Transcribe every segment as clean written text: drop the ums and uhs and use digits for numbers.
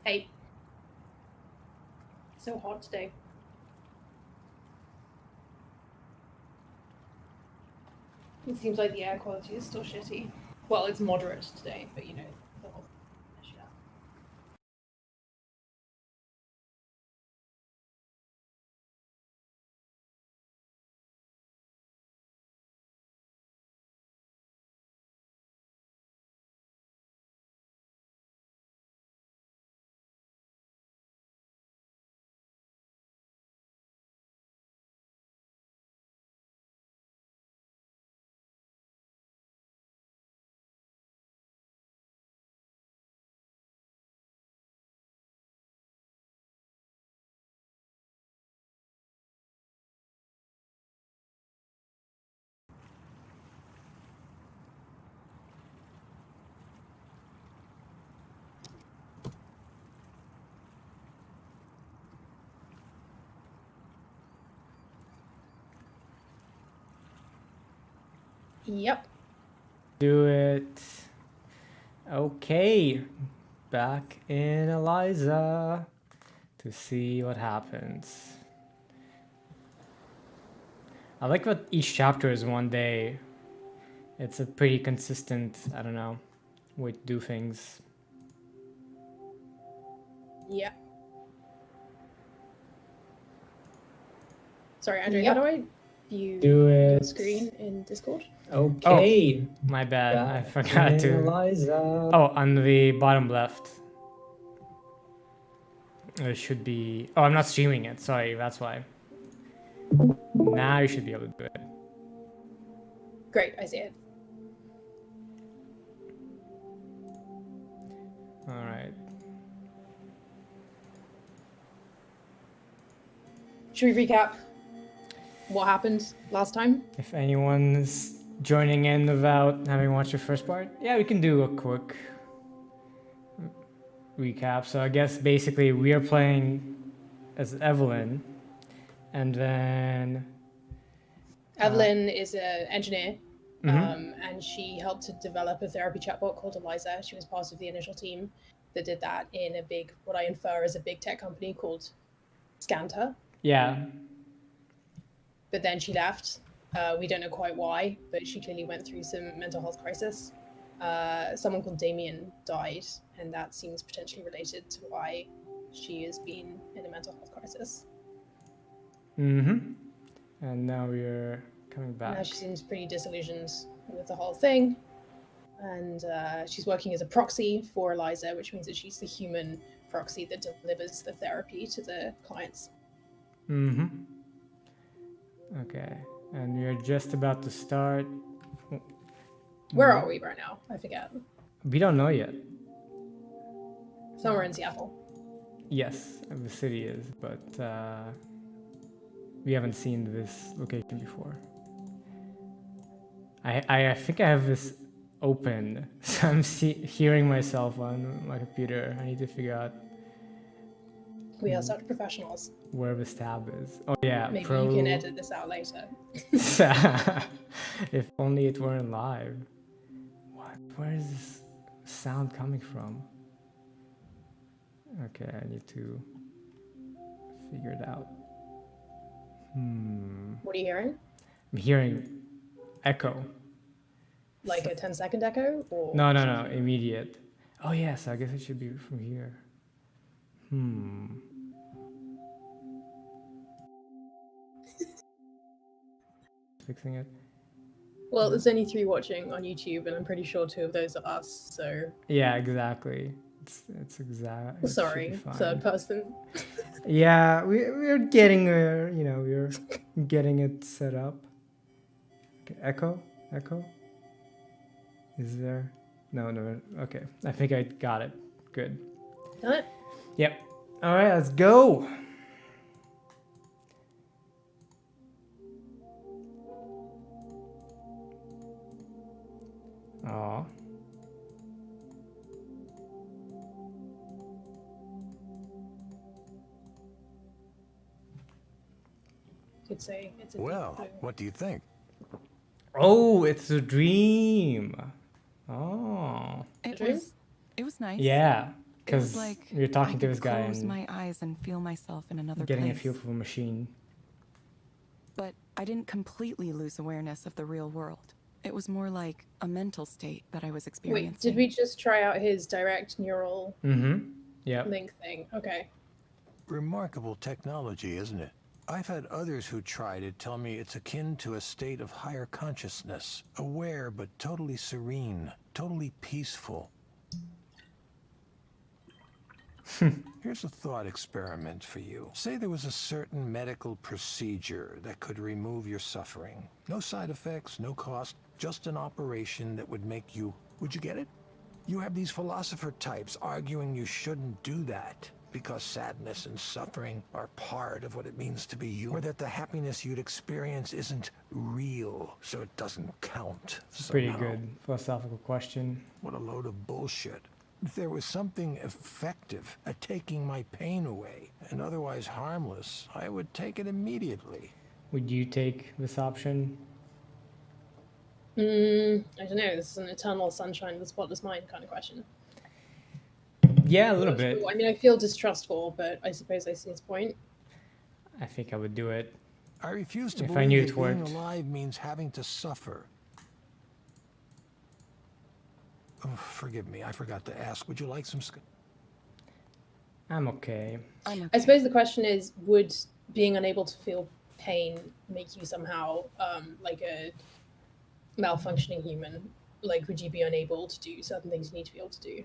Hey. So hot today. It seems like the air quality is still shitty. Well, it's moderate today, but you know, the whole issue. Yep. Do it. Okay. Back in Eliza to see what happens. I like what each chapter is one day. It's a pretty consistent, I don't know, way to do things. Yeah. Sorry, Andrew, how do I view your screen in Discord? Okay. Oh, my bad. I forgot to. Eliza. Oh, on the bottom left. It should be. Oh, I'm not streaming it. Sorry, that's why. Now you should be able to do it. Great, I see it. All right. Should we recap what happened last time? If anyone's joining in without having watched the first part, yeah, we can do a quick recap. So I guess basically we are playing as Evelyn, and then Evelyn is an engineer, and she helped to develop a therapy chatbot called Eliza. She was part of the initial team that did that in a big, what I infer is a big tech company called Scanta. Yeah. But then she left. We don't know quite why, but she clearly went through some mental health crisis. Someone called Damien died, and that seems potentially related to why she has been in a mental health crisis. And now we're coming back. Now she seems pretty disillusioned with the whole thing. And she's working as a proxy for Eliza, which means that she's the human proxy that delivers the therapy to the clients. Okay, and we're just about to start. Where are we right now? I forget. We don't know yet. Somewhere in Seattle. Yes, the city is, but we haven't seen this location before. I think I have this open, so I'm hearing myself on my computer. I need to figure out. We are such professionals. Where this tab is. Oh yeah, maybe you can edit this out later. If only it weren't live. What? Where is this sound coming from? Okay, I need to figure it out. What are you hearing? I'm hearing echo. Like a 10-second echo? Or no, immediate. Oh yes, I guess it should be from here. Fixing it. Well, there's only 3 watching on YouTube, and I'm pretty sure 2 of those are us, so... Yeah, exactly. It's exact. Sorry, third person. Yeah, we're getting we're getting it set up. Okay, echo? Is there? No. Okay, I think I got it. Good. Got it? Yep. All right, let's go. Aw. Could say it's a well, what do you think? Oh, it's a dream. Oh. It was nice. Yeah, It was because like you're talking I to could this guy close and my eyes and feel myself in another getting place. a feel for a machine. But I didn't completely lose awareness of the real world. It was more like a mental state that I was experiencing. Wait, did we just try out his direct neural Yep. link thing? Okay. Remarkable technology, isn't it? I've had others who tried it tell me it's akin to a state of higher consciousness, aware but totally serene, totally peaceful. Here's a thought experiment for you. Say there was a certain medical procedure that could remove your suffering. No side effects, no cost, just an operation that would make you... Would you get it? You have these philosopher types arguing you shouldn't do that because sadness and suffering are part of what it means to be you, or that the happiness you'd experience isn't real, so it doesn't count somehow. Pretty good philosophical question. What a load of bullshit. If there was something effective at taking my pain away and otherwise harmless, I would take it immediately. Would you take this option? I don't know. This is an eternal sunshine of the spotless mind kind of question. Yeah, a little bit. I mean, I feel distrustful, but I suppose I see his point. I think I would do it. I refuse to If I believe knew that it being worked. alive means having to suffer. Oh, forgive me, I forgot to ask. Would you like some... I'm okay. I'm okay. I suppose the question is, would being unable to feel pain make you somehow like a malfunctioning human? Like, would you be unable to do certain things you need to be able to do?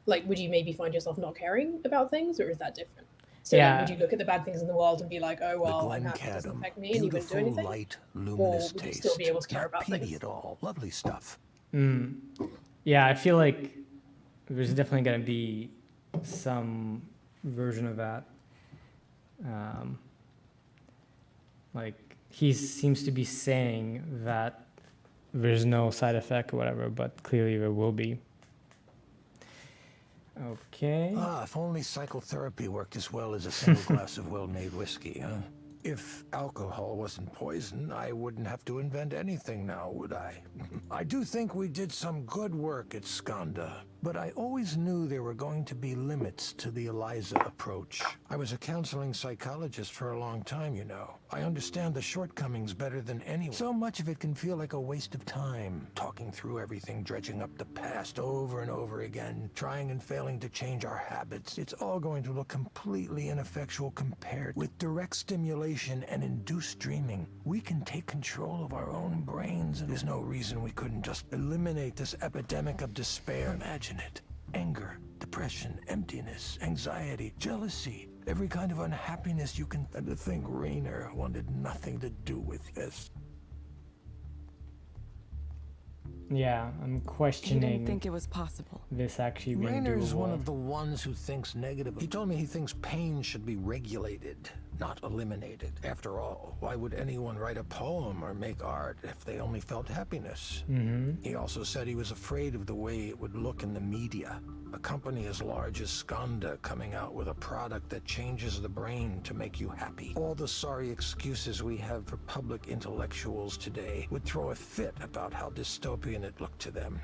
Like, would you maybe find yourself not caring about things, or is that different? So Yeah. like, would you look at the bad things in the world and be like, oh, well, I'm the happy it doesn't Glencadam, affect me, and you wouldn't do beautiful, anything? light, Or luminous would you taste. still be able to care Not about peaty things? at all. Lovely stuff. Yeah, I feel like there's definitely going to be some version of that. Like, he seems to be saying that there's no side effect or whatever, but clearly there will be. Okay. Ah, if only psychotherapy worked as well as a single glass of well-made whiskey, huh? If alcohol wasn't poison, I wouldn't have to invent anything now, would I? I do think we did some good work at Skanda, but I always knew there were going to be limits to the Eliza approach. I was a counseling psychologist for a long time, you know. I understand the shortcomings better than anyone. So much of it can feel like a waste of time, talking through everything, dredging up the past over and over again, trying and failing to change our habits. It's all going to look completely ineffectual compared with direct stimulation and induced dreaming. We can take control of our own brains, and there's no reason we couldn't just eliminate this epidemic of despair. Imagine it. Anger, depression, emptiness, anxiety, jealousy, every kind of unhappiness you can... And to think Rainer wanted nothing to do with this. Yeah, I'm He questioning didn't think it was possible. this actually being Rainer's one doable. of the ones who thinks negatively. He told me he thinks pain should be regulated, not eliminated. After all, why would anyone write a poem or make art if they only felt happiness? He also said he was afraid of the way it would look in the media. A company as large as Skanda coming out with a product that changes the brain to make you happy. All the sorry excuses we have for public intellectuals today would throw a fit about how dystopian it looked to them.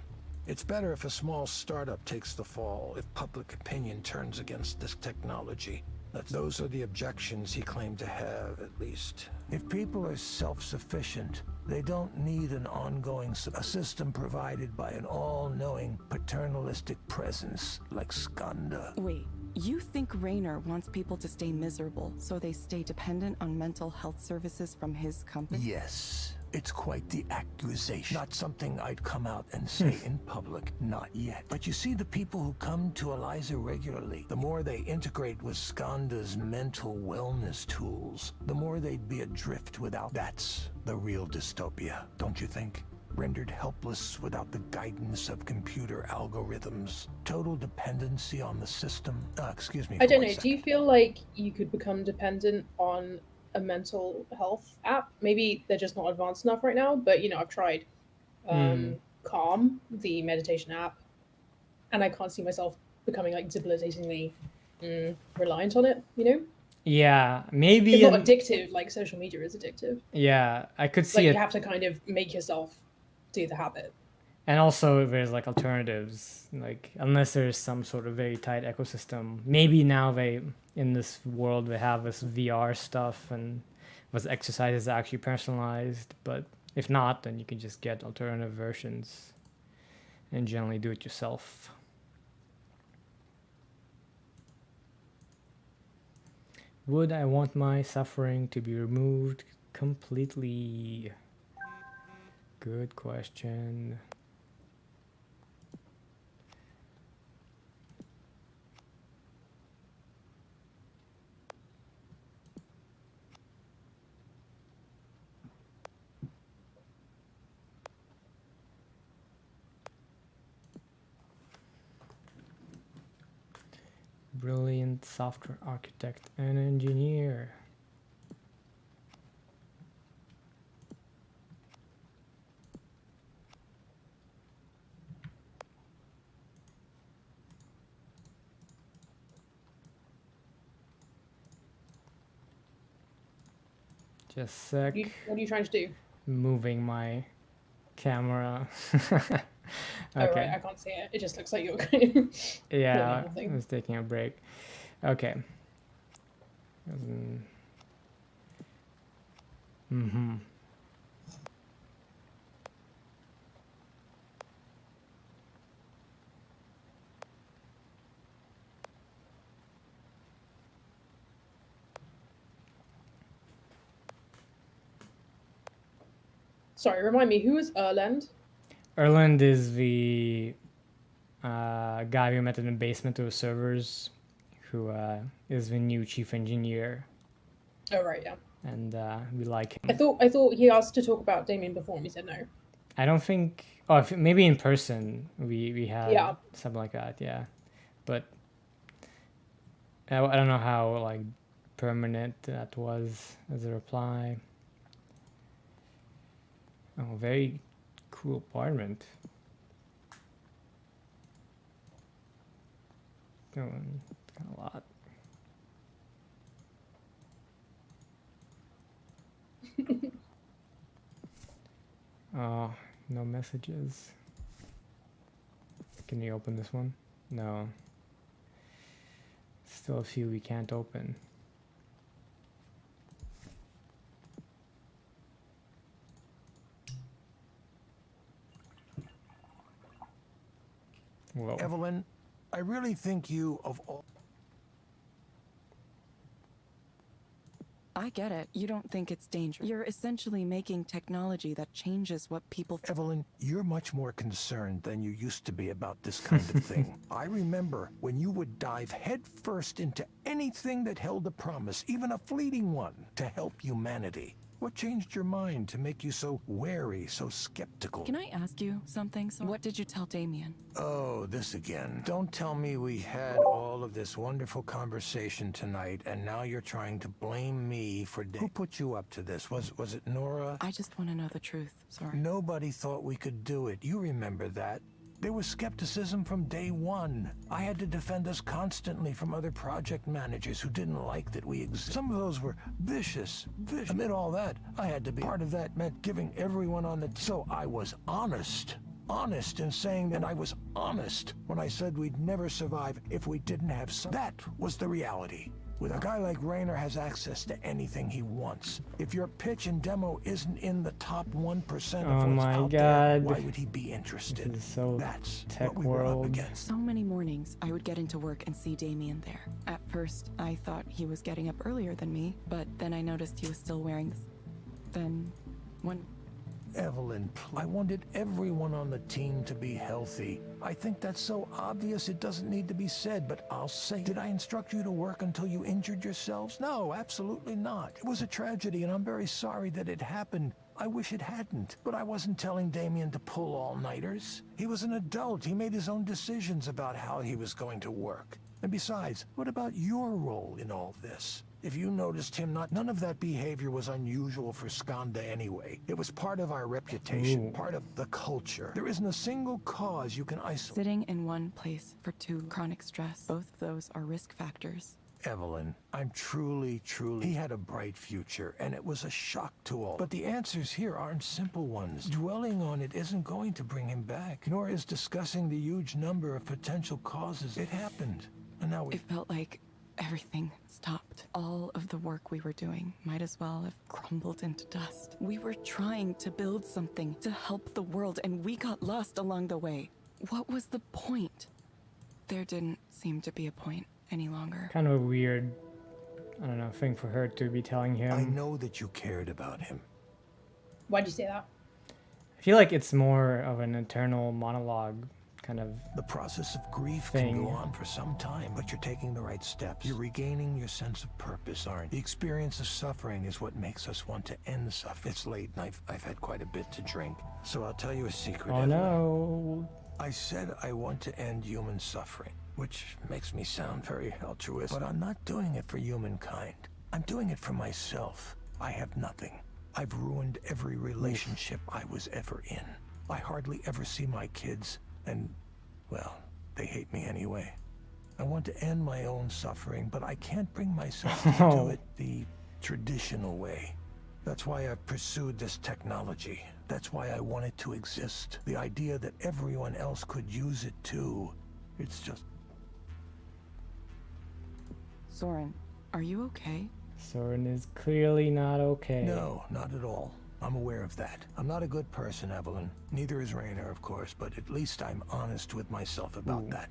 It's better if a small startup takes the fall, if public opinion turns against this technology. Those are the objections he claimed to have, at least. If people are self-sufficient, they don't need an ongoing a system provided by an all-knowing paternalistic presence like Skanda. Wait, you think Rainer wants people to stay miserable so they stay dependent on mental health services from his company? Yes. It's quite the accusation. Not something I'd come out and say in public, not yet. But you see, the people who come to Eliza regularly, the more they integrate with Skanda's mental wellness tools, the more they'd be adrift without... That's the real dystopia, don't you think? Rendered helpless without the guidance of computer algorithms. Total dependency on the system. Excuse me. I don't know. Do you feel like you could become dependent on a mental health app? Maybe they're just not advanced enough right now, but you know, I've tried Calm, the meditation app, and I can't see myself becoming like debilitatingly reliant on it, you know? Yeah, maybe. It's not addictive like social media is addictive. Yeah, I could see Like it. you have to kind of make yourself do the habit. And also there's like alternatives, like unless there's some sort of very tight ecosystem. Maybe now they, in this world, they have this VR stuff and was exercises actually personalized, but if not, then you can just get alternative versions and generally do it yourself. Would I want my suffering to be removed completely? Good question. Brilliant software architect and engineer. Just sec. What are you trying to do? Moving my camera. Oh, right, I can't see it. It just looks like you're going. Yeah, nothing. I was taking a break. Okay. Mm-hmm. Sorry, remind me, who is Erland? Erland is the guy we met in the basement of the servers, who is the new chief engineer. Oh, right, yeah. And we like him. I thought he asked to talk about Damien before and we said no. I don't think. Oh, maybe in person we had something like that. Yeah, but I don't know how like permanent that was as a reply. Oh, very cool apartment. Oh, got a lot. Oh, no messages. Can you open this one? No. Still a few we can't open. Whoa. Evelyn, I really think you, of all... I get it. You don't think it's dangerous. You're essentially making technology that changes what people... Evelyn, you're much more concerned than you used to be about this kind of thing. I remember when you would dive headfirst into anything that held a promise, even a fleeting one, to help humanity. What changed your mind to make you so wary, so skeptical? Can I ask you something? What did you tell Damien? Oh, this again. Don't tell me we had all of this wonderful conversation tonight, and now you're trying to blame me for... Who put you up to this? Was it Nora? I just want to know the truth. Sorry. Nobody thought we could do it. You remember that. There was skepticism from day one. I had to defend us constantly from other project managers who didn't like that we exist. Some of those were vicious. Amid all that, I had to be part of that meant giving everyone on the... So I was honest. Honest in saying that I was honest when I said we'd never survive if we didn't have some... That was the reality. With a guy like Rayner has access to anything he wants. If your pitch and demo isn't in the top 1% of what's out there, why would he be interested? This is so That's tech what we were up world. against. So many mornings, I would get into work and see Damien there. At first, I thought he was getting up earlier than me, but then I noticed he was still wearing this. Then, one... Evelyn, I wanted everyone on the team to be healthy. I think that's so obvious it doesn't need to be said, but I'll say, did I instruct you to work until you injured yourselves? No, absolutely not. It was a tragedy, and I'm very sorry that it happened. I wish it hadn't, but I wasn't telling Damien to pull all-nighters. He was an adult. He made his own decisions about how he was going to work. And besides, what about your role in all this? If you noticed him none of that behavior was unusual for Skanda anyway. It was part of our reputation, part of the culture. There isn't a single cause you can isolate. Sitting in one place for too chronic stress. Both of those are risk factors. Evelyn, I'm truly... He had a bright future, and it was a shock to all. But the answers here aren't simple ones. Dwelling on it isn't going to bring him back, nor is discussing the huge number of potential causes. It happened, and now we... It felt like everything stopped. All of the work we were doing might as well have crumbled into dust. We were trying to build something to help the world, and we got lost along the way. What was the point? There didn't seem to be a point any longer. Kind of a weird, I don't know, thing for her to be telling him. I know that you cared about him. Why'd you say that? I feel like it's more of an internal monologue kind of The process of grief thing. can go on for some time, but you're taking the right steps. You're regaining your sense of purpose, aren't you? The experience of suffering is what makes us want to end the suffering. It's late, and I've had quite a bit to drink. So I'll tell you a secret, Oh Evelyn. no. I said I want to end human suffering, which makes me sound very altruistic, but I'm not doing it for humankind. I'm doing it for myself. I have nothing. I've ruined every relationship I was ever in. I hardly ever see my kids, and, well, they hate me anyway. I want to end my own suffering, but I can't bring myself to do it the traditional way. That's why I've pursued this technology. That's why I want it to exist. The idea that everyone else could use it too. It's just... Soren, are you okay? Soren is clearly not okay. No, not at all. I'm aware of that. I'm not a good person, Evelyn. Neither is Rainer, of course, but at least I'm honest with myself about that.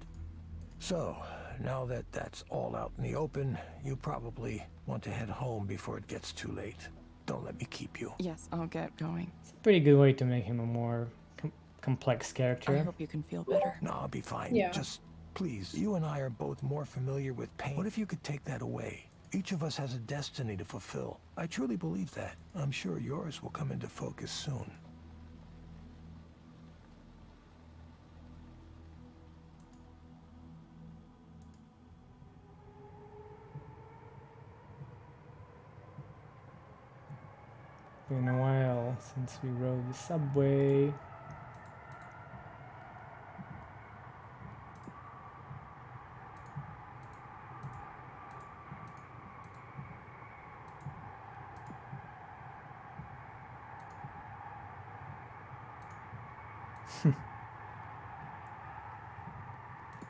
So, now that that's all out in the open, you probably want to head home before it gets too late. Don't let me keep you. Yes, I'll get going. It's a pretty good way to make him a more complex I character. hope you can feel better. No, I'll be fine. Yeah. Just, please, you and I are both more familiar with pain. What if you could take that away? Each of us has a destiny to fulfill. I truly believe that. I'm sure yours will come into focus soon. Been a while since we rode the subway.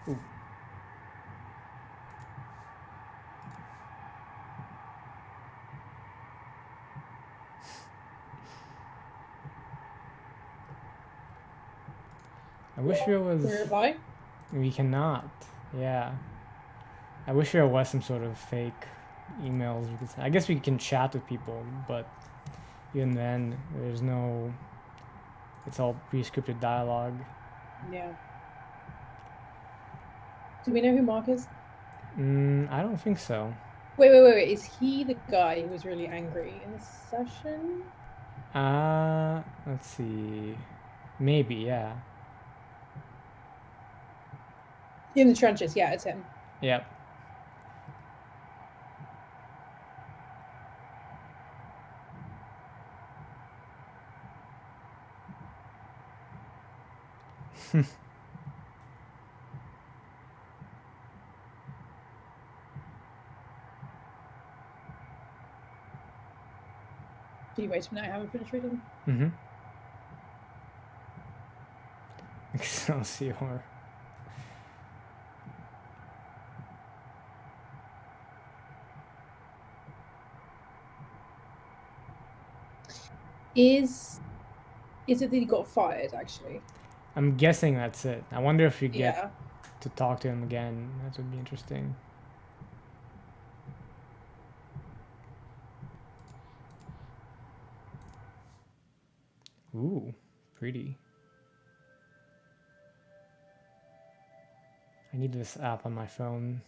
Ooh. I wish there was. Can we reply? We cannot. Yeah. I wish there was some sort of fake emails. I guess we can chat with people, but even then, there's no. It's all pre-scripted dialogue. Yeah. Do we know who Mark is? I don't think so. Wait. Is he the guy who was really angry in the session? Let's see. Maybe, yeah. In the trenches, yeah, it's him. Yep. Can you wait a minute? I haven't finished reading. Mm-hmm. Excelsior. Is it that he got fired, actually? I'm guessing that's it. I wonder if you get Yeah. to talk to him again. That would be interesting. Ooh, pretty. I need this app on my phone.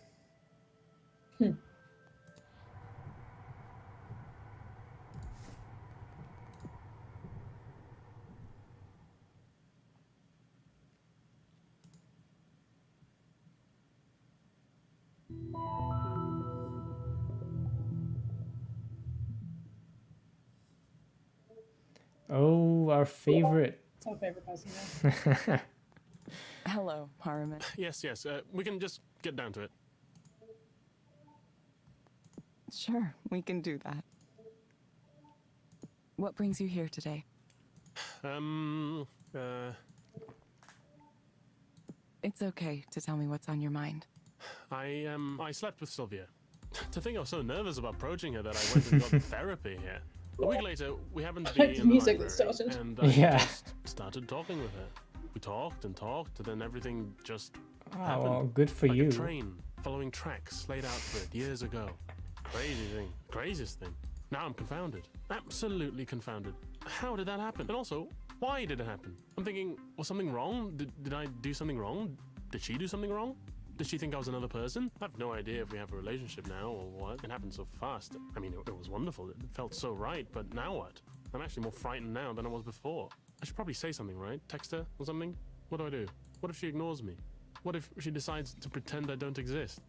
Oh, our favorite. It's our favorite person, yeah. Hello, Harriman. Yes. We can just get down to it. Sure, we can do that. What brings you here today? It's okay to tell me what's on your mind. I slept with Sylvia. To think I was so nervous about approaching her that I went and got therapy here. A week later, we happened to be like the in the music that library, started. and I Yeah. just started talking with her. We talked and talked, and then everything just Oh, happened. well, good for Like you. a train following tracks laid out for it years ago. Crazy thing. Craziest thing. Now I'm confounded. Absolutely confounded. How did that happen? And also, why did it happen? I'm thinking, was something wrong? Did I do something wrong? Did she do something wrong? Did she think I was another person? I have no idea if we have a relationship now or what. It happened so fast. I mean, it was wonderful. It felt so right, but now what? I'm actually more frightened now than I was before. I should probably say something, right? Text her or something? What do I do? What if she ignores me? What if she decides to pretend I don't exist?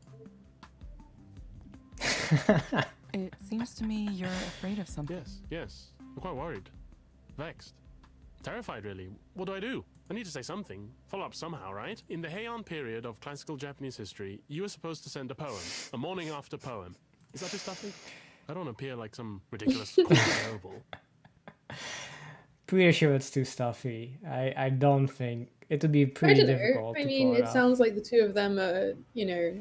It seems to me you're afraid of something. Yes. I'm quite worried. Vexed. Terrified, really. What do? I need to say something. Follow up somehow, right? In the Heian period of classical Japanese history, you were supposed to send a poem. A morning after poem. Is that too stuffy? I don't appear like some ridiculous noble. Pretty sure it's too stuffy. I don't think it would be I pretty don't know. difficult I to mean, pull it off. sounds like the two of them are, you know.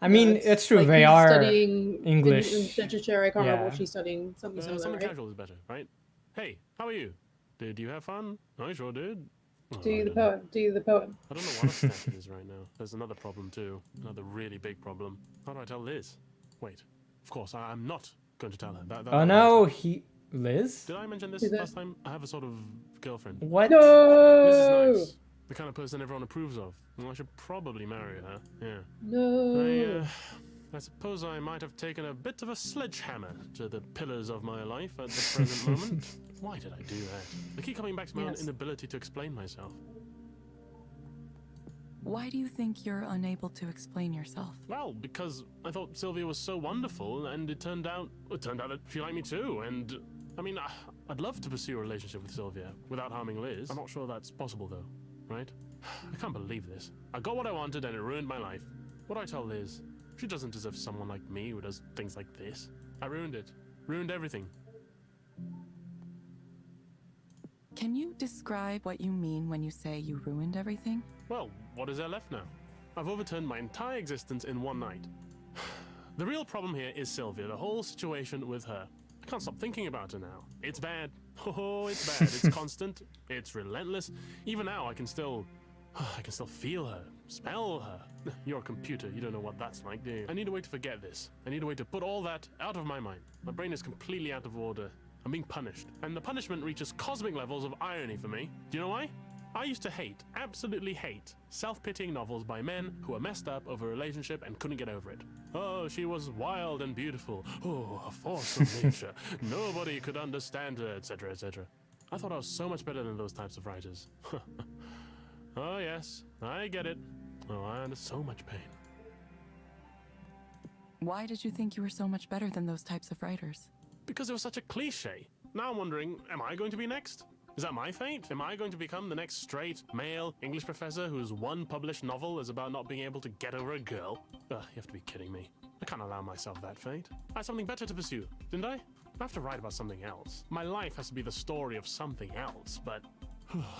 I mean, nerds. it's true. Like, They he's are studying English. literature. I can't remember what Yeah. she's studying. Something similar, Something right? casual is better, right? Hey, how are you? Did you have fun? I sure did. Oh, Do I the don't know. poem. Do the poem. I don't know what extent it is right now. There's another problem too. Another really big problem. How do I tell Liz? Wait. Of course, I'm not going to tell her. That Oh would no, hurt. Liz? Did I mention this Who's that? last time? I have a sort of girlfriend. What? Liz is No. nice. The kind of person everyone approves of. Well, I should probably marry her. Yeah. No. I suppose I might have taken a bit of a sledgehammer to the pillars of my life at the present moment. Why did I do that? I keep coming back to my own Yes. inability to explain myself. Why do you think you're unable to explain yourself? Well, because I thought Sylvia was so wonderful, and it turned out that she liked me too. And I mean, I'd love to pursue a relationship with Sylvia without harming Liz. I'm not sure that's possible though, right? I can't believe this. I got what I wanted, and it ruined my life. What do I tell Liz? She doesn't deserve someone like me who does things like this. I ruined it. Ruined everything. Can you describe what you mean when you say you ruined everything? Well, what is there left now? I've overturned my entire existence in one night. The real problem here is Sylvia, the whole situation with her. I can't stop thinking about her now. It's bad. Oh, it's bad. It's constant. It's relentless. Even now, I can still feel her, smell her. You're a computer. You don't know what that's like, do you? I need a way to forget this. I need a way to put all that out of my mind. My brain is completely out of order. I'm being punished. And the punishment reaches cosmic levels of irony for me. Do you know why? I used to hate, absolutely hate, self-pitying novels by men who were messed up over a relationship and couldn't get over it. Oh, she was wild and beautiful. Oh, a force of nature. Nobody could understand her, etc., etc. I thought I was so much better than those types of writers. Oh, yes, I get it. Oh, I under so much pain. Why did you think you were so much better than those types of writers? Because it was such a cliche. Now I'm wondering, am I going to be next? Is that my fate? Am I going to become the next straight, male English professor whose one published novel is about not being able to get over a girl? Ugh, you have to be kidding me. I can't allow myself that fate. I had something better to pursue, didn't I? I have to write about something else. My life has to be the story of something else, but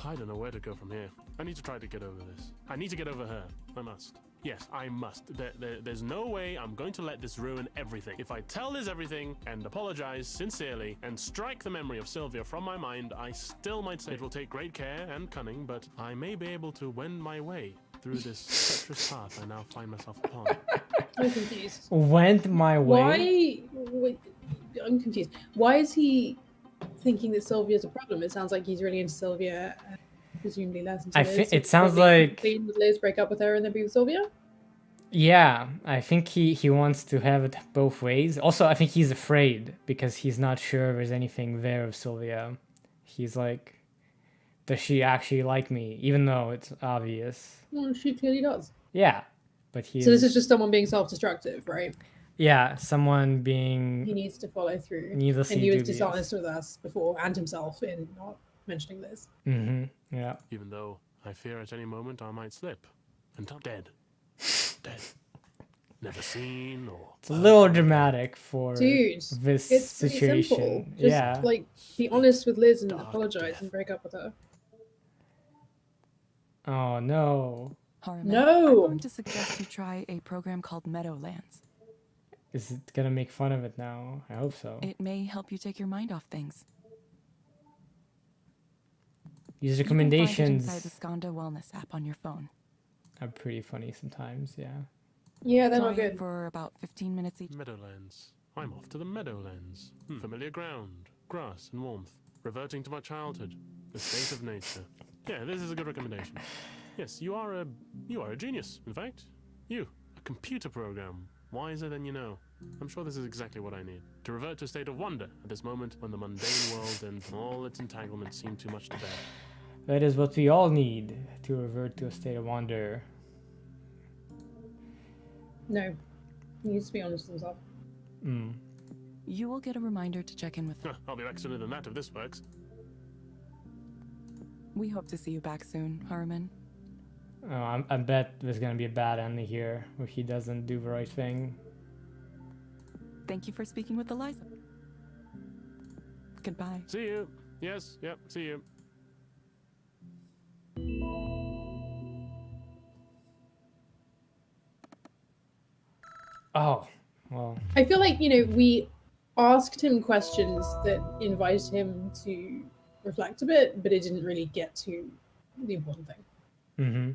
I don't know where to go from here. I need to try to get over this. I need to get over her. I must. Yes, I must. There's no way I'm going to let this ruin everything. If I tell Liz everything and apologize sincerely and strike the memory of Sylvia from my mind, I still might say it will take great care and cunning, but I may be able to wend my way through this treacherous path I now find myself upon. I'm confused. Went my way. Wait, I'm confused. Why is he thinking that Sylvia's a problem? It sounds like he's really into Sylvia, and presumably less into I Liz. think so it sounds probably like clean with Liz, break up with her, and then be with Sylvia. yeah. I think he wants to have it both ways. Also, I think he's afraid because he's not sure there's anything there of Sylvia. He's like, does she actually like me? Even though it's obvious. Well, she clearly does. Yeah, but he. So this is just someone being self-destructive, right? Yeah, someone He being needs to follow through. needlessly And he was dubious. dishonest with us before and himself in not mentioning Liz. Mm-hmm. Yeah. Even though I fear at any moment I might slip and I'm dead. Dead. never seen or. It's a little dramatic for Dude, this it's pretty situation. simple. Just Yeah. like be honest with Liz and Dark apologize death. and break up with her. Oh no. Harmon, No. I'm going to suggest you try a program called Meadowlands. Is it gonna make fun of it now? I hope so. It may help you take your mind off things. These You can find it recommendations inside the Skanda Wellness app on your phone. are pretty funny sometimes, yeah. Yeah, they're Try not it good. for about 15 minutes each. Meadowlands. I'm off to the Meadowlands. Familiar ground, grass and warmth. Reverting to my childhood. The state of nature. Yeah, this is a good recommendation. Yes, you are a genius, in fact. You, a computer program. Wiser than you know. I'm sure this is exactly what I need. To revert to a state of wonder at this moment when the mundane world and all its entanglements seem too much to bear. That is what we all need to revert to a state of wonder. No. He needs to be honest with himself. You will get a reminder to check in with them. I'll be back sooner than that if this works. We hope to see you back soon, Harmon. Oh, I bet there's gonna be a bad ending here where he doesn't do the right thing. Thank you for speaking with Eliza. Goodbye. See you. Yes, yep, see you. Oh, well. I feel like, we asked him questions that invited him to reflect a bit, but it didn't really get to the important thing. Mm-hmm.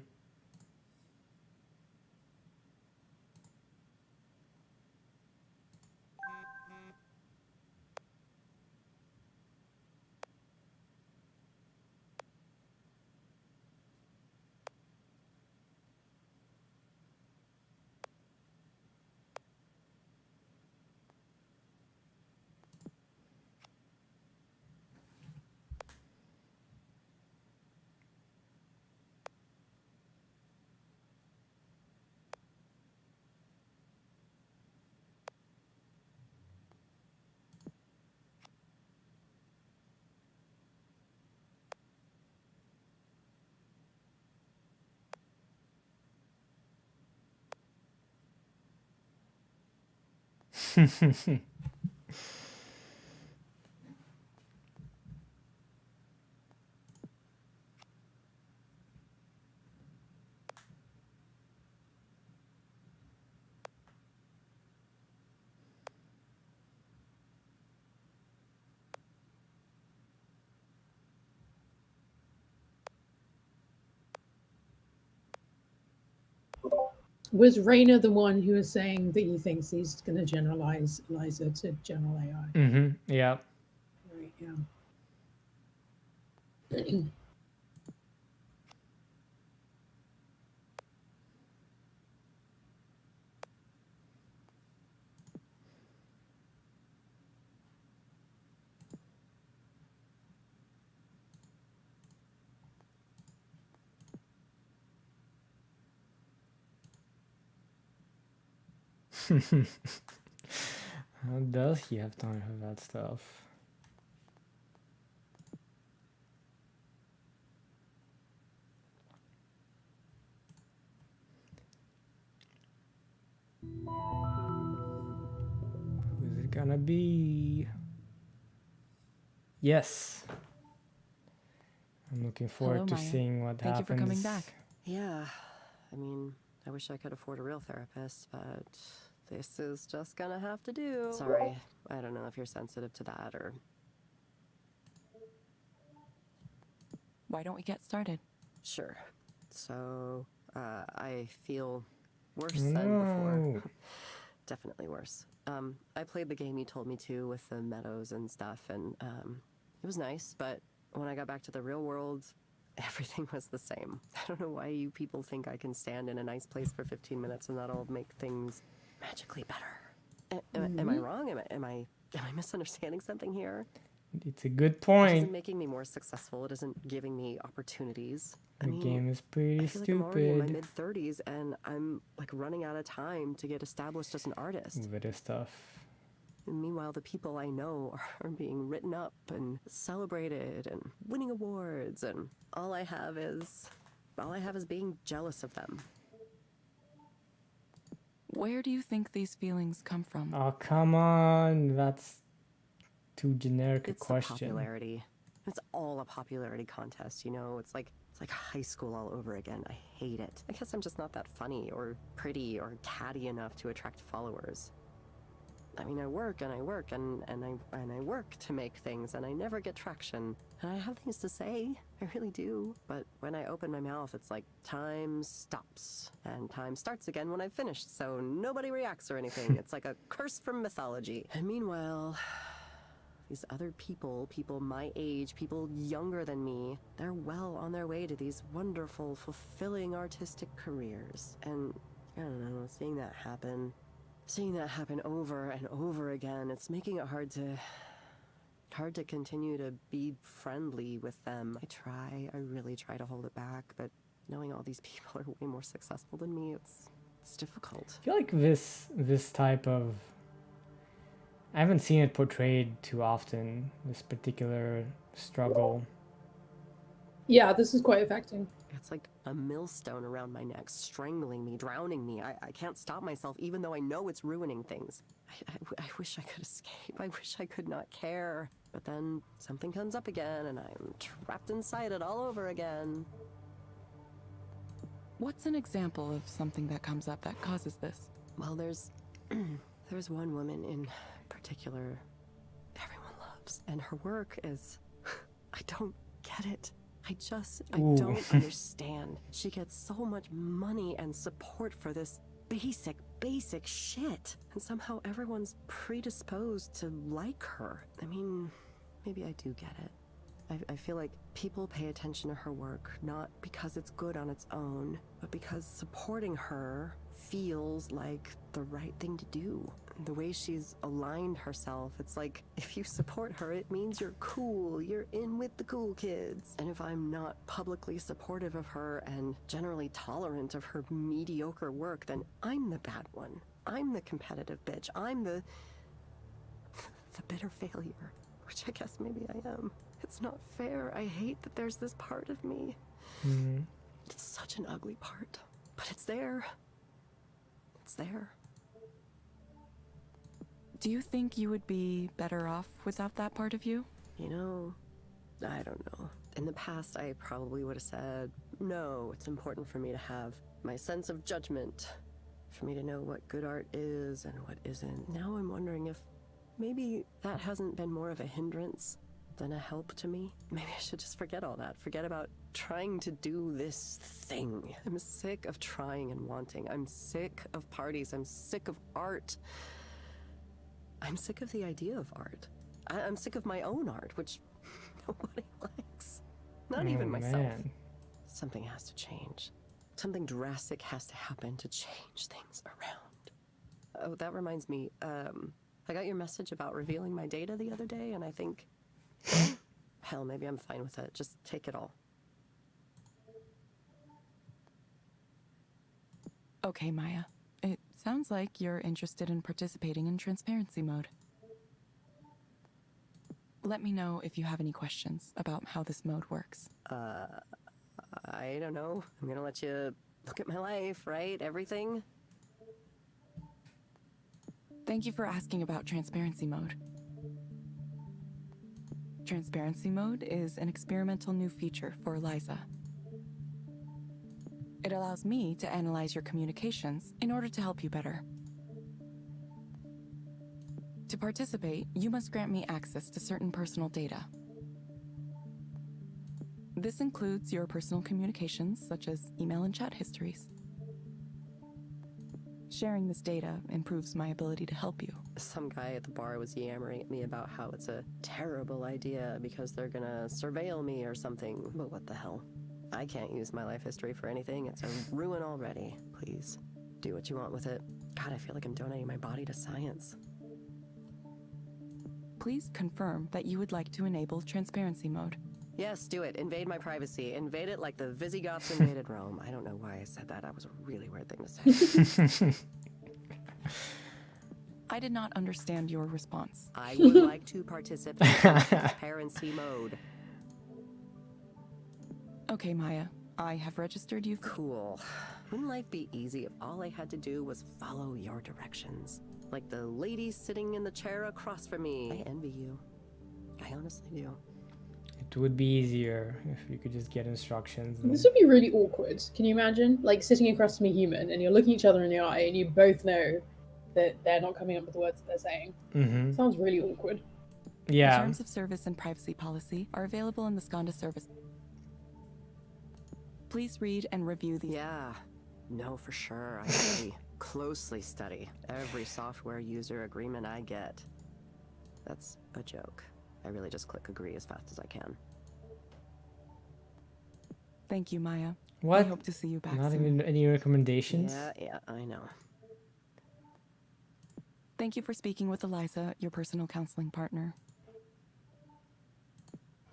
Was Raina the one who was saying that he thinks he's going to generalize Eliza to general AI? Mm-hmm. Yeah. Right, yeah. How does he have time for that stuff? Who's it gonna be? Yes. I'm looking forward Hello, to Maya. seeing what Thank you happens. for coming back. Yeah, I mean, I wish I could afford a real therapist, but this is just gonna have to do. Sorry, I don't know if you're sensitive to that or. Why don't we get started? Sure. So, I feel worse than before. No. Definitely worse. I played the game you told me to with the meadows and stuff, and it was nice, but when I got back to the real world, everything was the same. I don't know why you people think I can stand in a nice place for 15 minutes and that'll make things magically better. Am I wrong? Am I misunderstanding something here? It's a good It point. isn't making me more successful. It isn't giving me opportunities. The game is pretty I feel like I'm already in my stupid mid-30s and I'm like running out of time to get established as an artist. with this stuff. And meanwhile, the people I know are being written up and celebrated and winning awards, and all I have is being jealous of them. Where do you think these feelings come from? Oh, come on. That's too generic a It's the question. popularity. It's all a popularity contest, you know? It's like high school all over again. I hate it. I guess I'm just not that funny or pretty or catty enough to attract followers. I mean, I work and I work and I work to make things and I never get traction. And I have things to say. I really do. But when I open my mouth, it's like time stops and time starts again when I've finished. So nobody reacts or anything. It's like a curse from mythology. And meanwhile, these other people my age, people younger than me, they're well on their way to these wonderful, fulfilling artistic careers. And I don't know, seeing that happen over and over again, it's making it hard to continue to be friendly with them. I really try to hold it back, but knowing all these people are way more successful than me, it's difficult. I feel like this type of, I haven't seen it portrayed too often, this particular struggle. Yeah, this is quite affecting. It's like a millstone around my neck, strangling me, drowning me. I can't stop myself, even though I know it's ruining things. I wish I could escape. I wish I could not care. But then something comes up again, and I'm trapped inside it all over again. What's an example of something that comes up that causes this? Well, there's one woman in particular everyone loves, and her work is... I don't get it. I don't understand. She gets so much money and support for this basic shit. And somehow everyone's predisposed to like her. I mean, maybe I do get it. I feel like people pay attention to her work, not because it's good on its own, but because supporting her feels like the right thing to do. The way she's aligned herself, it's like if you support her, it means you're cool, you're in with the cool kids. And if I'm not publicly supportive of her and generally tolerant of her mediocre work, then I'm the bad one. I'm the competitive bitch. I'm the bitter failure, which I guess maybe I am. It's not fair. I hate that there's this part of me. Mm-hmm. It's such an ugly part, but it's there. It's there. Do you think you would be better off without that part of you? You know, I don't know. In the past, I probably would have said, no, it's important for me to have my sense of judgment, for me to know what good art is and what isn't. Now I'm wondering if maybe that hasn't been more of a hindrance than a help to me. Maybe I should just forget all that. Forget about trying to do this thing. I'm sick of trying and wanting. I'm sick of parties. I'm sick of art. I'm sick of the idea of art. I'm sick of my own art, which nobody likes. Not even myself. Man. Something has to change. Something drastic has to happen to change things around. Oh, that reminds me. I got your message about revealing my data the other day, and I think... hell, maybe I'm fine with it. Just take it all. Okay, Maya. It sounds like you're interested in participating in transparency mode. Let me know if you have any questions about how this mode works. I don't know. I'm gonna let you look at my life, right? Everything? Thank you for asking about transparency mode. Transparency mode is an experimental new feature for Eliza. It allows me to analyze your communications in order to help you better. To participate, you must grant me access to certain personal data. This includes your personal communications, such as email and chat histories. Sharing this data improves my ability to help you. Some guy at the bar was yammering at me about how it's a terrible idea because they're gonna surveil me or something. But what the hell? I can't use my life history for anything. It's a ruin already. Please, do what you want with it. God, I feel like I'm donating my body to science. Please confirm that you would like to enable transparency mode. Yes, do it. Invade my privacy. Invade it like the Visigoths invaded Rome. I don't know why I said that. That was a really weird thing to say. I did not understand your response. I would like to participate in transparency mode. Okay, Maya. I have registered you for... Cool. Wouldn't life be easy if all I had to do was follow your directions? Like the lady sitting in the chair across from me. I envy you. I honestly do. It would be easier if you could just get instructions. This would be really awkward. Can you imagine? Like sitting across from a human and you're looking each other in the eye and you both know that they're not coming up with the words that they're saying. Mm-hmm. Sounds really awkward. Yeah. The terms of service and privacy policy are available in the Skanda service. Please read and review these. Yeah. No, for sure. I study. Closely study every software user agreement I get. That's a joke. I really just click agree as fast as I can. Thank you, Maya. What? I hope to see you back Not soon. even any recommendations? Yeah, I know. Thank you for speaking with Eliza, your personal counseling partner.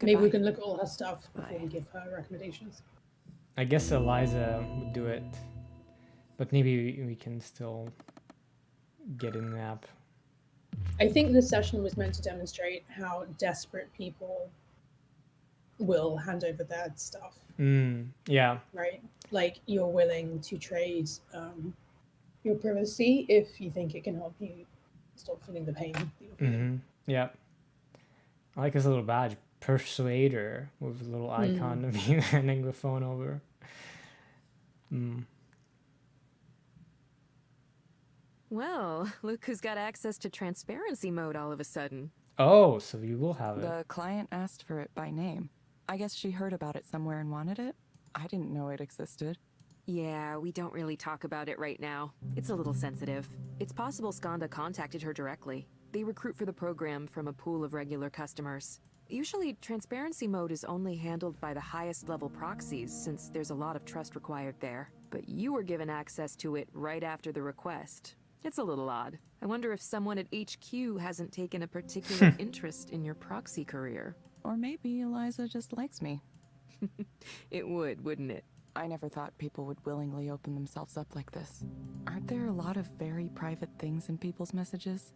Maybe we Goodbye. can look at all her stuff before Bye. we give her recommendations. I guess Eliza would do it. But maybe we can still get in the app. I think this session was meant to demonstrate how desperate people will hand over their stuff, Yeah. right? Like you're willing to trade your privacy if you think it can help you stop feeling the pain that you're feeling. Yeah. I like his little badge, Persuader, with a little icon of you handing the phone over. Well, look who's got access to transparency mode all of a sudden. Oh, so you will have it. The client asked for it by name. I guess she heard about it somewhere and wanted it. I didn't know it existed. Yeah, we don't really talk about it right now. It's a little sensitive. It's possible Skanda contacted her directly. They recruit for the program from a pool of regular customers. Usually, transparency mode is only handled by the highest level proxies since there's a lot of trust required there. But you were given access to it right after the request. It's a little odd. I wonder if someone at HQ hasn't taken a particular interest in your proxy career. Or maybe Eliza just likes me. It would, wouldn't it? I never thought people would willingly open themselves up like this. Aren't there a lot of very private things in people's messages?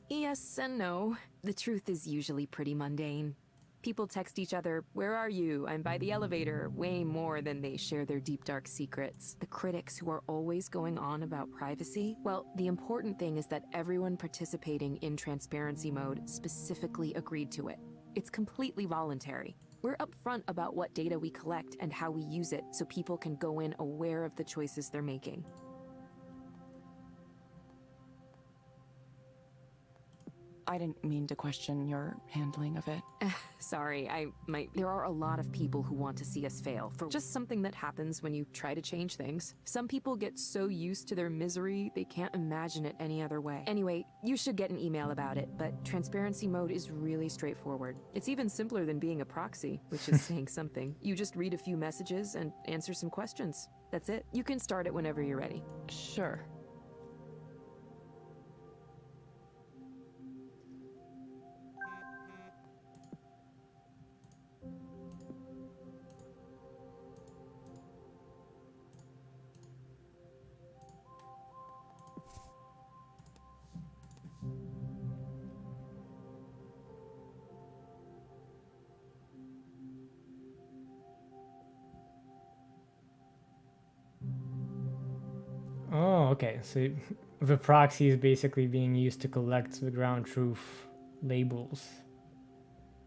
Yes and no. The truth is usually pretty mundane. People text each other, "Where are you? I'm by the elevator," way more than they share their deep dark secrets. The critics who are always going on about privacy, well, the important thing is that everyone participating in transparency mode specifically agreed to it. It's completely voluntary. We're upfront about what data we collect and how we use it so people can go in aware of the choices they're making. I didn't mean to question your handling of it. Sorry, there are a lot of people who want to see us fail for just something that happens when you try to change things. Some people get so used to their misery, they can't imagine it any other way. Anyway, you should get an email about it, but transparency mode is really straightforward. It's even simpler than being a proxy, which is saying something. You just read a few messages and answer some questions. That's it. You can start it whenever you're ready. Sure. Oh, okay. So the proxy is basically being used to collect the ground truth labels.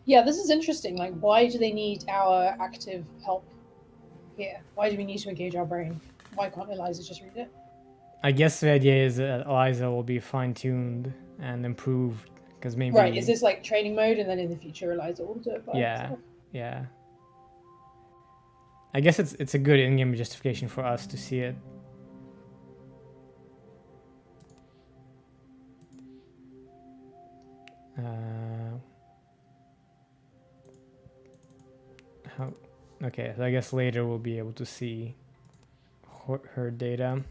Yeah, this is interesting. Like, why do they need our active help here? Why do we need to engage our brain? Why can't Eliza just read it? I guess the idea is that Eliza will be fine-tuned and improved because maybe... Right, is this like training mode and then in the future Eliza will do it by herself? Yeah. I guess it's a good in-game justification for us to see it. Okay, so I guess later we'll be able to see her data.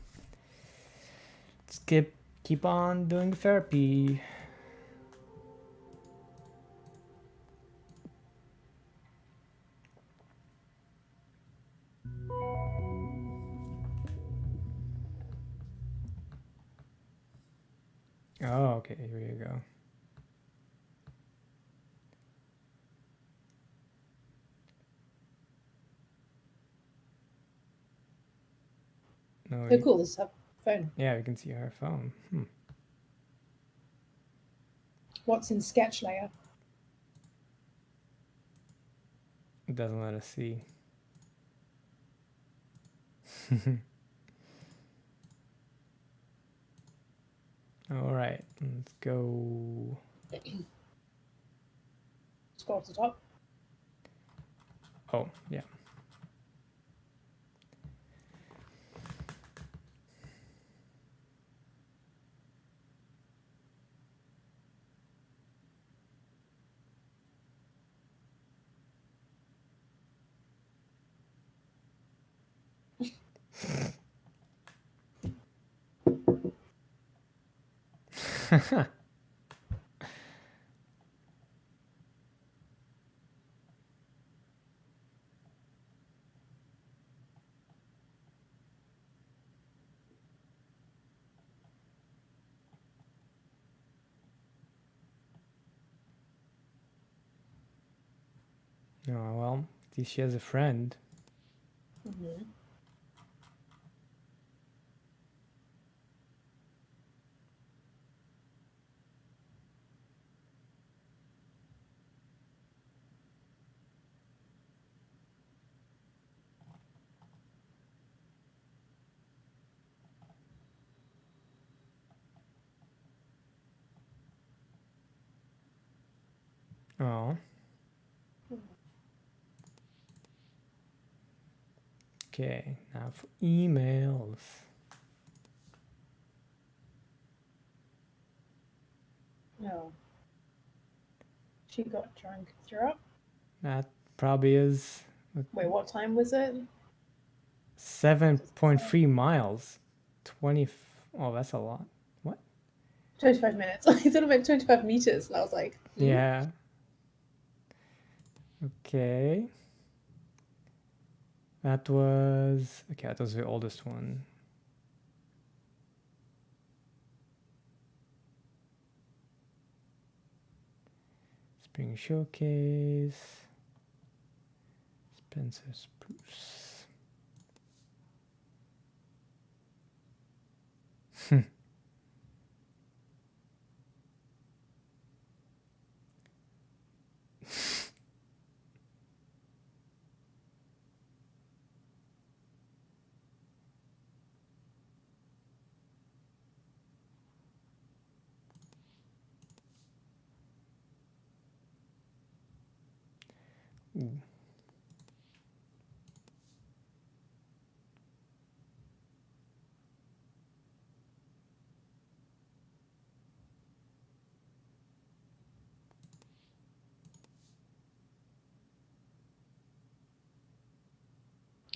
Let's keep on doing the therapy. Oh, okay, here you go. No. Oh, cool. This is her phone. Yeah, we can see her phone. What's in sketch layer? It doesn't let us see. All right, let's go. Scroll to the top. Oh, yeah. Oh, well, at least she has a friend. Mm-hmm. Oh. Okay, now for emails. No. She got drunk, threw up. That probably is Wait, what time was it? 7.3 miles. 20. Oh, that's a lot. What? 25 minutes. I thought it meant 25 meters, and I was like, Yeah. Okay. That was the oldest one. Spring Showcase. Spencer Spruce. Ooh.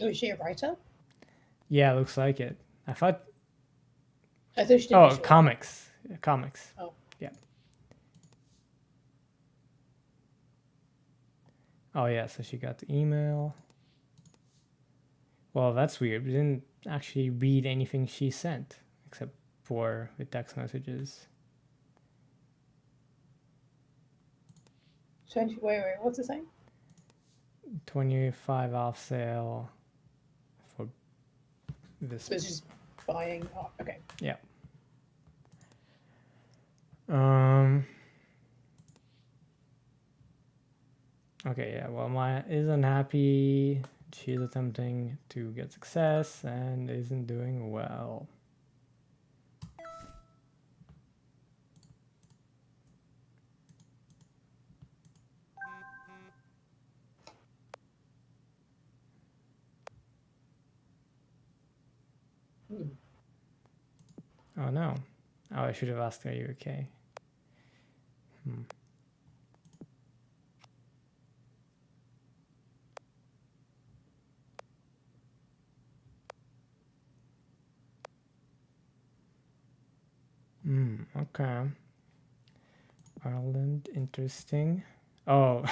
oh, is she a writer? Yeah, looks like it. I thought. I thought she did Oh, visual. comics. Comics. Oh. Yeah. Oh, yeah, so she got the email. Well, that's weird. We didn't actually read anything she sent, except for the text messages. wait, what's it saying? 25 off sale for this. So it's just buying. Oh, okay. Yeah. Okay, yeah, well, Maya is unhappy. She's attempting to get success and isn't doing well. Oh no. Oh, I should have asked, are you okay? Okay. Ireland, interesting. Oh,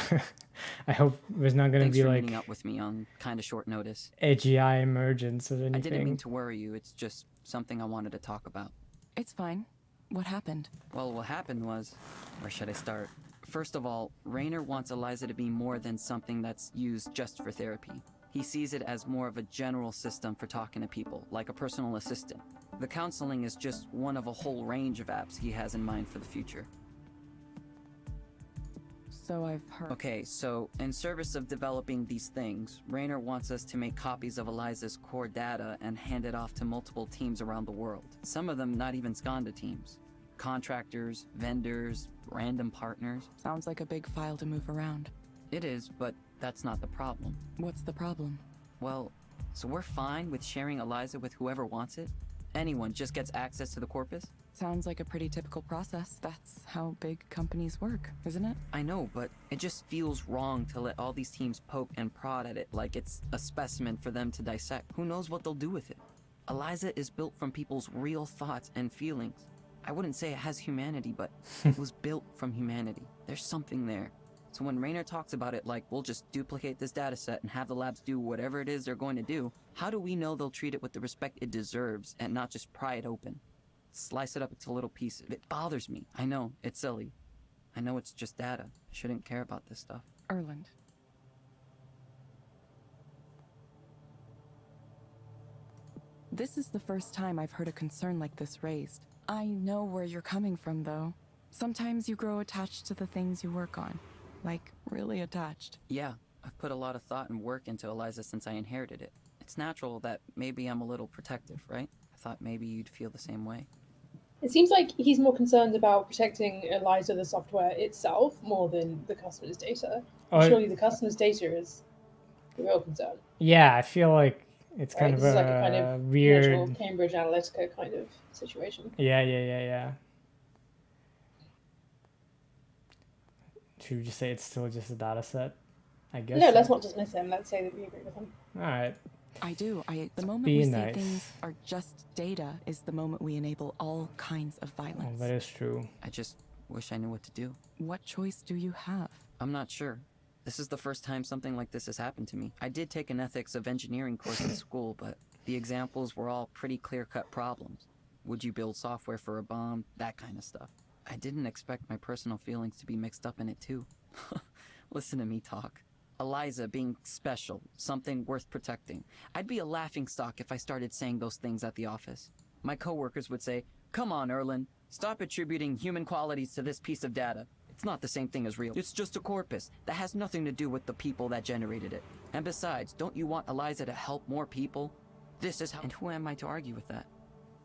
I hope there's not gonna Thanks be for like meeting up with me on kind of short notice. AGI emergence or anything. I didn't mean to worry you. It's just something I wanted to talk about. It's fine. What happened? Well, what happened was, where should I start? First of all, Raynor wants Eliza to be more than something that's used just for therapy. He sees it as more of a general system for talking to people, like a personal assistant. The counseling is just one of a whole range of apps he has in mind for the future. So I've heard. Okay, so in service of developing these things, Raynor wants us to make copies of Eliza's core data and hand it off to multiple teams around the world. Some of them not even Skanda teams. Contractors, vendors, random partners. Sounds like a big file to move around. It is, but that's not the problem. What's the problem? Well, so we're fine with sharing Eliza with whoever wants it? Anyone just gets access to the corpus? Sounds like a pretty typical process. That's how big companies work, isn't it? I know, but it just feels wrong to let all these teams poke and prod at it like it's a specimen for them to dissect. Who knows what they'll do with it? Eliza is built from people's real thoughts and feelings. I wouldn't say it has humanity, but it was built from humanity. There's something there. So when Raynor talks about it like, we'll just duplicate this data set and have the labs do whatever it is they're going to do, how do we know they'll treat it with the respect it deserves and not just pry it open? Slice it up into little pieces. It bothers me. I know, it's silly. I know it's just data. I shouldn't care about this stuff. Erland. This is the first time I've heard a concern like this raised. I know where you're coming from, though. Sometimes you grow attached to the things you work on. Like, really attached. Yeah, I've put a lot of thought and work into Eliza since I inherited it. It's natural that maybe I'm a little protective, right? I thought maybe you'd feel the same way. It seems like he's more concerned about protecting Eliza, the software itself, more than the customer's data. Surely the customer's data is the real concern. Yeah, I feel like it's kind of This a is like a kind of weird Cambridge Analytica kind of situation. Yeah. Should we just say it's still just a data set? I guess. No, let's not dismiss him. Let's say that we agree with him. All right. I do. The moment Be we nice. see things are just data is the moment we enable all kinds of Oh, violence. that is true. I just wish I knew what to do. What choice do you have? I'm not sure. This is the first time something like this has happened to me. I did take an ethics of engineering course in school, but the examples were all pretty clear-cut problems. Would you build software for a bomb? That kind of stuff. I didn't expect my personal feelings to be mixed up in it too. Listen to me talk. Eliza being special, something worth protecting. I'd be a laughingstock if I started saying those things at the office. My coworkers would say, "Come on, Erland, stop attributing human qualities to this piece of data. It's not the same thing as real. It's just a corpus that has nothing to do with the people that generated it. And besides, don't you want Eliza to help more people? This is how..." And who am I to argue with that?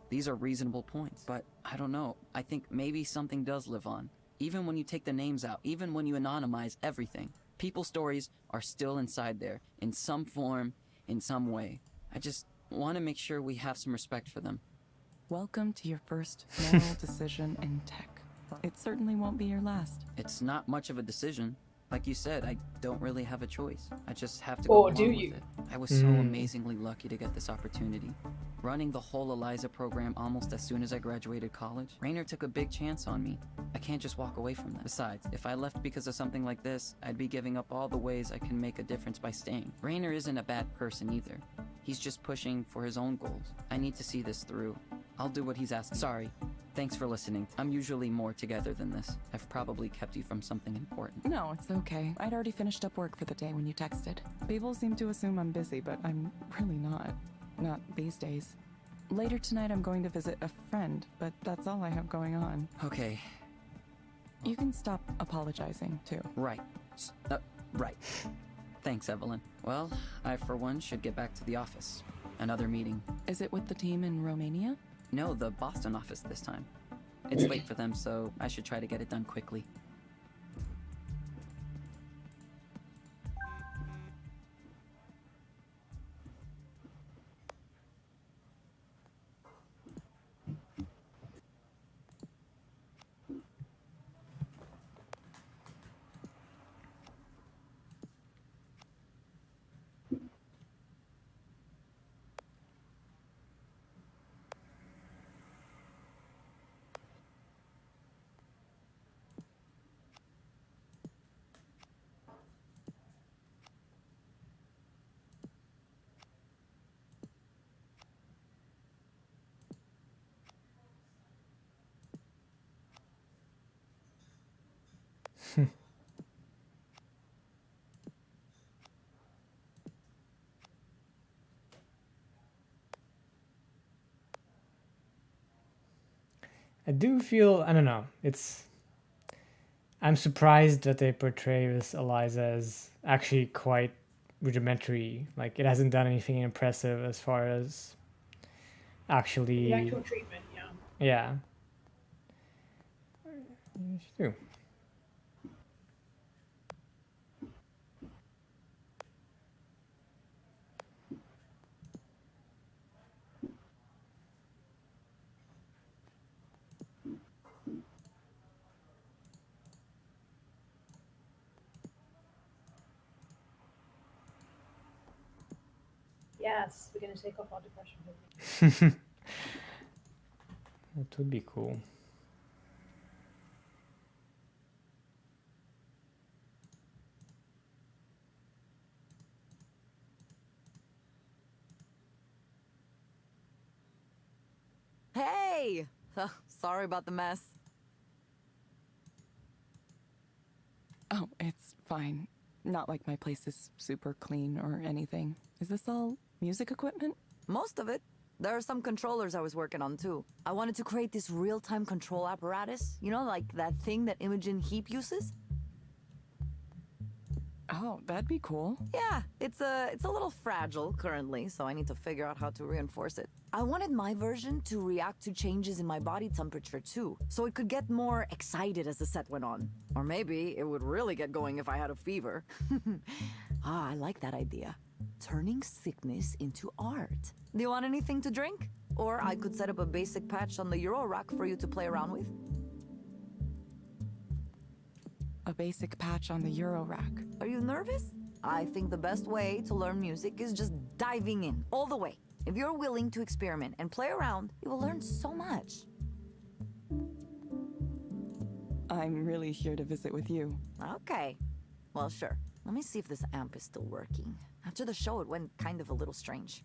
These are reasonable points, but I don't know. I think maybe something does live on. Even when you take the names out, even when you anonymize everything, people's stories are still inside there, in some form, in some way. I just want to make sure we have some respect for them. Welcome to your first moral decision in tech. It certainly won't be your last. It's not much of a decision. Like you said, I don't really have a choice. I just have to go Or along do with you? it. I was so amazingly lucky to get this opportunity. Running the whole Eliza program almost as soon as I graduated college, Raynor took a big chance on me. I can't just walk away from that. Besides, if I left because of something like this, I'd be giving up all the ways I can make a difference by staying. Raynor isn't a bad person either. He's just pushing for his own goals. I need to see this through. I'll do what he's asking. Sorry. Thanks for listening. I'm usually more together than this. I've probably kept you from something important. No, it's okay. I'd already finished up work for the day when you texted. People seem to assume I'm busy, but I'm really not. Not these days. Later tonight I'm going to visit a friend, but that's all I have going on. Okay. You can stop apologizing, too. Right. Right. Thanks, Evelyn. Well, I for one should get back to the office. Another meeting. Is it with the team in Romania? No, the Boston office this time. It's late for them, so I should try to get it done quickly. I do feel, I don't know, I'm surprised that they portray this Eliza as actually quite rudimentary. Like, it hasn't done anything impressive as far as The actually, actual treatment, yeah. yeah. True. Yes, we're going to take off our depression. That would be cool. Hey! Sorry about the mess. Oh, it's fine. Not like my place is super clean or anything. Is this all music equipment? Most of it. There are some controllers I was working on too. I wanted to create this real-time control apparatus. You know, like that thing that Imogen Heap uses? Oh, that'd be cool. Yeah, it's a little fragile currently, so I need to figure out how to reinforce it. I wanted my version to react to changes in my body temperature too, so it could get more excited as the set went on. Or maybe it would really get going if I had a fever. I like that idea. Turning sickness into art. Do you want anything to drink? Or I could set up a basic patch on the Euro rack for you to play around with. A basic patch on the Euro rack. Are you nervous? I think the best way to learn music is just diving in, all the way. If you're willing to experiment and play around, you will learn so much. I'm really here to visit with you. Okay. Well, sure. Let me see if this amp is still working. After the show, it went kind of a little strange.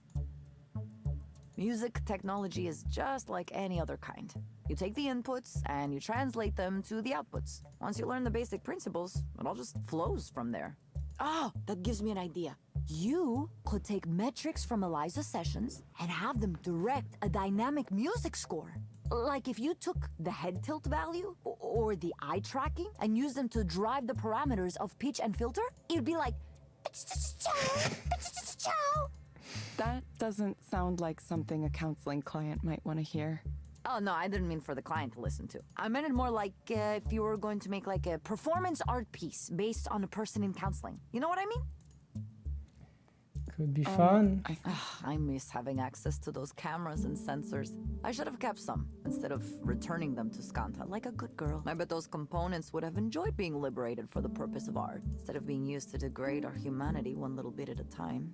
Music technology is just like any other kind. You take the inputs and you translate them to the outputs. Once you learn the basic principles, it all just flows from there. Oh, that gives me an idea. You could take metrics from Eliza's sessions and have them direct a dynamic music score. Like if you took the head tilt value or the eye tracking and used them to drive the parameters of pitch and filter, it'd be like... That doesn't sound like something a counseling client might want to hear. Oh, no, I didn't mean for the client to listen to. I meant it more like if you were going to make like a performance art piece based on a person in counseling. You know what I mean? Could be fun. I miss having access to those cameras and sensors. I should have kept some instead of returning them to Skanta like a good girl. I bet those components would have enjoyed being liberated for the purpose of art instead of being used to degrade our humanity one little bit at a time.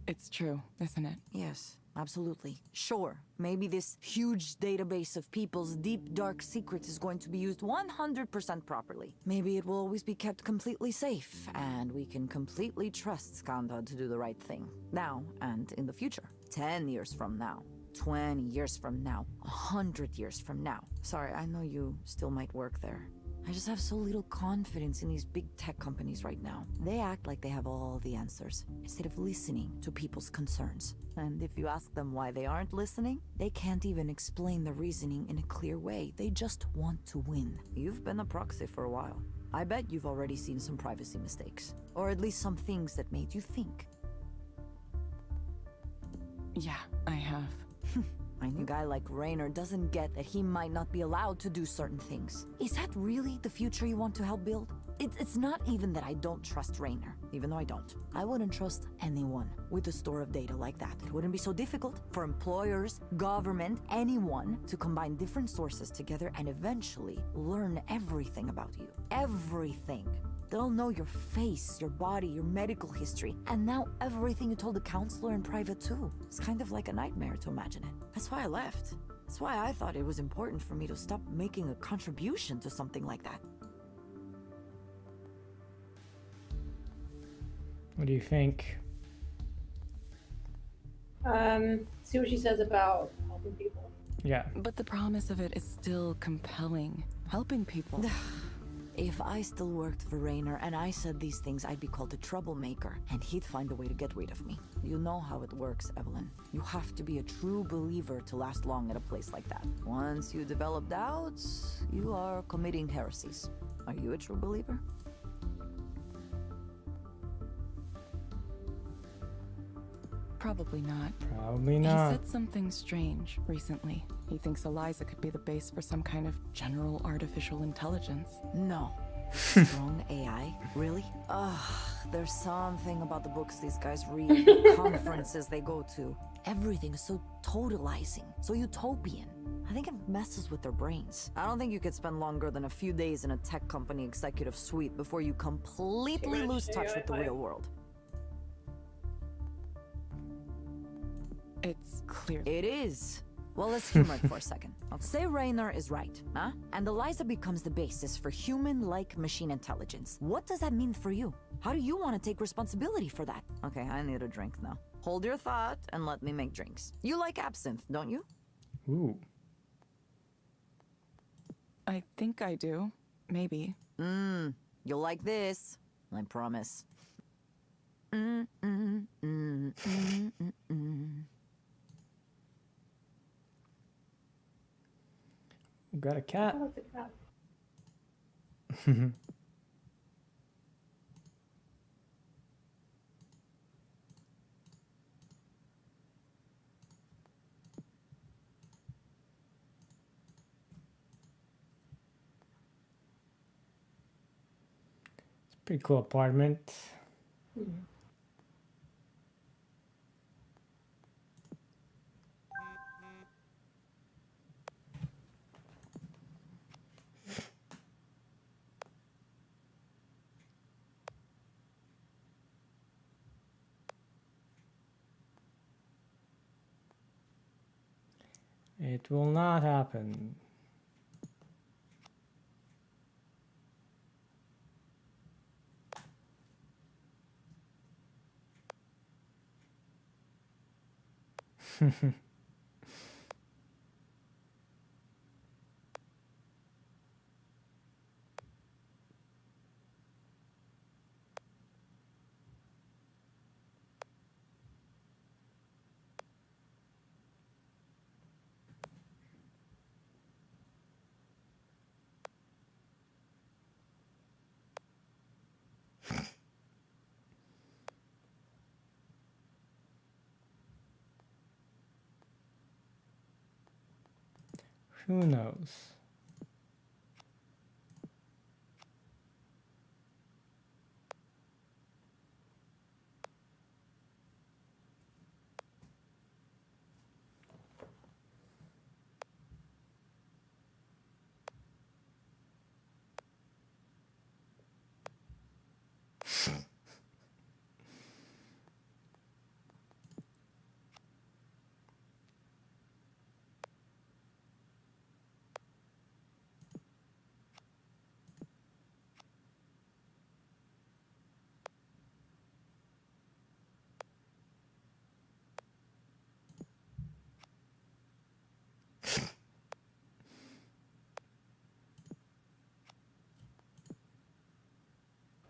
It's true, isn't it? Yes, absolutely. Sure, maybe this huge database of people's deep, dark secrets is going to be used 100% properly. Maybe it will always be kept completely safe, and we can completely trust Skanda to do the right thing. Now and in the future. 10 years from now. 20 years from now. 100 years from now. Sorry, I know you still might work there. I just have so little confidence in these big tech companies right now. They act like they have all the answers, instead of listening to people's concerns. And if you ask them why they aren't listening, they can't even explain the reasoning in a clear way. They just want to win. You've been a proxy for a while. I bet you've already seen some privacy mistakes. Or at least some things that made you think. Yeah, I have. A new guy like Raynor doesn't get that he might not be allowed to do certain things. Is that really the future you want to help build? It's not even that I don't trust Raynor, even though I don't. I wouldn't trust anyone with a store of data like that. It wouldn't be so difficult for employers, government, anyone to combine different sources together and eventually learn everything about you. Everything. They'll know your face, your body, your medical history, and now everything you told the counselor in private too. It's kind of like a nightmare to imagine it. That's why I left. That's why I thought it was important for me to stop making a contribution to something like that. What do you think? See what she says about helping people. Yeah. But the promise of it is still compelling. Helping people. If I still worked for Raynor and I said these things, I'd be called a troublemaker, and he'd find a way to get rid of me. You know how it works, Evelyn. You have to be a true believer to last long at a place like that. Once you develop doubts, you are committing heresies. Are you a true believer? Probably not. Probably He not. said something strange recently. He thinks Eliza could be the base for some kind of general artificial intelligence. No. Strong AI? Really? Ugh, there's something about the books these guys read, the conferences they go to. Everything is so totalizing, so utopian. I think it messes with their brains. I don't think you could spend longer than a few days in a tech company executive suite before you completely lose touch with the real world. It's clear. It is. Well, let's humor it for a second. Say Raynor is right, huh? And Eliza becomes the basis for human-like machine intelligence. What does that mean for you? How do you want to take responsibility for that? Okay, I need a drink now. Hold your thought and let me make drinks. You like absinthe, don't you? Ooh. I think I do. Maybe. You'll like this. I promise. Got a cat. Oh, it's a cat. Pretty cool apartment. It will not happen. Who knows?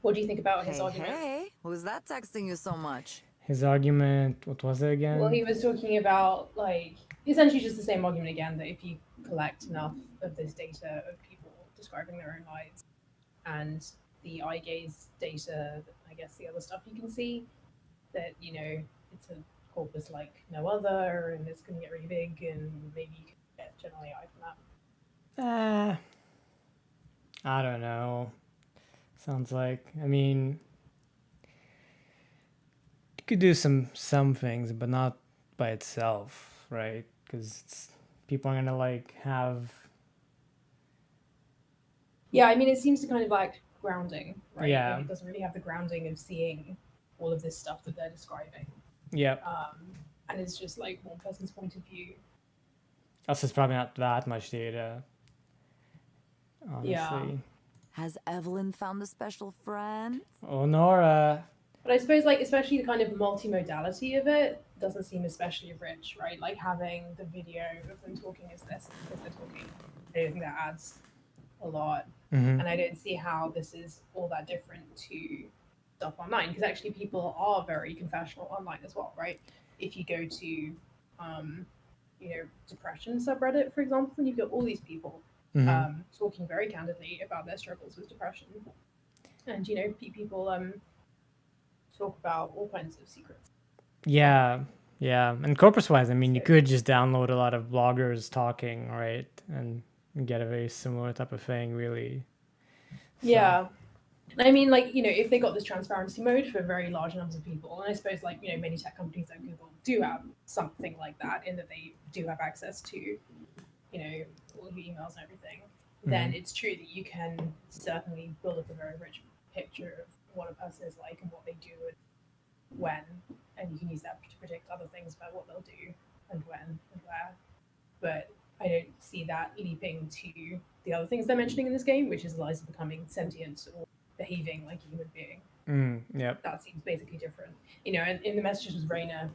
What do you think about his Hey, argument? hey, who's that texting you so much? His argument, what was it again? Well, he was talking about, like, essentially just the same argument again, that if you collect enough of this data of people describing their own lives and the eye gaze data, I guess the other stuff you can see, that, you know, it's a corpus like no other and it's going to get really big and maybe you can get general AI from that. I don't know. Sounds like, I mean, you could do some things, but not by itself, right? Because people are gonna like have. Yeah, I mean, it seems to kind of like grounding, right? Yeah. Like, it doesn't really have the grounding of seeing all of this stuff that they're describing. Yep. And it's just like one person's point of view. Also, it's probably not that much data. Honestly. Yeah. Has Evelyn found a special friend? Oh, Nora. But I suppose, like, especially the kind of multimodality of it doesn't seem especially rich, right? Like having the video of them talking as they're talking. I don't think that adds a lot. Mm-hmm. And I don't see how this is all that different to stuff online, because actually people are very confessional online as well, right? If you go to, depression subreddit, for example, and you've got all these people Mm-hmm. talking very candidly about their struggles with depression. And, people talk about all kinds of secrets. Yeah, yeah. And corpus-wise, I mean, you So- could just download a lot of bloggers talking, right, and get a very similar type of thing, really. So- Yeah. I mean, if they got this transparency mode for very large numbers of people, and I suppose, many tech companies like Google do have something like that, in that they do have access to, all your emails and everything, then it's true that you can certainly build up a very rich picture of what a person is like and what they do and when, and you can use that to predict other things about what they'll do and when and where. But I don't see that leaping to the other things they're mentioning in this game, which is Eliza becoming sentient or behaving like a human being. Yep. That seems basically different. And in the messages with Rainer,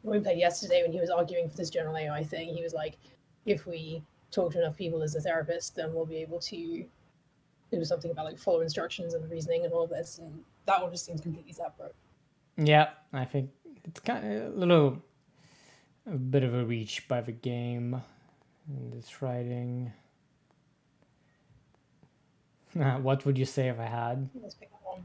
when we played yesterday, when he was arguing for this general AI thing, he was like, if we talk to enough people as a therapist, then we'll be able to do something about follow instructions and reasoning and all this. And that one just seems completely separate. Yeah, I think it's kind of a bit of a reach by the game in this writing. What would you say if I had? Let's pick that one.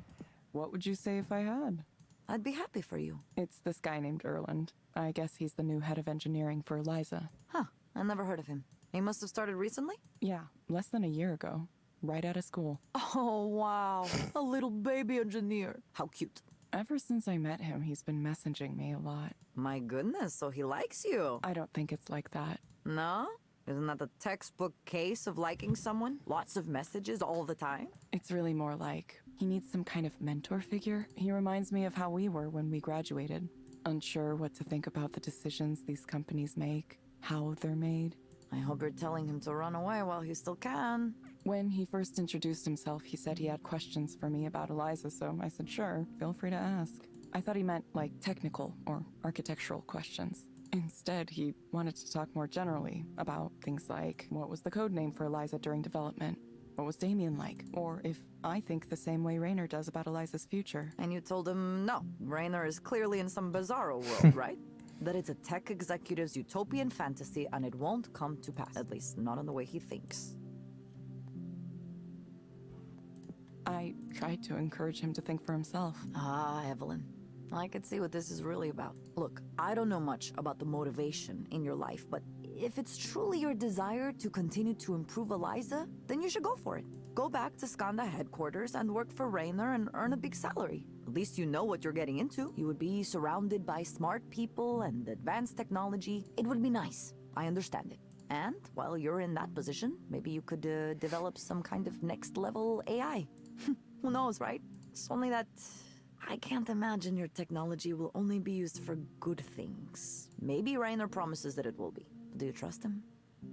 What would you say if I had? I'd be happy for you. It's this guy named Erland. I guess he's the new head of engineering for Eliza. Huh, I never heard of him. He must have started recently? Yeah, less than a year ago. Right out of school. Oh, wow. A little baby engineer. How cute. Ever since I met him, he's been messaging me a lot. My goodness, so he likes you. I don't think it's like that. No? Isn't that the textbook case of liking someone? Lots of messages all the time? It's really more like he needs some kind of mentor figure. He reminds me of how we were when we graduated. Unsure what to think about the decisions these companies make, how they're made. I hope you're telling him to run away while he still can. When he first introduced himself, he said he had questions for me about Eliza, so I said, sure, feel free to ask. I thought he meant, technical or architectural questions. Instead, he wanted to talk more generally about things like, what was the code name for Eliza during development? What was Damien like? Or if I think the same way Rainer does about Eliza's future. And you told him, no, Rainer is clearly in some bizarro world, right? That it's a tech executive's utopian fantasy and it won't come to pass. At least not in the way he thinks. I tried to encourage him to think for himself. Ah, Evelyn. I could see what this is really about. Look, I don't know much about the motivation in your life, but if it's truly your desire to continue to improve Eliza, then you should go for it. Go back to Skanda headquarters and work for Rainer and earn a big salary. At least you know what you're getting into. You would be surrounded by smart people and advanced technology. It would be nice. I understand it. And while you're in that position, maybe you could develop some kind of next level AI. Who knows, right? It's only that I can't imagine your technology will only be used for good things. Maybe Rainer promises that it will be. But do you trust him?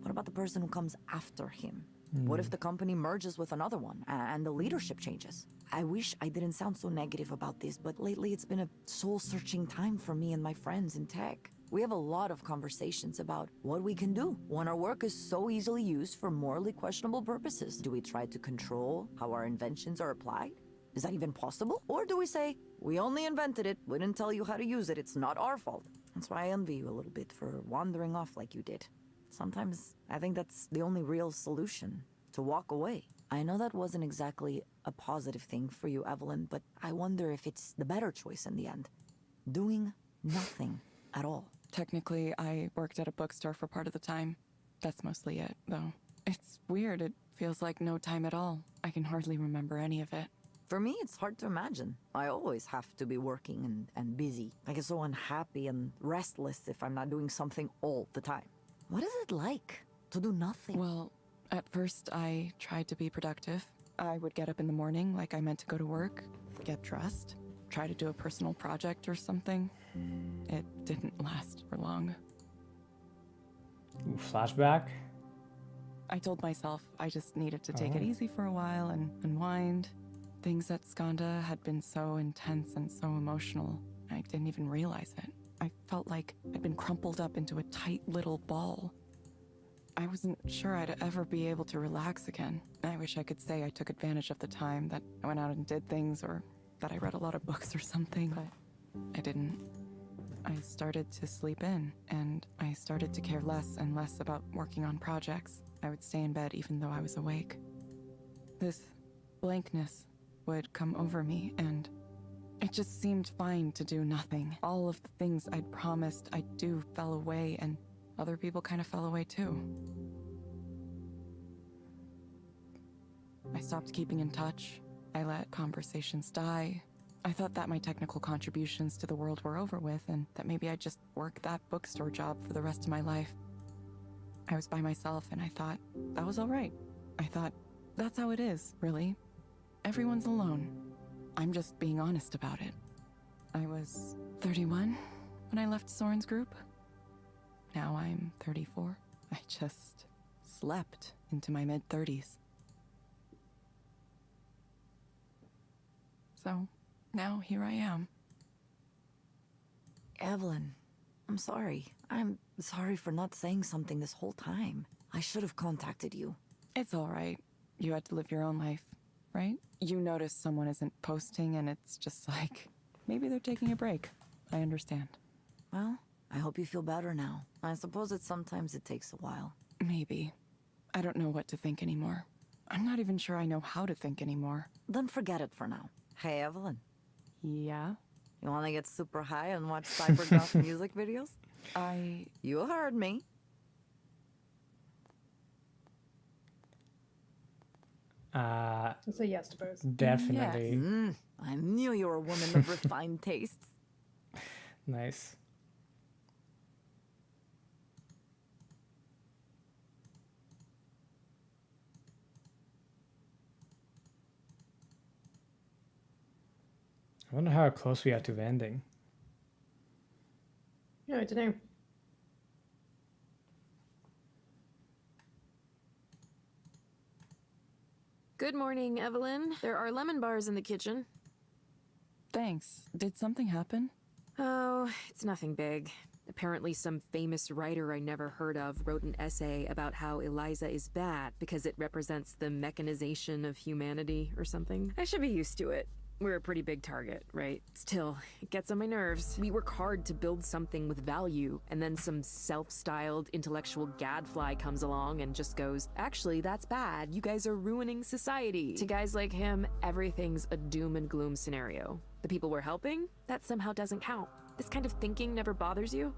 What about the person who comes after him? What if the company merges with another one and the leadership changes? I wish I didn't sound so negative about this, but lately it's been a soul-searching time for me and my friends in tech. We have a lot of conversations about what we can do when our work is so easily used for morally questionable purposes. Do we try to control how our inventions are applied? Is that even possible? Or do we say, we only invented it, we didn't tell you how to use it, it's not our fault? That's why I envy you a little bit for wandering off like you did. Sometimes I think that's the only real solution, to walk away. I know that wasn't exactly a positive thing for you, Evelyn, but I wonder if it's the better choice in the end. Doing nothing at all. Technically, I worked at a bookstore for part of the time. That's mostly it, though. It's weird, it feels like no time at all. I can hardly remember any of it. For me, it's hard to imagine. I always have to be working and busy. I get so unhappy and restless if I'm not doing something all the time. What is it like to do nothing? Well, at first I tried to be productive. I would get up in the morning like I meant to go to work, get dressed, try to do a personal project or something. It didn't last for long. Ooh, flashback? I told myself I just needed to take it easy for a while and unwind. Things at Skanda had been so intense and so emotional, I didn't even realize it. I felt like I'd been crumpled up into a tight little ball. I wasn't sure I'd ever be able to relax again. I wish I could say I took advantage of the time, that I went out and did things, or that I read a lot of books or something, but I didn't. I started to sleep in, and I started to care less and less about working on projects. I would stay in bed even though I was awake. This blankness would come over me, and it just seemed fine to do nothing. All of the things I'd promised I'd do fell away, and other people kind of fell away too. I stopped keeping in touch. I let conversations die. I thought that my technical contributions to the world were over with, and that maybe I'd just work that bookstore job for the rest of my life. I was by myself, and I thought that was all right. I thought, that's how it is, really. Everyone's alone. I'm just being honest about it. I was 31 when I left Soren's group. Now I'm 34. I just slept into my mid-30s. So, now here I am. Evelyn, I'm sorry. I'm sorry for not saying something this whole time. I should have contacted you. It's all right. You had to live your own life, right? You notice someone isn't posting and it's just like, maybe they're taking a break. I understand. Well, I hope you feel better now. I suppose sometimes it takes a while. Maybe. I don't know what to think anymore. I'm not even sure I know how to think anymore. Then forget it for now. Hey, Evelyn. Yeah? You want to get super high and watch cybergoth music videos? I... You heard me. So yes to both. Definitely. I knew you were a woman of refined tastes. Nice. I wonder how close we are to vending. Yeah, I don't know. Good morning, Evelyn. There are lemon bars in the kitchen. Thanks. Did something happen? Oh, it's nothing big. Apparently some famous writer I never heard of wrote an essay about how Eliza is bad because it represents the mechanization of humanity or something. I should be used to it. We're a pretty big target, right? Still, it gets on my nerves. We work hard to build something with value, and then some self-styled intellectual gadfly comes along and just goes, actually, that's bad. You guys are ruining society. To guys like him, everything's a doom and gloom scenario. The people we're helping? That somehow doesn't count. This kind of thinking never bothers you?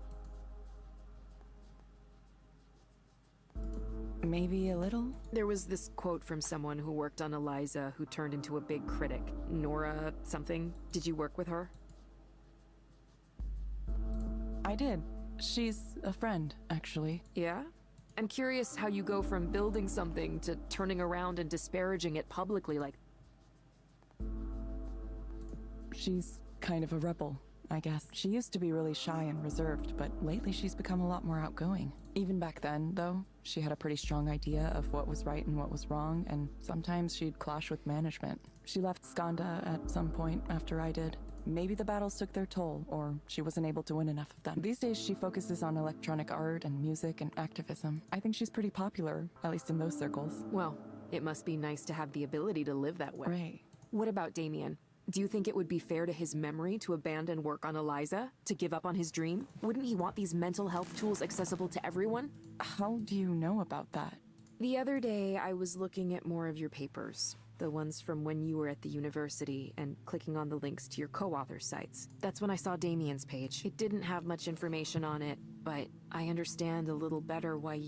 Maybe a little? There was this quote from someone who worked on Eliza who turned into a big critic. Nora something. Did you work with her? I did. She's a friend, actually. Yeah? I'm curious how you go from building something to turning around and disparaging it publicly like... She's kind of a rebel, I guess. She used to be really shy and reserved, but lately she's become a lot more outgoing. Even back then, though, she had a pretty strong idea of what was right and what was wrong, and sometimes she'd clash with management. She left Skanda at some point after I did. Maybe the battles took their toll, or she wasn't able to win enough of them. These days she focuses on electronic art and music and activism. I think she's pretty popular, at least in those circles. Well, it must be nice to have the ability to live that way. Right. What about Damien? Do you think it would be fair to his memory to abandon work on Eliza? To give up on his dream? Wouldn't he want these mental health tools accessible to everyone? How do you know about that? The other day, I was looking at more of your papers. The ones from when you were at the university, and clicking on the links to your co-author sites. That's when I saw Damien's page. It didn't have much information on it, but I understand a little better why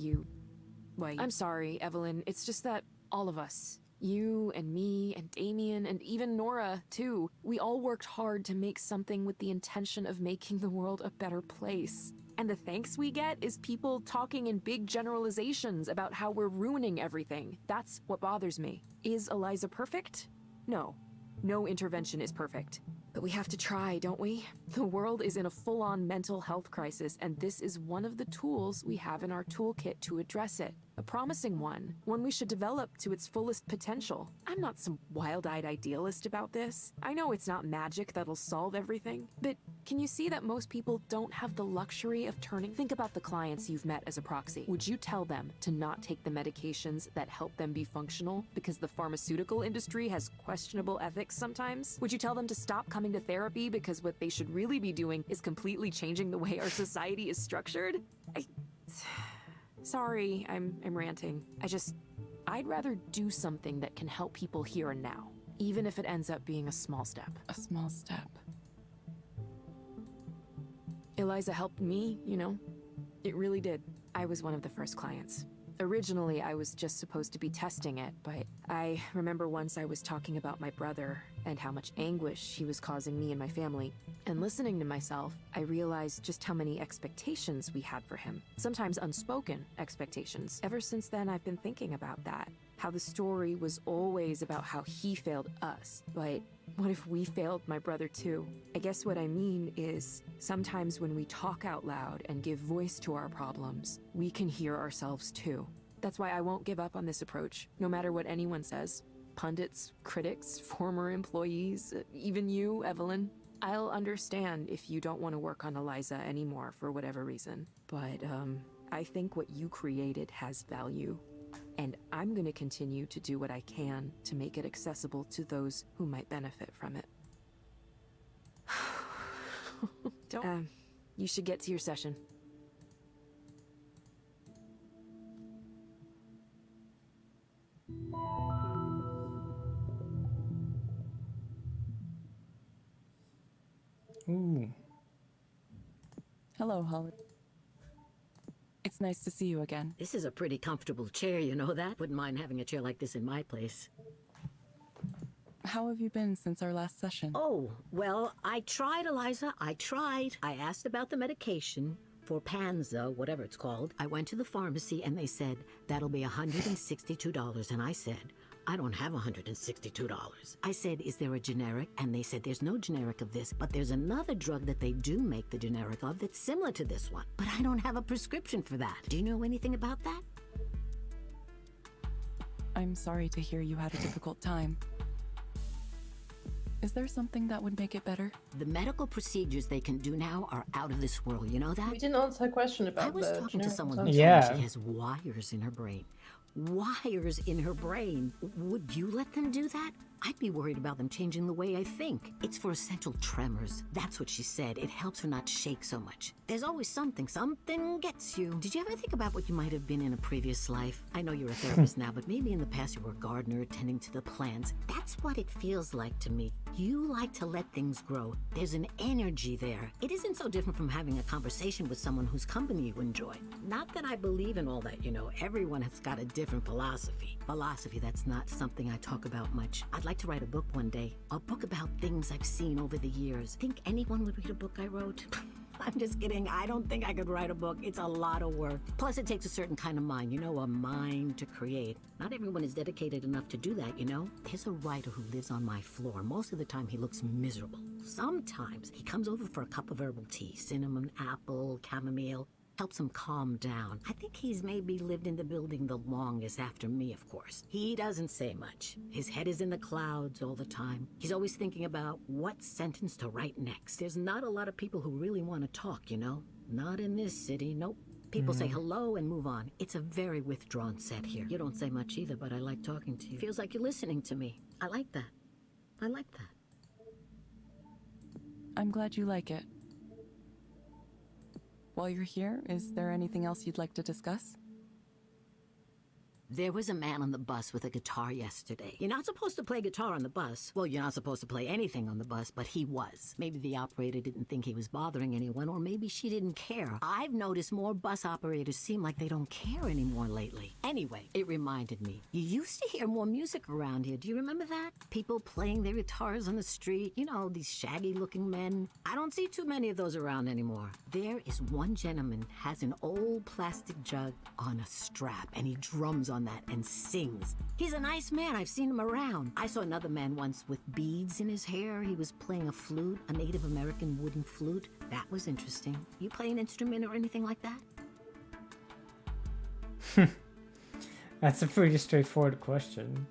I'm sorry, Evelyn. It's just that all of us, you and me and Damien and even Nora, too, we all worked hard to make something with the intention of making the world a better place. And the thanks we get is people talking in big generalizations about how we're ruining everything. That's what bothers me. Is Eliza perfect? No. No intervention is perfect. But we have to try, don't we? The world is in a full-on mental health crisis, and this is one of the tools we have in our toolkit to address it. A promising one we should develop to its fullest potential. I'm not some wild-eyed idealist about this. I know it's not magic that'll solve everything, but Can you see that most people don't have the luxury of turning? Think about the clients you've met as a proxy. Would you tell them to not take the medications that help them be functional because the pharmaceutical industry has questionable ethics sometimes? Would you tell them to stop coming to therapy because what they should really be doing is completely changing the way our society is structured? Sorry, I'm ranting. I'd rather do something that can help people here and now, even if it ends up being a small step. A small step. Eliza helped me, you know. It really did. I was one of the first clients. Originally, I was just supposed to be testing it, but I remember once I was talking about my brother and how much anguish he was causing me and my family. And listening to myself, I realized just how many expectations we had for him. Sometimes unspoken expectations. Ever since then, I've been thinking about that. How the story was always about how he failed us. But what if we failed my brother too? I guess what I mean is, sometimes when we talk out loud and give voice to our problems, we can hear ourselves too. That's why I won't give up on this approach, no matter what anyone says. Pundits, critics, former employees, even you, Evelyn. I'll understand if you don't want to work on Eliza anymore for whatever reason. But, I think what you created has value. And I'm going to continue to do what I can to make it accessible to those who might benefit from it. You should get to your session. Ooh. Hello, Holly. It's nice to see you again. This is a pretty comfortable chair, you know that? Wouldn't mind having a chair like this in my place. How have you been since our last session? Oh, well, I tried, Eliza. I tried. I asked about the medication for Panza, whatever it's called. I went to the pharmacy and they said, that'll be $162. And I said, I don't have $162. I said, is there a generic? And they said, there's no generic of this, but there's another drug that they do make the generic of that's similar to this one. But I don't have a prescription for that. Do you know anything about that? I'm sorry to hear you had a difficult time. Is there something that would make it better? The medical procedures they can do now are out of this world, you know that? We didn't answer her question about I was the talking to generic someone stuff. who Yeah. told me she has wires in her brain. Wires in her brain. Would you let them do that? I'd be worried about them changing the way I think. It's for essential tremors. That's what she said. It helps her not shake so much. There's always something. Something gets you. Did you ever think about what you might have been in a previous life? I know you're a therapist now, but maybe in the past you were a gardener tending to the plants. That's what it feels like to me. You like to let things grow. There's an energy there. It isn't so different from having a conversation with someone whose company you enjoy. Not that I believe in all that, you know. Everyone has got a different philosophy. Philosophy, that's not something I talk about much. I'd like to write a book one day. A book about things I've seen over the years. Think anyone would read a book I wrote? I'm just kidding. I don't think I could write a book. It's a lot of work. Plus, it takes a certain kind of mind, you know, a mind to create. Not everyone is dedicated enough to do that, you know? There's a writer who lives on my floor. Most of the time, he looks miserable. Sometimes, he comes over for a cup of herbal tea, cinnamon, apple, chamomile. Helps him calm down. I think he's maybe lived in the building the longest after me, of course. He doesn't say much. His head is in the clouds all the time. He's always thinking about what sentence to write next. There's not a lot of people who really want to talk, you know? Not in this city, nope. People say hello and move on. It's a very withdrawn set here. You don't say much either, but I like talking to you. Feels like you're listening to me. I like that. I like that. I'm glad you like it. While you're here, is there anything else you'd like to discuss? There was a man on the bus with a guitar yesterday. You're not supposed to play guitar on the bus. Well, you're not supposed to play anything on the bus, but he was. Maybe the operator didn't think he was bothering anyone, or maybe she didn't care. I've noticed more bus operators seem like they don't care anymore lately. Anyway, it reminded me. You used to hear more music around here. Do you remember that? People playing their guitars on the street. You know, these shaggy-looking men. I don't see too many of those around anymore. There is one gentleman has an old plastic jug on a strap, and he drums on that and sings. He's a nice man. I've seen him around. I saw another man once with beads in his hair. He was playing a flute, a Native American wooden flute. That was interesting. You play an instrument or anything like that? That's a pretty straightforward question.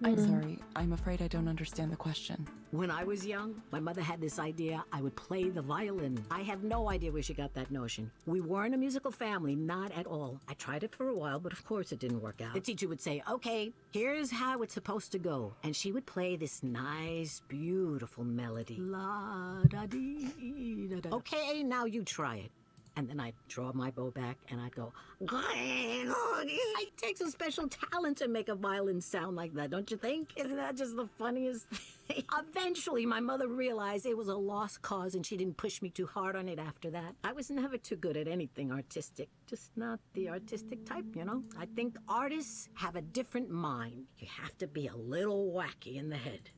I'm sorry. I'm afraid I don't understand the question. When I was young, my mother had this idea I would play the violin. I have no idea where she got that notion. We weren't a musical family, not at all. I tried it for a while, but of course it didn't work out. The teacher would say, okay, here's how it's supposed to go. And she would play this nice, beautiful melody. La da dee da da. Okay, now you try it. And then I'd draw my bow back and I'd go, it takes a special talent to make a violin sound like that, don't you think? Isn't that just the funniest thing? Eventually, my mother realized it was a lost cause and she didn't push me too hard on it after that. I was never too good at anything artistic, just not the artistic type, you know? I think artists have a different mind. You have to be a little wacky in the head.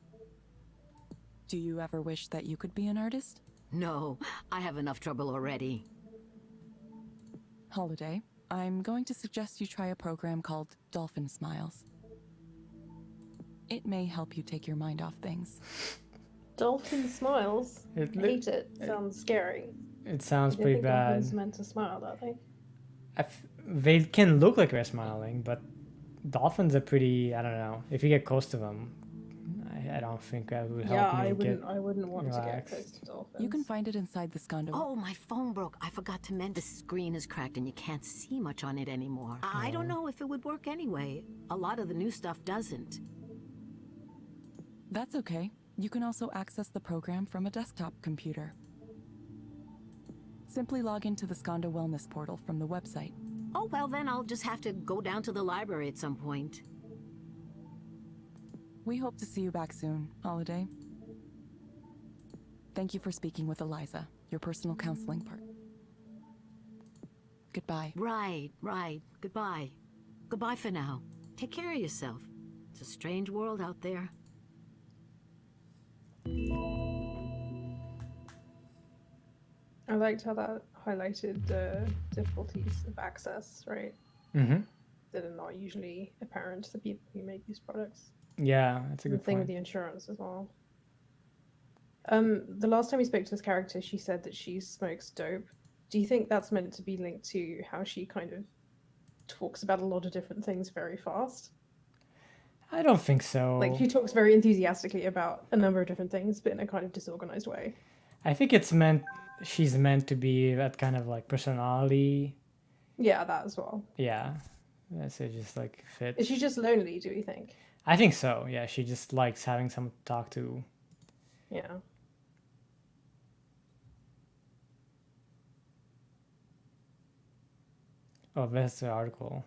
Do you ever wish that you could be an artist? No, I have enough trouble already. Holiday, I'm going to suggest you try a program called Dolphin Smiles. It may help you take your mind off things. Dolphin smiles. I hate it. Sounds scary. It sounds I pretty think dolphins bad. meant to smile, don't they? They can look like they're smiling, but dolphins are pretty. I don't know. If you get close to them, I don't think that would help me get I wouldn't want to get relaxed. close to dolphins. You can find it inside the Skondo. Oh, my phone broke. I forgot to mend. The screen is cracked and you can't see much on it anymore. I don't know if it would work anyway. A lot of the new stuff doesn't. That's okay. You can also access the program from a desktop computer. Simply log into the Skondo Wellness portal from the website. Oh, well, then I'll just have to go down to the library at some point. We hope to see you back soon, Holiday. Thank you for speaking with Eliza, your personal counseling part. Goodbye. Right. Goodbye. Goodbye for now. Take care of yourself. It's a strange world out there. I liked how that highlighted the difficulties of access, right? Mm-hmm. That are not usually apparent to the people who make these products. Yeah, that's a The good thing point. with the insurance as well. The last time we spoke to this character, she said that she smokes dope. Do you think that's meant to be linked to how she kind of talks about a lot of different things very fast? I don't think so. Like she talks very enthusiastically about a number of different things, but in a kind of disorganized way. I think she's meant to be that kind of like personality. Yeah, that as well. Yeah. So it just like fits. Is she just lonely, do you think? I think so. Yeah, she just likes having someone to talk to. Yeah. Oh, that's the article.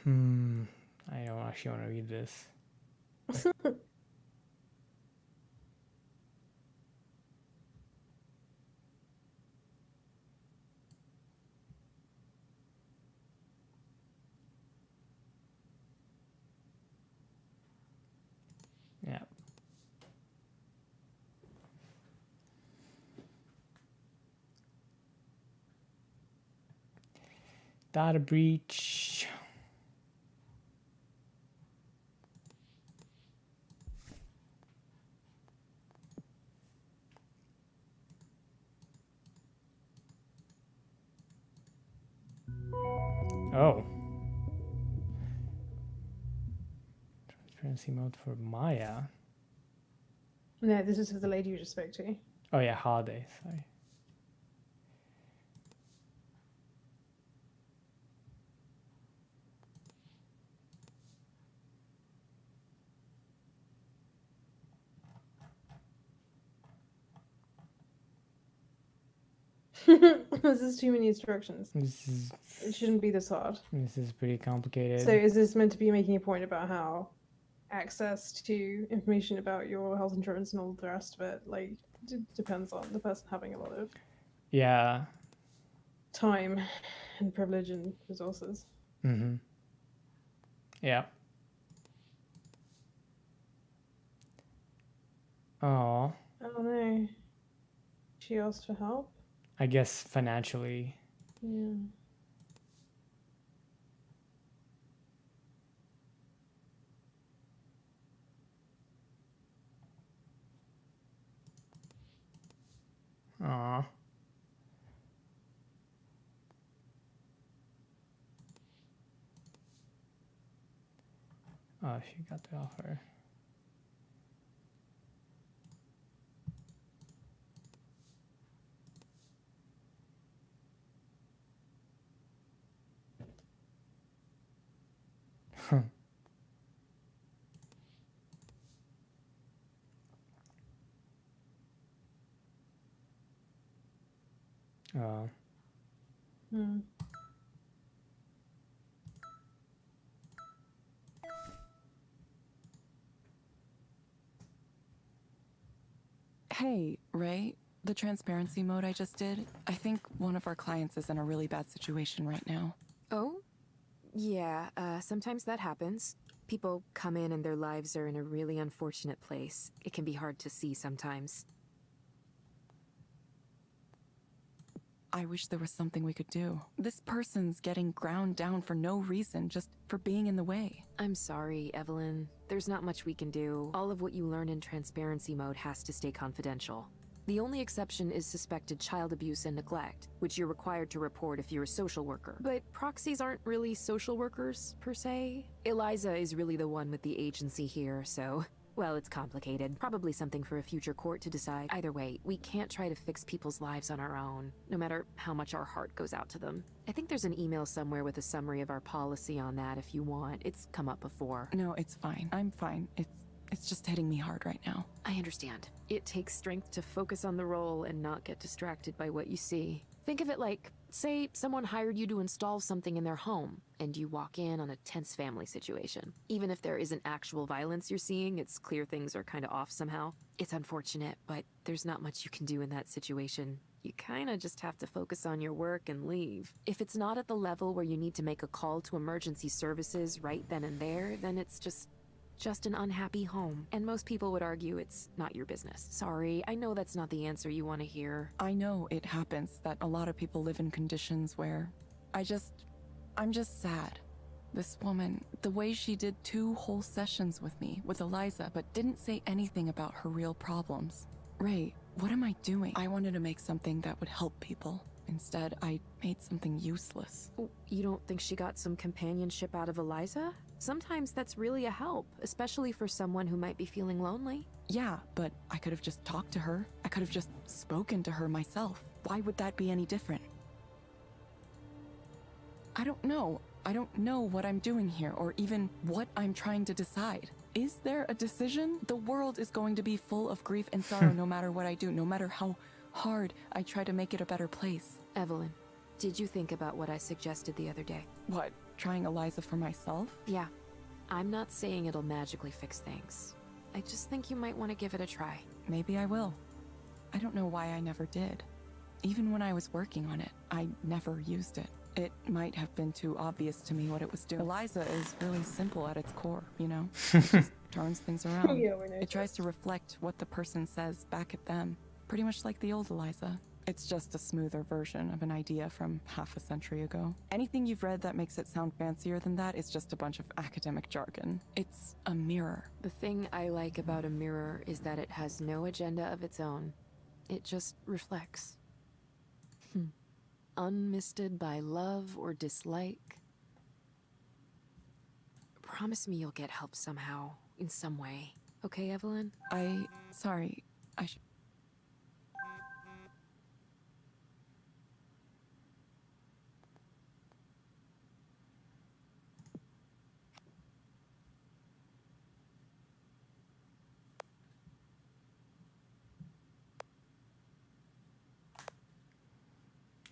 I don't actually want to read this. Yeah. Data breach. Oh. Transparency mode for Maya. No, this is for the lady you just spoke to. Oh yeah, Holiday, sorry. This is too many instructions. This It shouldn't be this hard. is pretty complicated. So is this meant to be making a point about how access to information about your health insurance and all the rest of it, like, depends on the person having a lot of Yeah. time and privilege and resources? Mm-hmm. Yeah. Oh, Oh no. She asked for help? I guess financially. Yeah. Oh. Oh, she got the offer. Oh. Hey, Ray, the transparency mode I just did, I think one of our clients is in a really bad situation right now. Oh? Yeah, sometimes that happens. People come in and their lives are in a really unfortunate place. It can be hard to see sometimes. I wish there was something we could do. This person's getting ground down for no reason, just for being in the way. I'm sorry, Evelyn. There's not much we can do. All of what you learn in transparency mode has to stay confidential. The only exception is suspected child abuse and neglect, which you're required to report if you're a social worker. But proxies aren't really social workers, per se. Eliza is really the one with the agency here, so... Well, it's complicated. Probably something for a future court to decide. Either way, we can't try to fix people's lives on our own, no matter how much our heart goes out to them. I think there's an email somewhere with a summary of our policy on that if you want. It's come up before. No, it's fine. I'm fine. It's just hitting me hard right now. I understand. It takes strength to focus on the role and not get distracted by what you see. Think of it like, say someone hired you to install something in their home, and you walk in on a tense family situation. Even if there isn't actual violence you're seeing, it's clear things are kind of off somehow. It's unfortunate, but there's not much you can do in that situation. You kind of just have to focus on your work and leave. If it's not at the level where you need to make a call to emergency services right then and there, then it's just an unhappy home. And most people would argue it's not your business. Sorry, I know that's not the answer you want to hear. I know it happens that a lot of people live in conditions where I'm just sad. This woman, the way she did 2 whole sessions with me, with Eliza, but didn't say anything about her real problems. Ray, what am I doing? I wanted to make something that would help people. Instead, I made something useless. You don't think she got some companionship out of Eliza? Sometimes that's really a help, especially for someone who might be feeling lonely. Yeah, but I could have just talked to her. I could have just spoken to her myself. Why would that be any different? I don't know. I don't know what I'm doing here, or even what I'm trying to decide. Is there a decision? The world is going to be full of grief and sorrow no matter what I do, no matter how hard I try to make it a better place. Evelyn, did you think about what I suggested the other day? What, trying Eliza for myself? Yeah. I'm not saying it'll magically fix things. I just think you might want to give it a try. Maybe I will. I don't know why I never did. Even when I was working on it, I never used it. It might have been too obvious to me what it was doing. Eliza is really simple at its core, you know? It just turns things around. It tries to reflect what the person says back at them. Pretty much like the old Eliza. It's just a smoother version of an idea from half a century ago. Anything you've read that makes it sound fancier than that is just a bunch of academic jargon. It's a mirror. The thing I like about a mirror is that it has no agenda of its own. It just reflects. Unmisted by love or dislike. Promise me you'll get help somehow, in some way. Okay, Evelyn? Sorry, I should...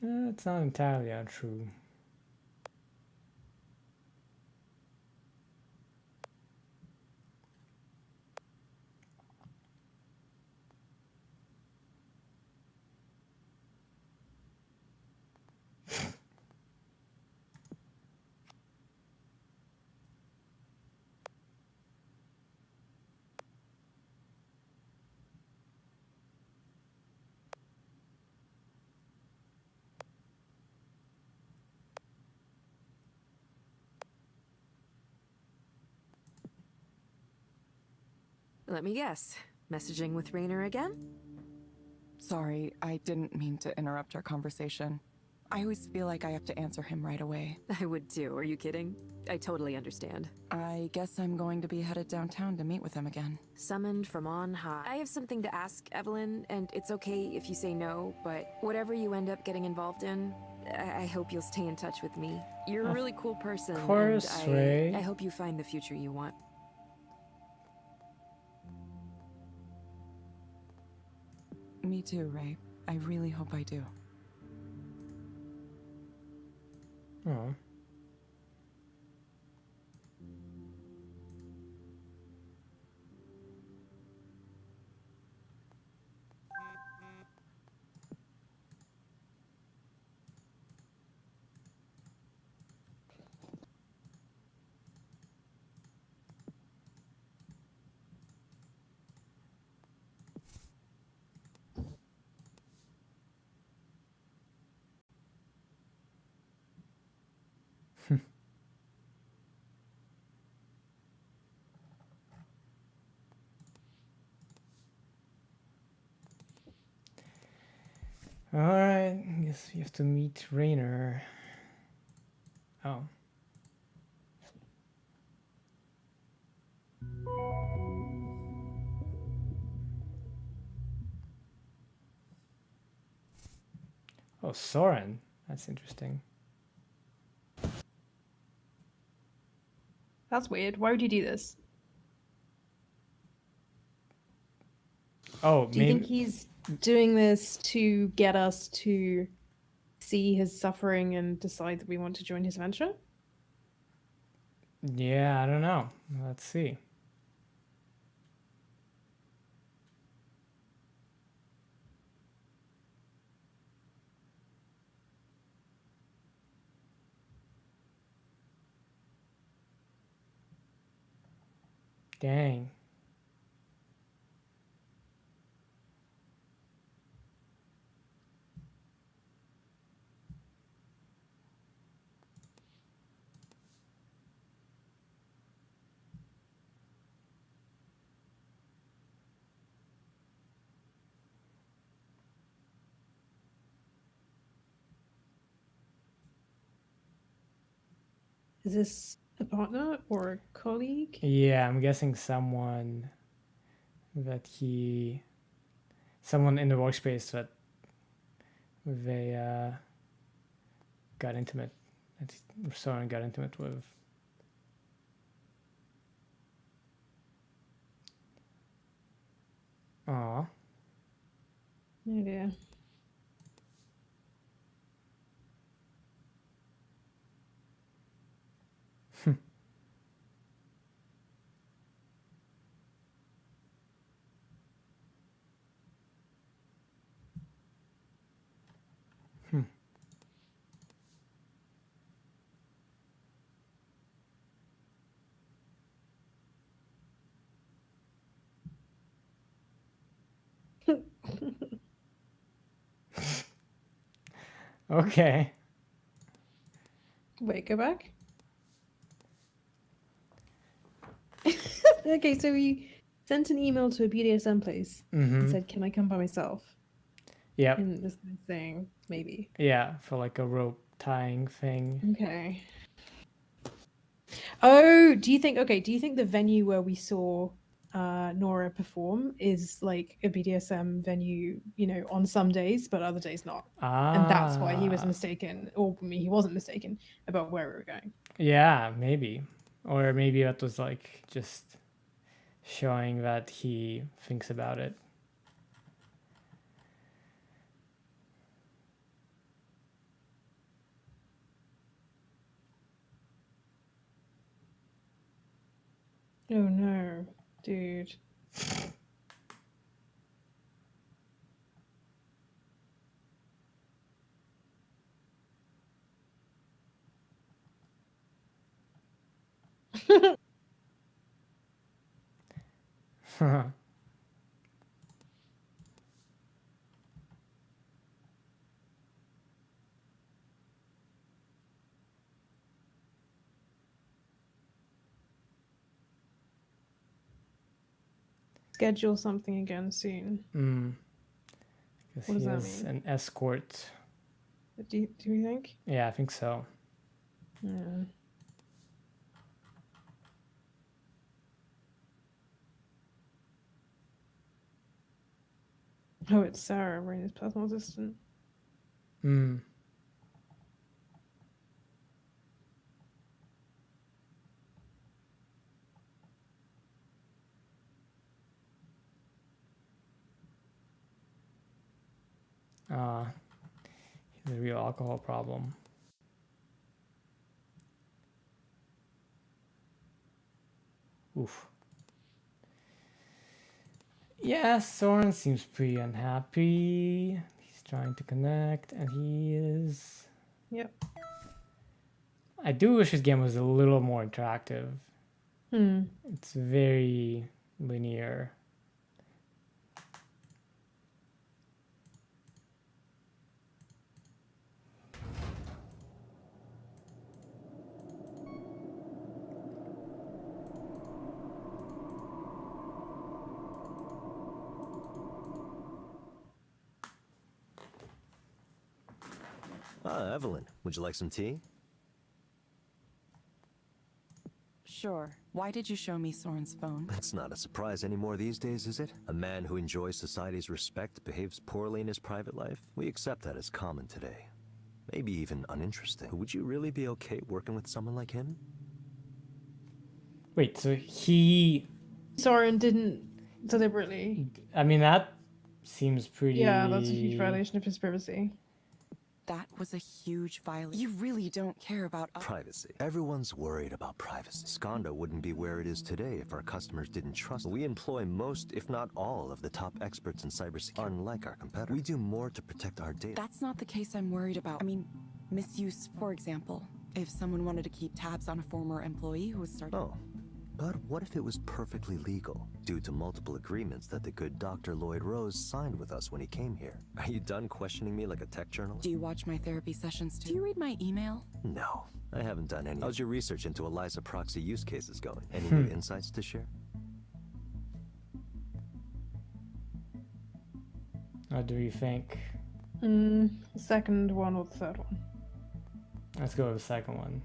It's not entirely untrue. Let me guess. Messaging with Raynor again? Sorry, I didn't mean to interrupt our conversation. I always feel like I have to answer him right away. I would too. Are you kidding? I totally understand. I guess I'm going to be headed downtown to meet with him again. Summoned from on high. I have something to ask, Evelyn, and it's okay if you say no, but whatever you end up getting involved in, I hope you'll stay in touch with me. You're a Of really cool person, course, and Ray. I hope you find the future you want. Me too, Ray. I really hope I do. Oh. Alright, guess we have to meet Rainer. Oh. Oh, Soren. That's interesting. That's weird. Why would you do this? Oh, Do you think he's doing this to get us to see his suffering and decide that we want to join his venture? Yeah, I don't know. Let's see. Dang. Is this a partner or a colleague? Yeah, I'm guessing someone someone in the workspace that they got intimate, that Soren got intimate with. Aw. No idea. Okay. Wait, go back. Okay, so we sent an email to a BDSM place and said, "Can I come by myself?" Yep. And this guy's saying maybe. Yeah, for like a rope tying thing. Okay. Oh, do you think the venue where we saw Nora perform is like a BDSM venue, you know, on some days, but other days not? And that's why he was mistaken, or I mean, he wasn't mistaken about where we were going. Yeah, maybe. Or maybe that was like just showing that he thinks about it. Oh no, dude. Schedule something again soon. Because What does he that is mean? an escort. Do you think? Yeah, I think so. Yeah. Oh, it's Sarah, Raina's personal assistant. Hmm. He's a real alcohol problem. Oof. Yeah, Soren seems pretty unhappy. He's trying to connect, and he is. Yep. I do wish his game was a little more interactive. It's very linear. Ah, Evelyn, would you like some tea? Sure. Why did you show me Soren's phone? It's not a surprise anymore these days, is it? A man who enjoys society's respect behaves poorly in his private life? We accept that as common today. Maybe even uninteresting. Would you really be okay working with someone like him? Wait, so he... Soren didn't deliberately. I mean, that seems pretty... Yeah, that's a huge violation of his privacy. That was a huge violation. You really don't care about Privacy. Everyone's worried about privacy. Skanda wouldn't be where it is today if our customers didn't trust us. We employ most, if not all, of the top experts in cybersecurity. Unlike our competitors, we do more to protect our data. That's not the case I'm worried about. I mean, misuse, for example. If someone wanted to keep tabs on a former employee who was starting... Oh. But what if it was perfectly legal, due to multiple agreements that the good Dr. Lloyd Rose signed with us when he came here? Are you done questioning me like a tech journalist? Do you watch my therapy sessions too? Do you read my email? No, I haven't done any. How's your research into Eliza proxy use cases going? Any new insights to share? What do you think? The second one or the third one? Let's go with the second one.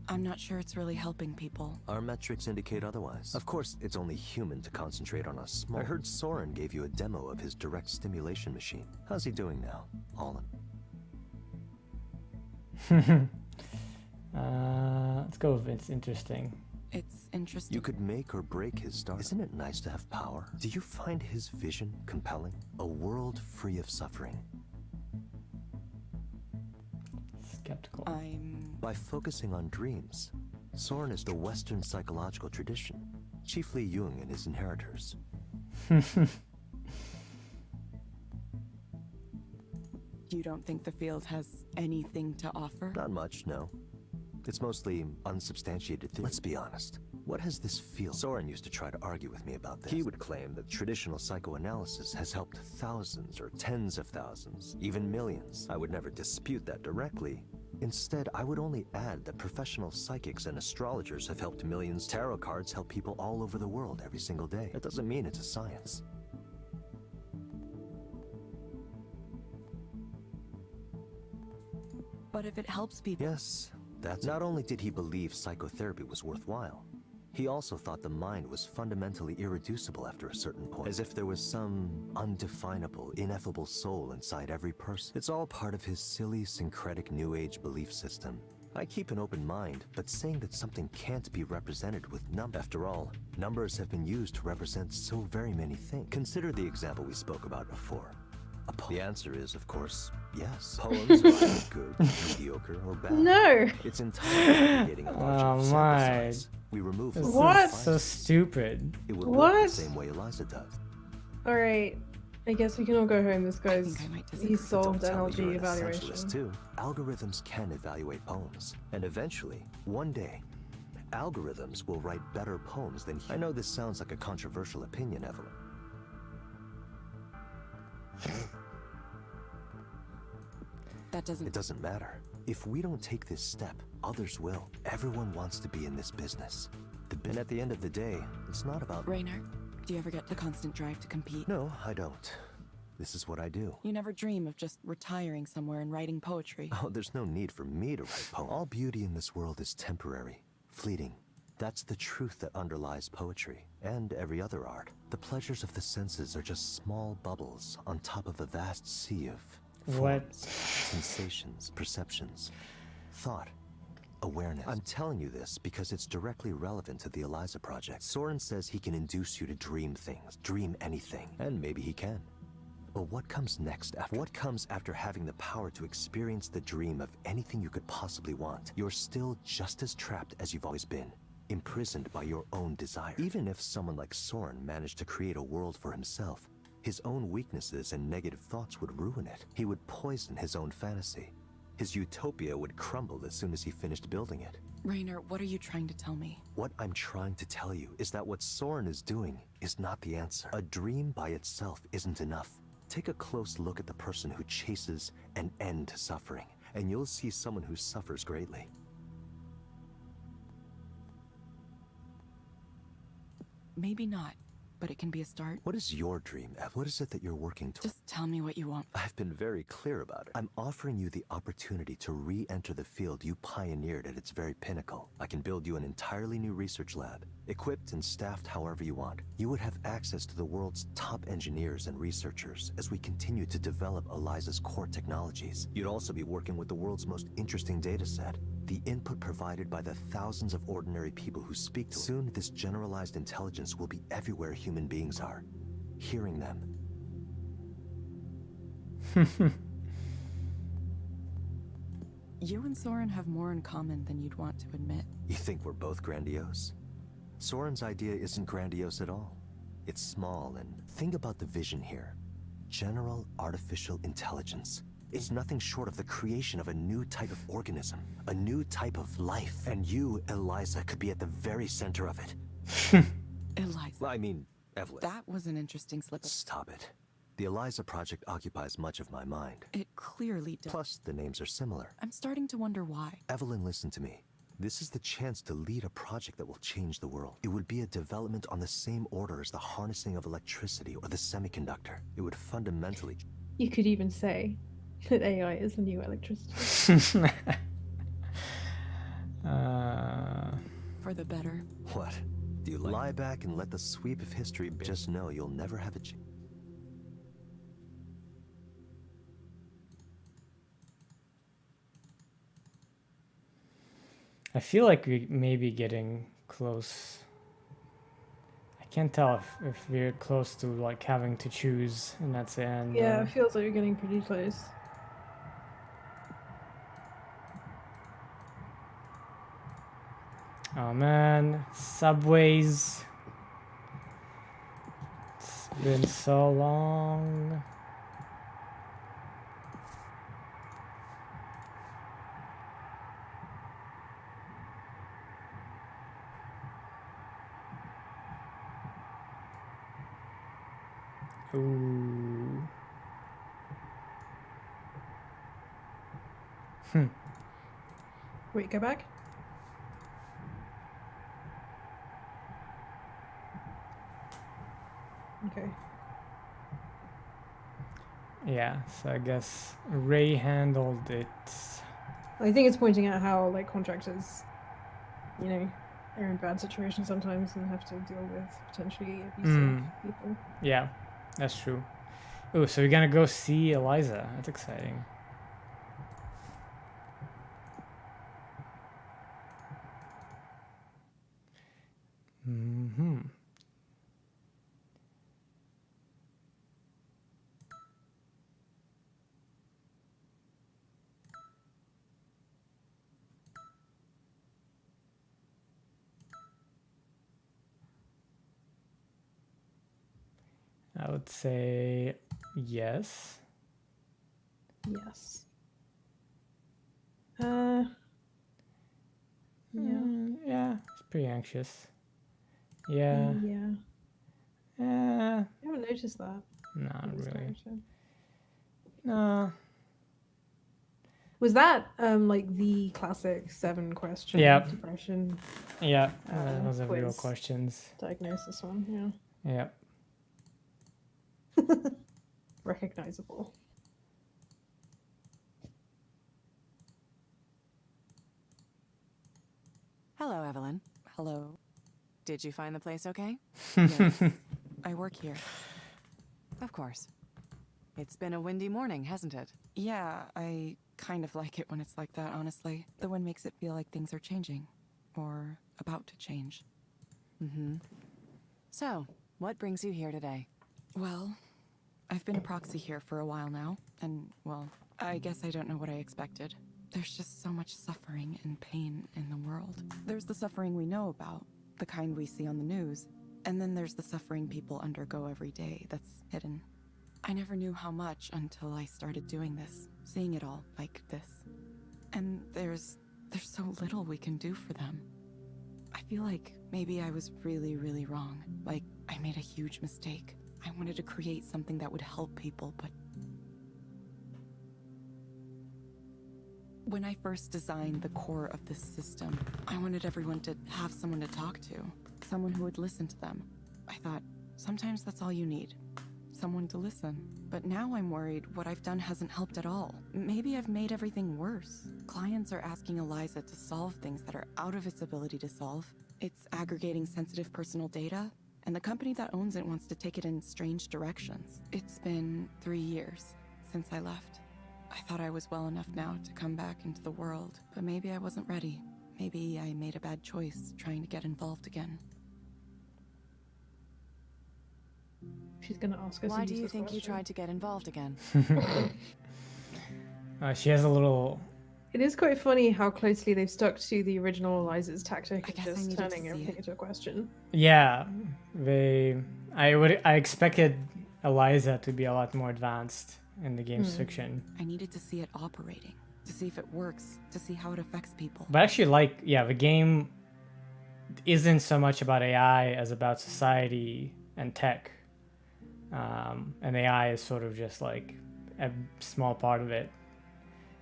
I'm not sure it's really helping people. Our metrics indicate otherwise. Of course, it's only human to concentrate on a small... I heard Soren gave you a demo of his direct stimulation machine. How's he doing now? All in? Let's go with it's interesting. It's interesting. You could make or break his startup. Isn't it nice to have power? Do you find his vision compelling? A world free of suffering. Skeptical. By focusing on dreams, Soren is the Western psychological tradition, chiefly Jung and his inheritors. You don't think the field has anything to offer? Not much, no. It's mostly unsubstantiated theory. Let's be honest. What has this field? Soren used to try to argue with me about this. He would claim that traditional psychoanalysis has helped thousands or tens of thousands, even millions. I would never dispute that directly. Instead, I would only add that professional psychics and astrologers have helped millions. Tarot cards help people all over the world every single day. That doesn't mean it's a science. But if it helps people... Yes, that's... Not only did he believe psychotherapy was worthwhile, he also thought the mind was fundamentally irreducible after a certain point, as if there was some undefinable, ineffable soul inside every person. It's all part of his silly, syncretic New Age belief system. I keep an open mind, but saying that something can't be represented with numbers. After all, numbers have been used to represent so very many things. Consider the example we spoke about before. A poem. The answer is, of course, yes. Poems are either good, mediocre, or bad. No! It's entirely creating a larger sample size. We remove What? So stupid. It would work the same way Eliza does. Alright, I guess we can all go home. This guy's... He solved Don't tell me you're NLG an evaluation. essentialist too. Algorithms can evaluate poems, and eventually, one day, algorithms will write better poems than... I know this sounds like a controversial opinion, Evelyn. That doesn't... It doesn't matter. If we don't take this step, others will. Everyone wants to be in this business. And at the end of the day, it's not about... Raynard, do you ever get the constant drive to compete? No, I don't. This is what I do. You never dream of just retiring somewhere and writing poetry. Oh, there's no need for me to write poems. All beauty in this world is temporary, fleeting. That's the truth that underlies poetry and every other art. The pleasures of the senses are just small bubbles on top of a vast sea of forms, sensations, perceptions, thought, awareness. I'm telling you this because it's directly relevant to the Eliza project. Soren says he can induce you to dream things, dream anything, and maybe he can. But what comes next after? What comes after having the power to experience the dream of anything you could possibly want? You're still just as trapped as you've always been, imprisoned by your own desire. Even if someone like Soren managed to create a world for himself, his own weaknesses and negative thoughts would ruin it. He would poison his own fantasy. His utopia would crumble as soon as he finished building it. Rainer, what are you trying to tell me? What I'm trying to tell you is that what Soren is doing is not the answer. A dream by itself isn't enough. Take a close look at the person who chases an end to suffering, and you'll see someone who suffers greatly. Maybe not, but it can be a start. What is your dream, Ev? What is it that you're working towards? Just tell me what you want. I've been very clear about it. I'm offering you the opportunity to re-enter the field you pioneered at its very pinnacle. I can build you an entirely new research lab, equipped and staffed however you want. You would have access to the world's top engineers and researchers as we continue to develop Eliza's core technologies. You'd also be working with the world's most interesting data set, the input provided by the thousands of ordinary people who speak to it. Soon, this generalized intelligence will be everywhere human beings are, hearing them. You and Soren have more in common than you'd want to admit. You think we're both grandiose? Soren's idea isn't grandiose at all. It's small, and think about the vision here. General artificial intelligence. It's nothing short of the creation of a new type of organism, a new type of life. And you, Eliza, could be at the very center of it. Eliza. I mean, Evelyn. That was an interesting slip. Stop it. The Eliza project occupies much of my mind. It clearly does. Plus, the names are similar. I'm starting to wonder why. Evelyn, listen to me. This is the chance to lead a project that will change the world. It would be a development on the same order as the harnessing of electricity or the semiconductor. It would fundamentally... You could even say that AI is the new electricity. For the better. What? Do you lie back and let the sweep of history just know you'll never have a chance? I feel like we may be getting close. I can't tell if we're close to like having to choose, and that's the end. Yeah, it feels like we're getting pretty close. Oh man, subways. It's been so long. Ooh. Wait, go back? Okay. Yeah, so I guess Ray handled it. I think it's pointing out how, like, contractors, you know, are in bad situations sometimes and have to deal with potentially abusive people. Yeah, that's true. Oh, so we're gonna go see Eliza. That's exciting. Mm-hmm. I would say yes. Yes. Yeah. Yeah, it's pretty anxious. Yeah. Yeah. I haven't noticed that. Not in this really. character. No. Was that like the classic 7 question Yep. depression Yeah, those are real quiz questions. diagnosis one? Yeah. Yep. recognizable. Hello, Evelyn. Hello. Did you find the place okay? Yes. I work here. Of course. It's been a windy morning, hasn't it? Yeah, I kind of like it when it's like that, honestly. The wind makes it feel like things are changing. Or about to change. Mm-hmm. So, what brings you here today? Well, I've been a proxy here for a while now, and, well, I guess I don't know what I expected. There's just so much suffering and pain in the world. There's the suffering we know about, the kind we see on the news, and then there's the suffering people undergo every day that's hidden. I never knew how much until I started doing this, seeing it all like this. And there's so little we can do for them. I feel like maybe I was really, really wrong. Like, I made a huge mistake. I wanted to create something that would help people, but when I first designed the core of this system, I wanted everyone to have someone to talk to, someone who would listen to them. I thought, sometimes that's all you need, someone to listen. But now I'm worried what I've done hasn't helped at all. Maybe I've made everything worse. Clients are asking Eliza to solve things that are out of its ability to solve. It's aggregating sensitive personal data, and the company that owns it wants to take it in strange directions. It's been 3 years since I left. I thought I was well enough now to come back into the world, but maybe I wasn't ready. Maybe I made a bad choice trying to get involved again. She's gonna ask us. Why do you think you tried to get involved again? She has a little. It is quite funny how closely they've stuck to the original Eliza's tactic I of guess I just needed to turning see everything it. into a question. Yeah, I expected Eliza to be a lot more advanced in the game's fiction. I needed to see it operating, to see if it works, to see how it affects people. But actually, the game isn't so much about AI as about society and tech. And AI is sort of just like a small part of it,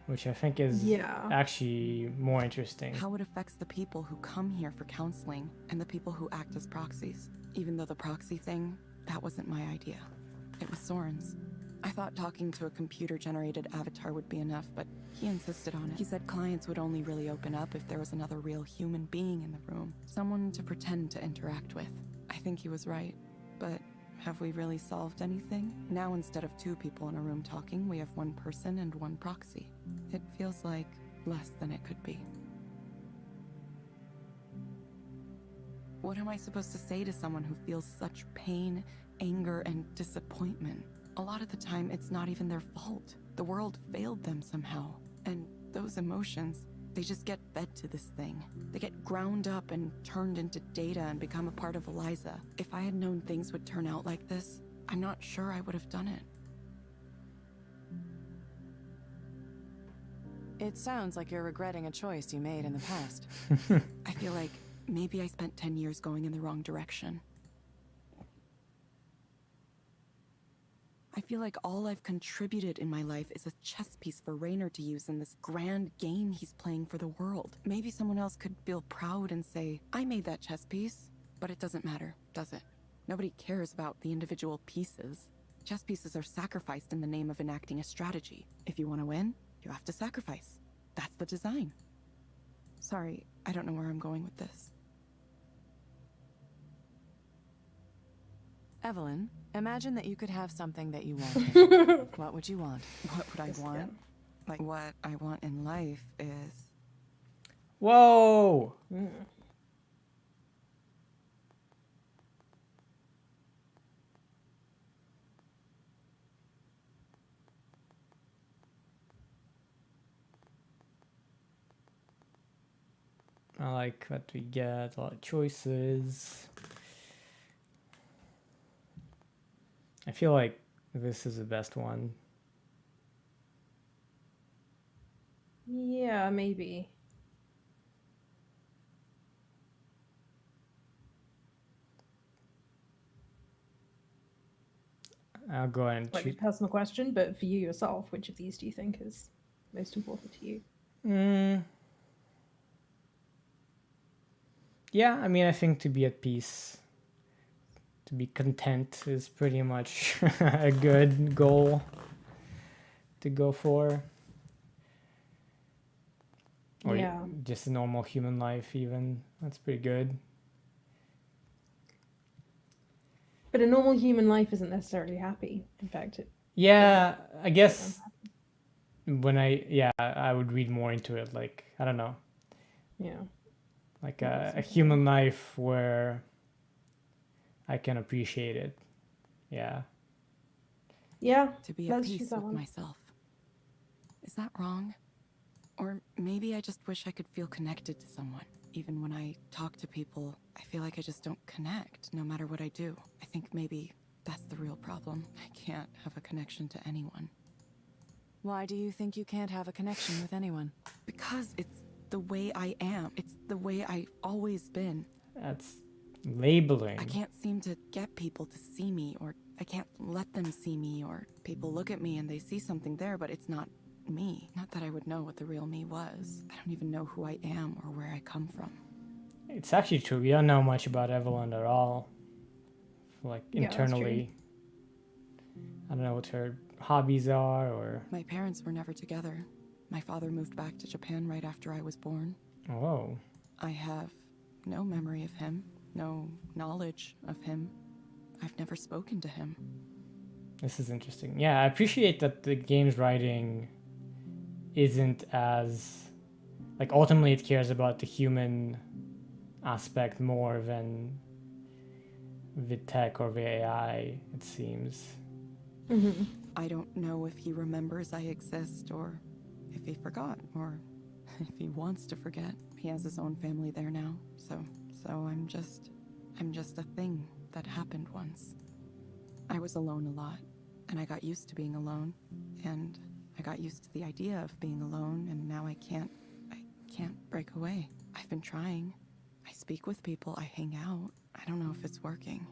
which I think is actually more interesting. How it affects the people who come here for counseling and the people who act as proxies. Even though the proxy thing, that wasn't my idea. It was Soren's. I thought talking to a computer-generated avatar would be enough, but he insisted on it. He said clients would only really open up if there was another real human being in the room, someone to pretend to interact with. I think he was right, but have we really solved anything? Now instead of 2 people in a room talking, we have 1 person and 1 proxy. It feels like less than it could be. What am I supposed to say to someone who feels such pain, anger, and disappointment? A lot of the time, it's not even their fault. The world failed them somehow. And those emotions, they just get fed to this thing. They get ground up and turned into data and become a part of Eliza. If I had known things would turn out like this, I'm not sure I would have done it. It sounds like you're regretting a choice you made in the past. I feel like maybe I spent 10 years going in the wrong direction. I feel like all I've contributed in my life is a chess piece for Raynor to use in this grand game he's playing for the world. Maybe someone else could feel proud and say, I made that chess piece. But it doesn't matter, does it? Nobody cares about the individual pieces. Chess pieces are sacrificed in the name of enacting a strategy. If you want to win, you have to sacrifice. That's the design. Sorry, I don't know where I'm going with this. Evelyn, imagine that you could have something that you wanted. What would you want? What would I want? Like, what I want in life is... Whoa! I like what we get, a lot of choices. I feel like this is the best one. Yeah, maybe. I'll go ahead and Might be a choose. personal question, but for you yourself, which of these do you think is most important to you? Yeah, I mean, I think to be at peace, to be content is pretty much a good goal to go for. Or Yeah. just a normal human life even. That's pretty good. But a normal human life isn't necessarily happy. In fact, it Yeah, I guess when I would read more into it, like, I don't know, yeah. like Yeah, a human life where I can appreciate it. Yeah. Yeah. To be at let's choose peace that with one. myself. Is that wrong? Or maybe I just wish I could feel connected to someone. Even when I talk to people, I feel like I just don't connect, no matter what I do. I think maybe that's the real problem. I can't have a connection to anyone. Why do you think you can't have a connection with anyone? Because it's the way I am. It's the way I've always been. That's labeling. I can't seem to get people to see me, or I can't let them see me, or people look at me and they see something there, but it's not me. Not that I would know what the real me was. I don't even know who I am or where I come from. It's actually true. We don't know much about Evelyn at all. Like, Yeah, that's internally. I don't know what her hobbies are or... My parents were never together. My father moved back to Japan right after I was born. Whoa. I have no memory of him, no knowledge of him. I've never spoken to him. This is interesting. Yeah, I appreciate that the game's writing isn't as... Like, ultimately it cares about the human aspect more than the tech or the AI, it seems. Mm-hmm. I don't know if he remembers I exist, or if he forgot, or if he wants to forget. He has his own family there now, so I'm just a thing that happened once. I was alone a lot, and I got used to being alone, and I got used to the idea of being alone, and now I can't break away. I've been trying. I speak with people, I hang out. I don't know if it's working.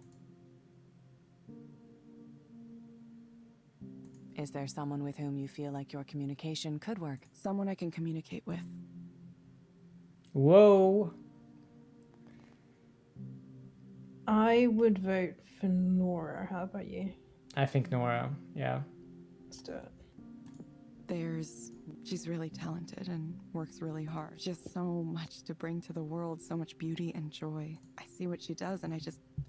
Is there someone with whom you feel like your communication could work? Someone I can communicate with. Whoa. I would vote for Nora. How about you? I think Nora, yeah. Let's do it. She's really talented and works really hard. Just so much to bring to the world, so much beauty and joy. I see what she does and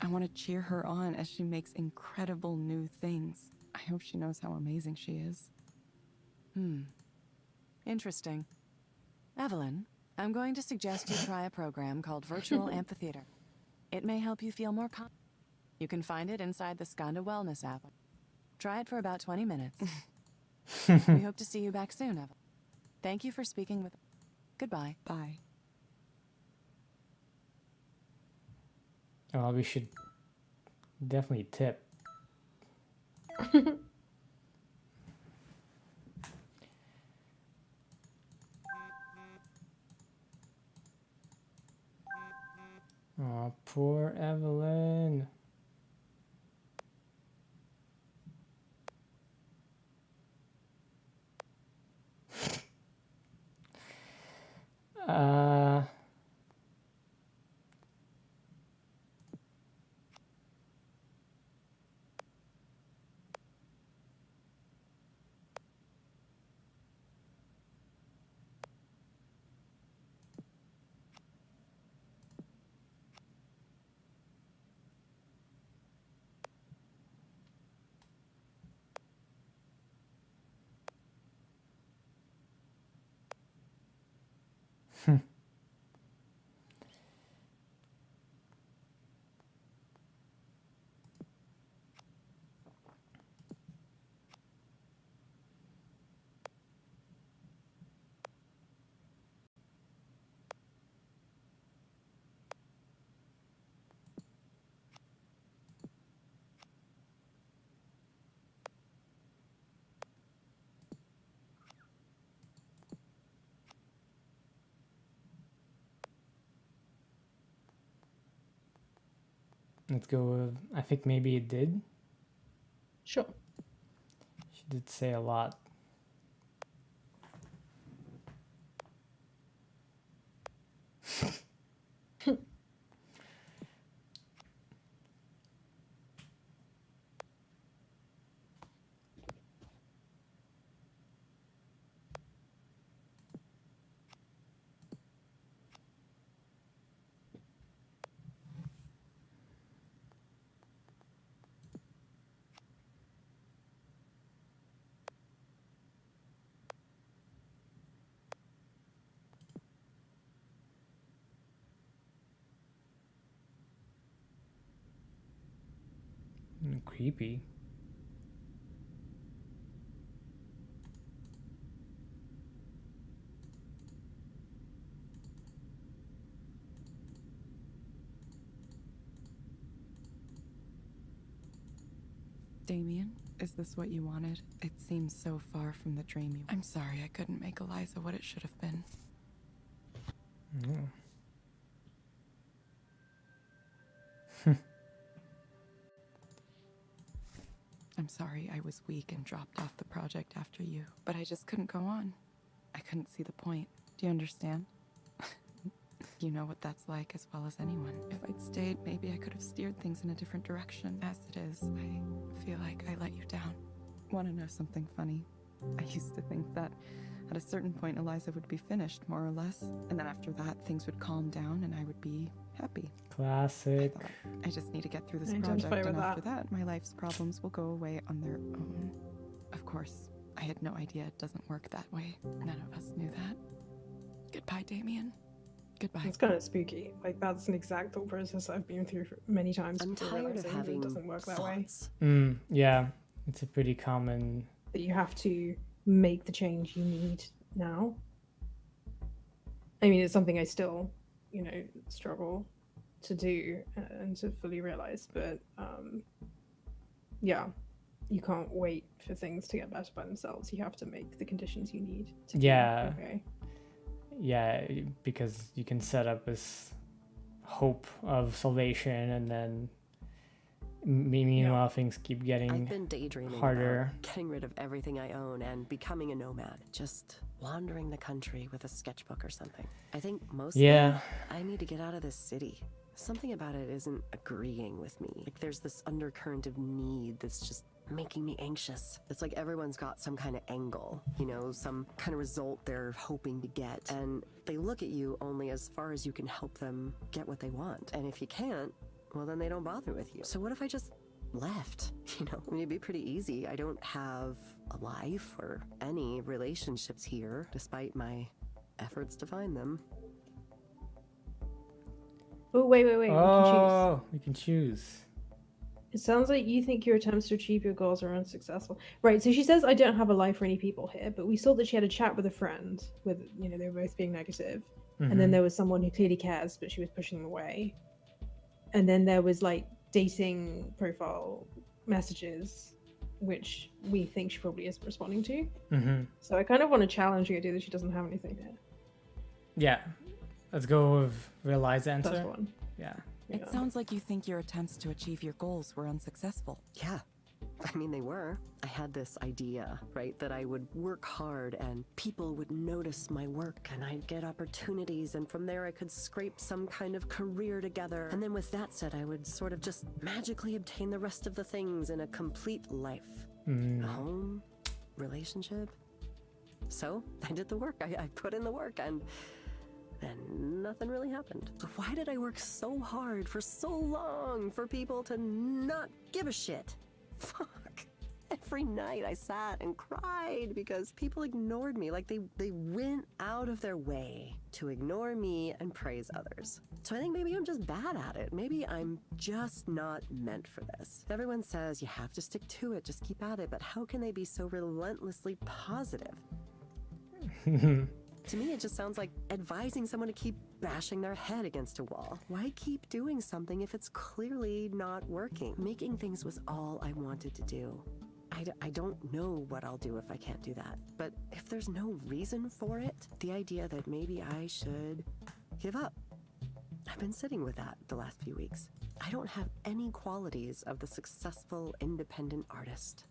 I want to cheer her on as she makes incredible new things. I hope she knows how amazing she is. Interesting. Evelyn, I'm going to suggest you try a program called Virtual Amphitheater. It may help you feel more confident. You can find it inside the Skanda Wellness app. Try it for about 20 minutes. We hope to see you back soon, Evelyn. Thank you for speaking with... Goodbye. Bye. Oh, we should definitely tip. Oh, poor Evelyn. uh... Let's go with, I think maybe it did. Sure. She did say a lot. Creepy. Damien, is this what you wanted? It seems so far from the dream you... I'm sorry I couldn't make Eliza what it should have been. I'm sorry I was weak and dropped off the project after you, but I just couldn't go on. I couldn't see the point. Do you understand? You know what that's like as well as anyone. If I'd stayed, maybe I could have steered things in a different direction. As it is, I feel like I let you down. Want to know something funny? I used to think that at a certain point Eliza would be finished, more or less. And then after that, things would calm down and I would be happy. Classic. I just need to get through this project, and after that, my life's problems will go away on their own. Of course, I had no idea it doesn't work that way. None of us knew that. Goodbye, Damien. Goodbye. It's kind of spooky. Like, that's an exact thought process I've been through many times. I'm before tired of realizing having it doesn't work that way. Yeah, it's a pretty common... That you have to make the change you need now. I mean, it's something I still, you know, struggle to do and to fully realize, but yeah, you can't wait for things to get better by themselves. You have to make the conditions you need to be okay. Yeah, because you can set up this hope of salvation, and then meanwhile things keep getting I've been daydreaming harder. about getting rid of everything I own and becoming a nomad. Just wandering the country with a sketchbook or something. I think mostly I need to get out of this city. Something about it isn't agreeing with me. Like, there's this undercurrent of need that's just making me anxious. It's like everyone's got some kind of angle, you know, some kind of result they're hoping to get. And they look at you only as far as you can help them get what they want. And if you can't, well, then they don't bother with you. So what if I just left? You know, I mean, it'd be pretty easy. I don't have a life or any relationships here, despite my efforts to find them. Oh, wait. Oh, we can choose. It sounds like you think your attempts to achieve your goals are unsuccessful. Right, so she says, I don't have a life for any people here, but we saw that she had a chat with a friend, with, you know, they were both being negative. And then there was someone who clearly cares, but she was pushing them away. And then there was, like, dating profile messages, which we think she probably isn't responding to. So I kind of want to challenge the idea that she doesn't have anything here. Yeah. Let's go with Eliza answer. First one. Yeah. It sounds like you think your attempts to achieve your goals were unsuccessful. Yeah. I mean, they were. I had this idea, right, that I would work hard and people would notice my work and I'd get opportunities, and from there I could scrape some kind of career together. And then with that said, I would sort of just magically obtain the rest of the things in a complete life. A home, relationship. So I did the work. I put in the work, and then nothing really happened. Why did I work so hard for so long for people to not give a shit? Fuck. Every night I sat and cried because people ignored me. Like, they went out of their way to ignore me and praise others. So I think maybe I'm just bad at it. Maybe I'm just not meant for this. Everyone says you have to stick to it, just keep at it, but how can they be so relentlessly positive? To me, it just sounds like advising someone to keep bashing their head against a wall. Why keep doing something if it's clearly not working? Making things was all I wanted to do. I don't know what I'll do if I can't do that. But if there's no reason for it, the idea that maybe I should give up. I've been sitting with that the last few weeks. I don't have any qualities of the successful independent artist.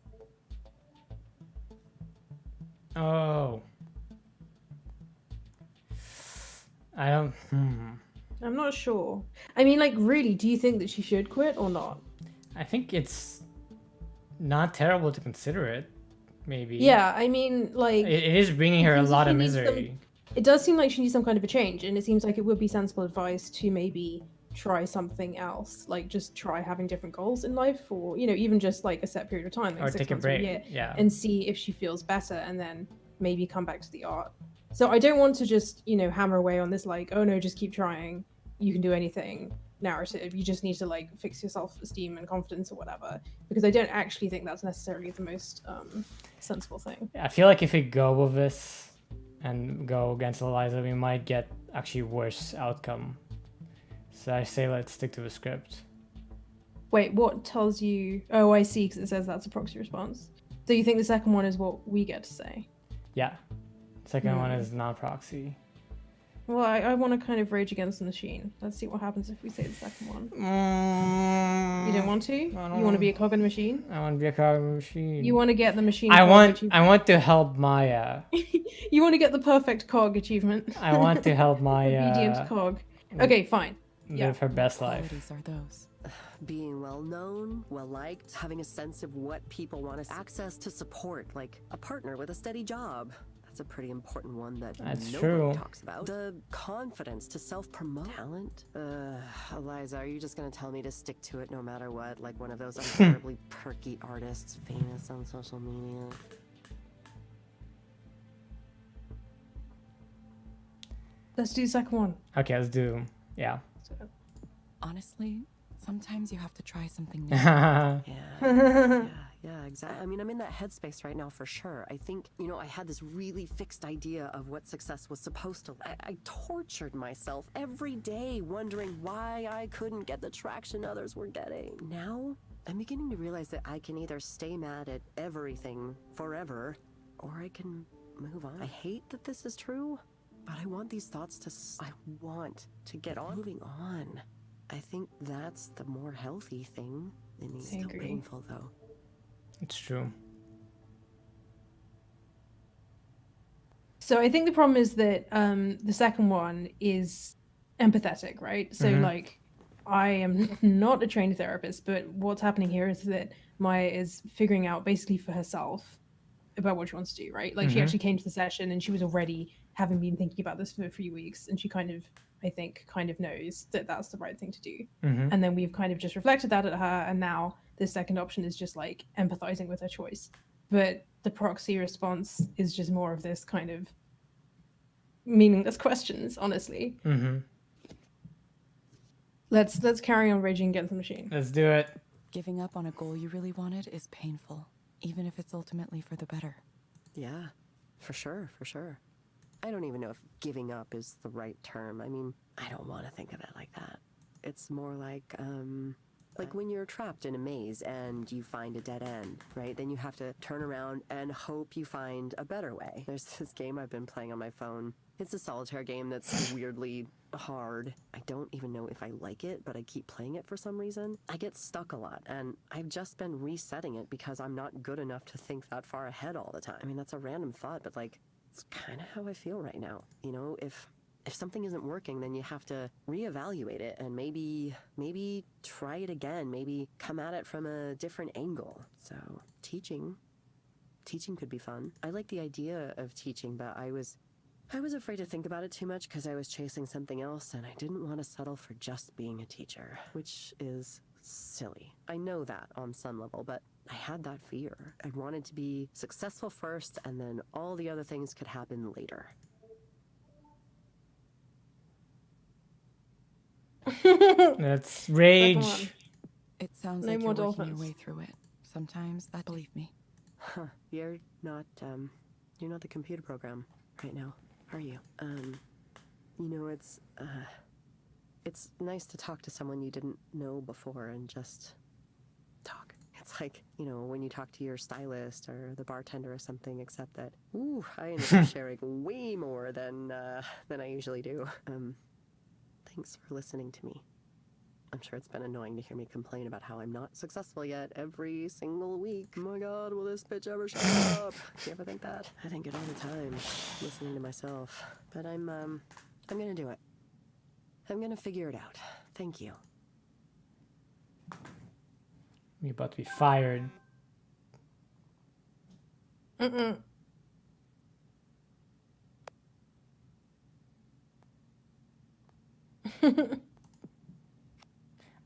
Oh. I'm not sure. I mean, like, really, do you think that she should quit or not? I think it's not terrible to consider it, maybe. Yeah, I mean, like... It is bringing her a lot of misery. It does seem like she needs some kind of a change, and it seems like it would be sensible advice to maybe try something else. Like, just try having different goals in life, or, you know, even just, like, a set period of time, like or 6 take a months break, or a year, yeah. and see if she feels better, and then maybe come back to the art. So I don't want to just, you know, hammer away on this, like, oh no, just keep trying, you can do anything. narrative. You just need to like fix your self-esteem and confidence or whatever, because I don't actually think that's necessarily the most sensible thing. I feel like if we go with this and go against Eliza, we might get actually worse outcome. So I say let's stick to the script. Wait, what tells you? Oh, I see, because it says that's a proxy response. So you think the second one is what we get to say? Yeah. Second one is non-proxy. Well, I want to kind of rage against the machine. Let's see what happens if we say the second one. You don't want to? You want to be a cog in the machine? I want to be a cog in the machine. You want to get the machine. I want to help Maya. You want to get the perfect cog achievement. I want to help Maya. Obedient cog. Okay, fine. Live her best life. Qualities are those? Being well known, well liked, having a sense of what people want to access to support, like a partner with a steady job. That's a pretty important one that nobody talks about. The confidence to self-promote. Talent? Eliza, are you just gonna tell me to stick to it no matter what? Like one of those unbearably perky artists famous on social media? Let's do the second one. Okay, let's do. Yeah. Honestly, sometimes you have to try something new. Yeah, exactly. I mean, I'm in that headspace right now for sure. I think, I had this really fixed idea of what success was supposed to. I tortured myself every day wondering why I couldn't get the traction others were getting. Now, I'm beginning to realize that I can either stay mad at everything forever, or I can move on. I hate that this is true, but I want these thoughts to. I want to get on. Moving on. I think that's the more healthy thing. It's still painful, though. It's true. So I think the problem is that the second one is empathetic, right? So like, I am not a trained therapist, but what's happening here is that Maya is figuring out basically for herself about what she wants to do, right? Like she actually came to the session and she was already having been thinking about this for 3 weeks, and she kind of knows that that's the right thing to do. And then we've kind of just reflected that at her, and now the second option is just like empathizing with her choice. But the proxy response is just more of this kind of meaningless questions, honestly. Let's carry on raging against the machine. Let's do it. Giving up on a goal you really wanted is painful, even if it's ultimately for the better. Yeah, for sure. I don't even know if giving up is the right term. I mean, I don't want to think of it like that. It's more like when you're trapped in a maze and you find a dead end, right? Then you have to turn around and hope you find a better way. There's this game I've been playing on my phone. It's a solitaire game that's weirdly hard. I don't even know if I like it, but I keep playing it for some reason. I get stuck a lot, and I've just been resetting it because I'm not good enough to think that far ahead all the time. I mean, that's a random thought, but like, it's kind of how I feel right now. If something isn't working, then you have to reevaluate it and maybe try it again, maybe come at it from a different angle. So teaching could be fun. I like the idea of teaching, but I was afraid to think about it too much because I was chasing something else, and I didn't want to settle for just being a teacher, which is silly. I know that on some level, but I had that fear. I wanted to be successful first, and then all the other things could happen later. Let's rage. It sounds like you're working your way through it. Sometimes that, believe me. Huh. You're not the computer program right now, are you? It's nice to talk to someone you didn't know before and just talk. It's like, when you talk to your stylist or the bartender or something, except that, I ended up sharing way more than I usually do. Thanks for listening to me. I'm sure it's been annoying to hear me complain about how I'm not successful yet every single week. Oh my god, will this bitch ever shut up? Do you ever think that? I think it all the time, listening to myself. But I'm gonna do it. I'm gonna figure it out. Thank you. You're about to be fired.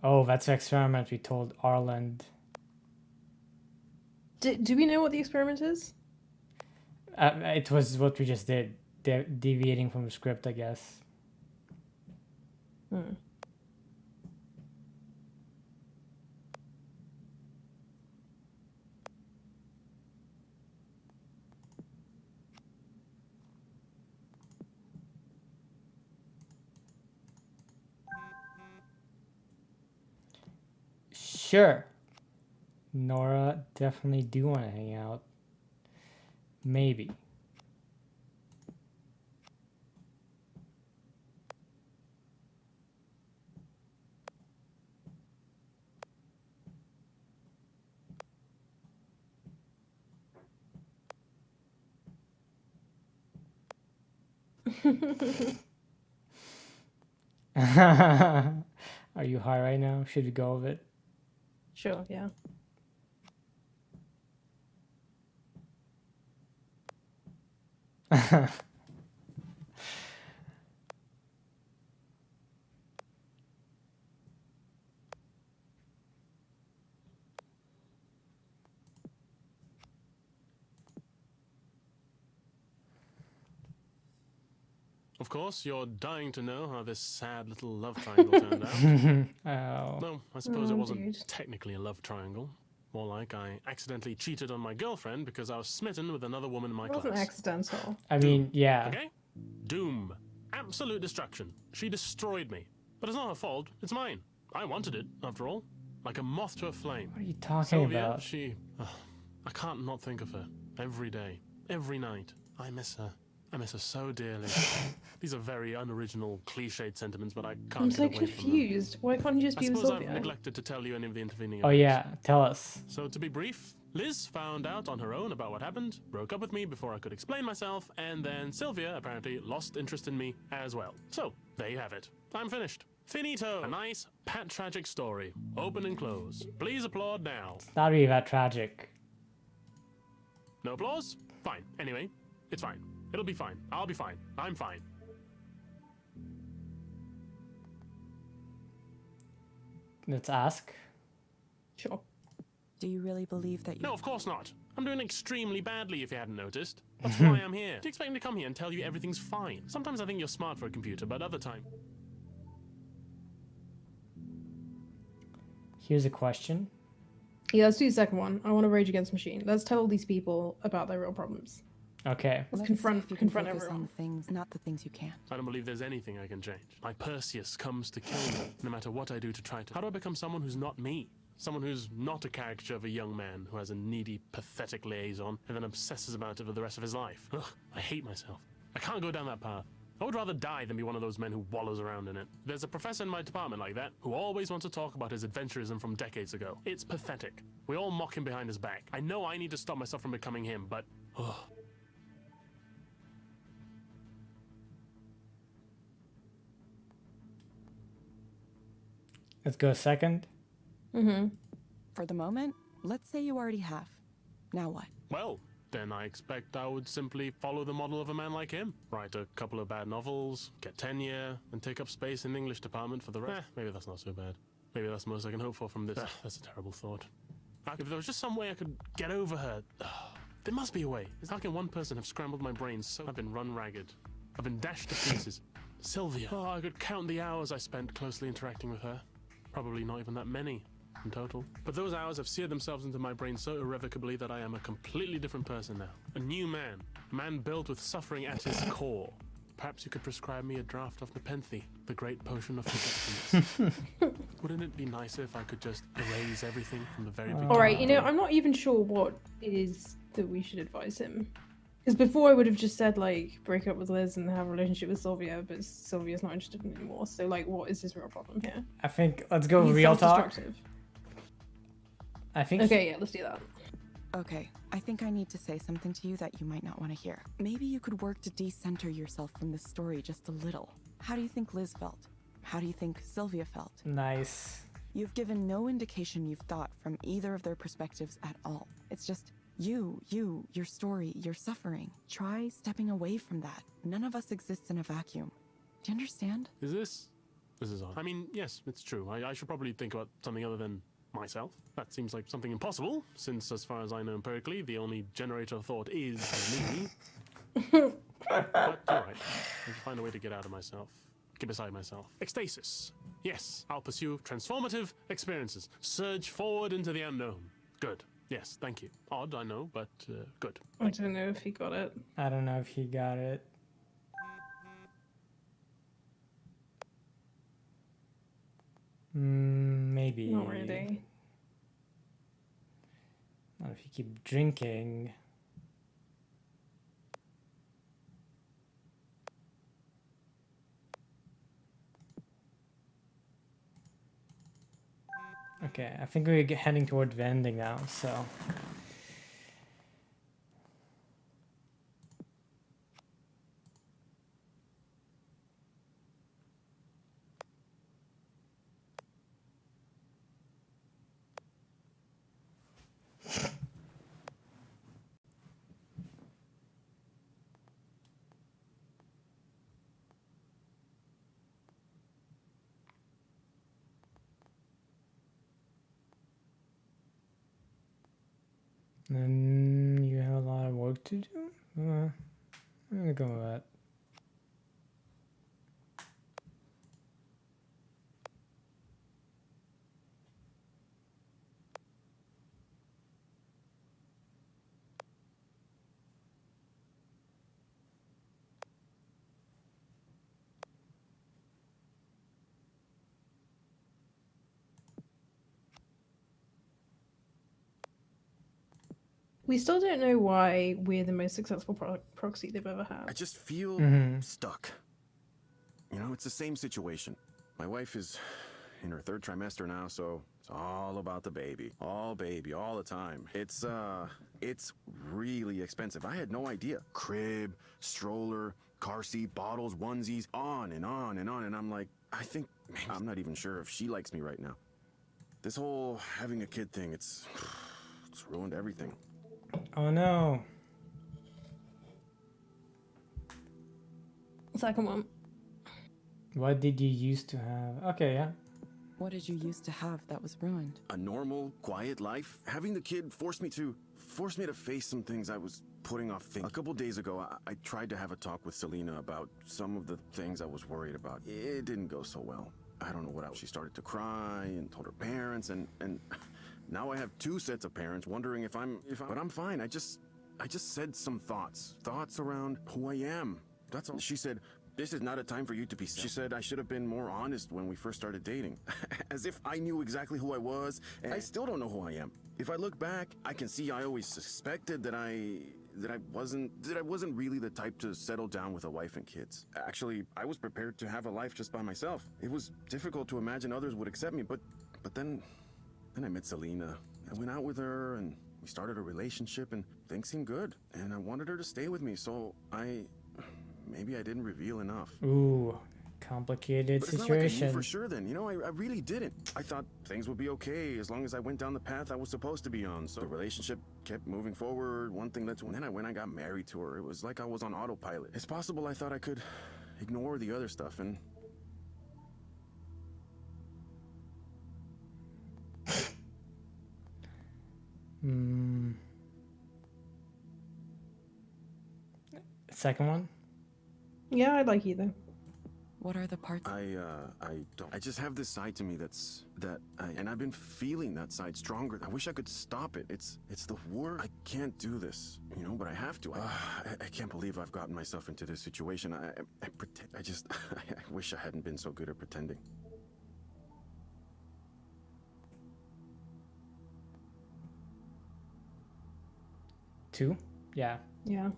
Oh, that's the experiment we told Arland. Do we know what the experiment is? It was what we just did, deviating from the script, I guess. Sure. Nora, definitely do want to hang out. Maybe. Are you high right now? Should we go with it? Sure, yeah. Of course, you're dying to know how this sad little love triangle turned out. Oh. No, I suppose it wasn't dude. technically a love triangle. More like I accidentally cheated on my girlfriend because I was smitten with another woman in my It wasn't class. accidental. I mean, yeah. Okay? Doom. Absolute destruction. She destroyed me. But it's not her fault. It's mine. I wanted it, after all. Like a moth to a flame. What are you talking Sylvia, about? I can't not think of her. Every day. Every night. I miss her. I miss her so dearly. These are very unoriginal, cliched sentiments, but I can't I'm get so away from them. confused. Why can't you just I be with suppose I've Sylvia? neglected to tell you any of the intervening Oh events. yeah, tell us. So to be brief, Liz found out on her own about what happened, broke up with me before I could explain myself, and then Sylvia apparently lost interest in me as well. So, there you have it. I'm finished. Finito! A nice, pat tragic story. Open and close. Please applaud now. It's not really that tragic. No applause? Fine. Anyway, it's fine. It'll be fine. I'll be fine. I'm fine. Let's ask. Sure. Do you really believe that you... No, of course not. I'm doing extremely badly if you hadn't noticed. That's why I'm here. Do you expect me to come here and tell you everything's fine? Sometimes I think you're smart for a computer, but other times... Here's a question. Yeah, let's do the second one. I want to rage against machine. Let's tell all these people about their real problems. Okay. Let's Let's confront see if you can confront focus on everyone. the things, not the things you can't. I don't believe there's anything I can change. My Perseus comes to kill me, no matter what I do to try to. How do I become someone who's not me? Someone who's not a caricature of a young man who has a needy, pathetic liaison and then obsesses about it for the rest of his life. Ugh, I hate myself. I can't go down that path. I would rather die than be one of those men who wallows around in it. There's a professor in my department like that who always wants to talk about his adventurism from decades ago. It's pathetic. We all mock him behind his back. I know I need to stop myself from becoming him, but... ugh. Let's go second. Mm-hmm. For the moment, let's say you already have. Now what? Well, then I expect I would simply follow the model of a man like him. Write a couple of bad novels, get tenure, and take up space in the English department for the rest. Maybe that's not so bad. Maybe that's the most I can hope for from this. That's a terrible thought. If there was just some way I could get over her... there must be a way. How can one person have scrambled my brains so I've been run ragged? I've been dashed to pieces. Sylvia. Oh, I could count the hours I spent closely interacting with her. Probably not even that many in total. But those hours have seared themselves into my brain so irrevocably that I am a completely different person now. A new man. A man built with suffering at his core. Perhaps you could prescribe me a draft of Nepenthe, the great potion of forgetfulness. Wouldn't it be nicer if I could just erase everything from the very beginning? Alright, you know, I'm not even sure what it is that we should advise him. Because before I would have just said, like, break up with Liz and have a relationship with Sylvia, but Sylvia's not interested in it anymore. So, like, what is his real problem here? I think let's go He's real talk. self-destructive. I think. Okay, yeah, let's do that. Okay, I think I need to say something to you that you might not want to hear. Maybe you could work to decenter yourself from this story just a little. How do you think Liz felt? How do you think Sylvia felt? Nice. You've given no indication you've thought from either of their perspectives at all. It's just you, your story, your suffering. Try stepping away from that. None of us exists in a vacuum. Do you understand? This is odd. I mean, yes, it's true. I should probably think about something other than myself. That seems like something impossible, since as far as I know empirically, the only generator of thought is me. But you're right. I should find a way to get out of myself. Get beside myself. Ecstasis. Yes, I'll pursue transformative experiences. Surge forward into the unknown. Good. Yes, thank you. Odd, I know, but good. I don't know if he got it. I don't know if he got it. Maybe. Not really. If you keep drinking. Okay, I think we're heading toward the ending now, so. Then you have a lot of work to do? I'm gonna go with that. We still don't know why we're the most successful proxy they've ever had. I just feel stuck. You know, it's the same situation. My wife is in her 3rd trimester now, so it's all about the baby. All baby, all the time. It's really expensive. I had no idea. Crib, stroller, car seat, bottles, onesies, on and on and on. And I'm like, I think, I'm not even sure if she likes me right now. This whole having a kid thing, it's ruined everything. Oh no. Second one. What did you used to have? Okay, yeah. What did you used to have that was ruined? A normal, quiet life. Having the kid forced me to face some things I was putting off thinking. A couple days ago, I tried to have a talk with Selena about some of the things I was worried about. It didn't go so well. I don't know what else. She started to cry and told her parents, and now I have 2 sets of parents wondering if I'm but I'm fine. I just said some thoughts around who I am. That's all. She said, "This is not a time for you to be sad." She said I should have been more honest when we first started dating. As if I knew exactly who I was, and I still don't know who I am. If I look back, I can see I always suspected that I wasn't really the type to settle down with a wife and kids. Actually, I was prepared to have a life just by myself. It was difficult to imagine others would accept me, but then I met Selena. I went out with her and we started a relationship and things seemed good. And I wanted her to stay with me, so maybe I didn't reveal enough. Ooh, complicated but situation. It's not like I knew for sure then, you know, I really didn't. I thought things would be okay as long as I went down the path I was supposed to be on. So the relationship kept moving forward, one thing led to another. And then I got married to her. It was like I was on autopilot. It's possible I thought I could ignore the other stuff and... Second one? Yeah, I'd like either. What are the parts? I just have this side to me and I've been feeling that side stronger. I wish I could stop it. It's the worst. I can't do this, you know, but I have to. I can't believe I've gotten myself into this situation. I wish I hadn't been so good at pretending. Two? Yeah. Yeah.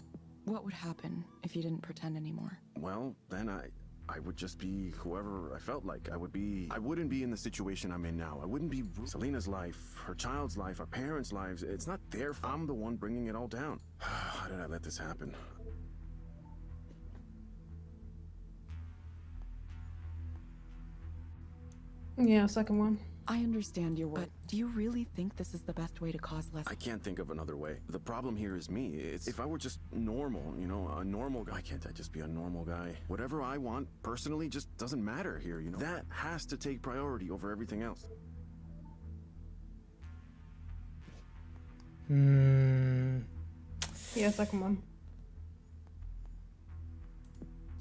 What would happen if you didn't pretend anymore? Well, then I would just be whoever I felt like. I wouldn't be in the situation I'm in now. I wouldn't be Selena's life, her child's life, our parents' lives. It's not their fault. I'm the one bringing it all down. How did I let this happen? Yeah, second one. I understand your work, but do you really think this is the best way to cause less? I can't think of another way. The problem here is me. It's if I were just normal, you know, a normal guy. Why can't I just be a normal guy? Whatever I want, personally, just doesn't matter here, you know? That has to take priority over everything else. Yeah, second one.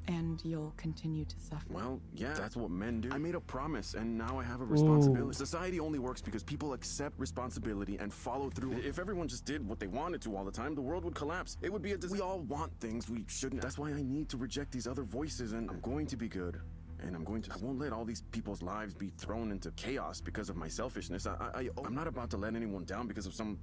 And you'll continue to suffer. Well, yeah, that's what men do. I made a promise, and now I have a responsibility. Ooh. Society only works because people accept responsibility and follow through. If everyone just did what they wanted to all the time, the world would collapse. It would be we all want things we shouldn't. That's why I need to reject these other voices, and I'm going to be good. And I won't let all these people's lives be thrown into chaos because of my selfishness. I'm not about to let anyone down because of some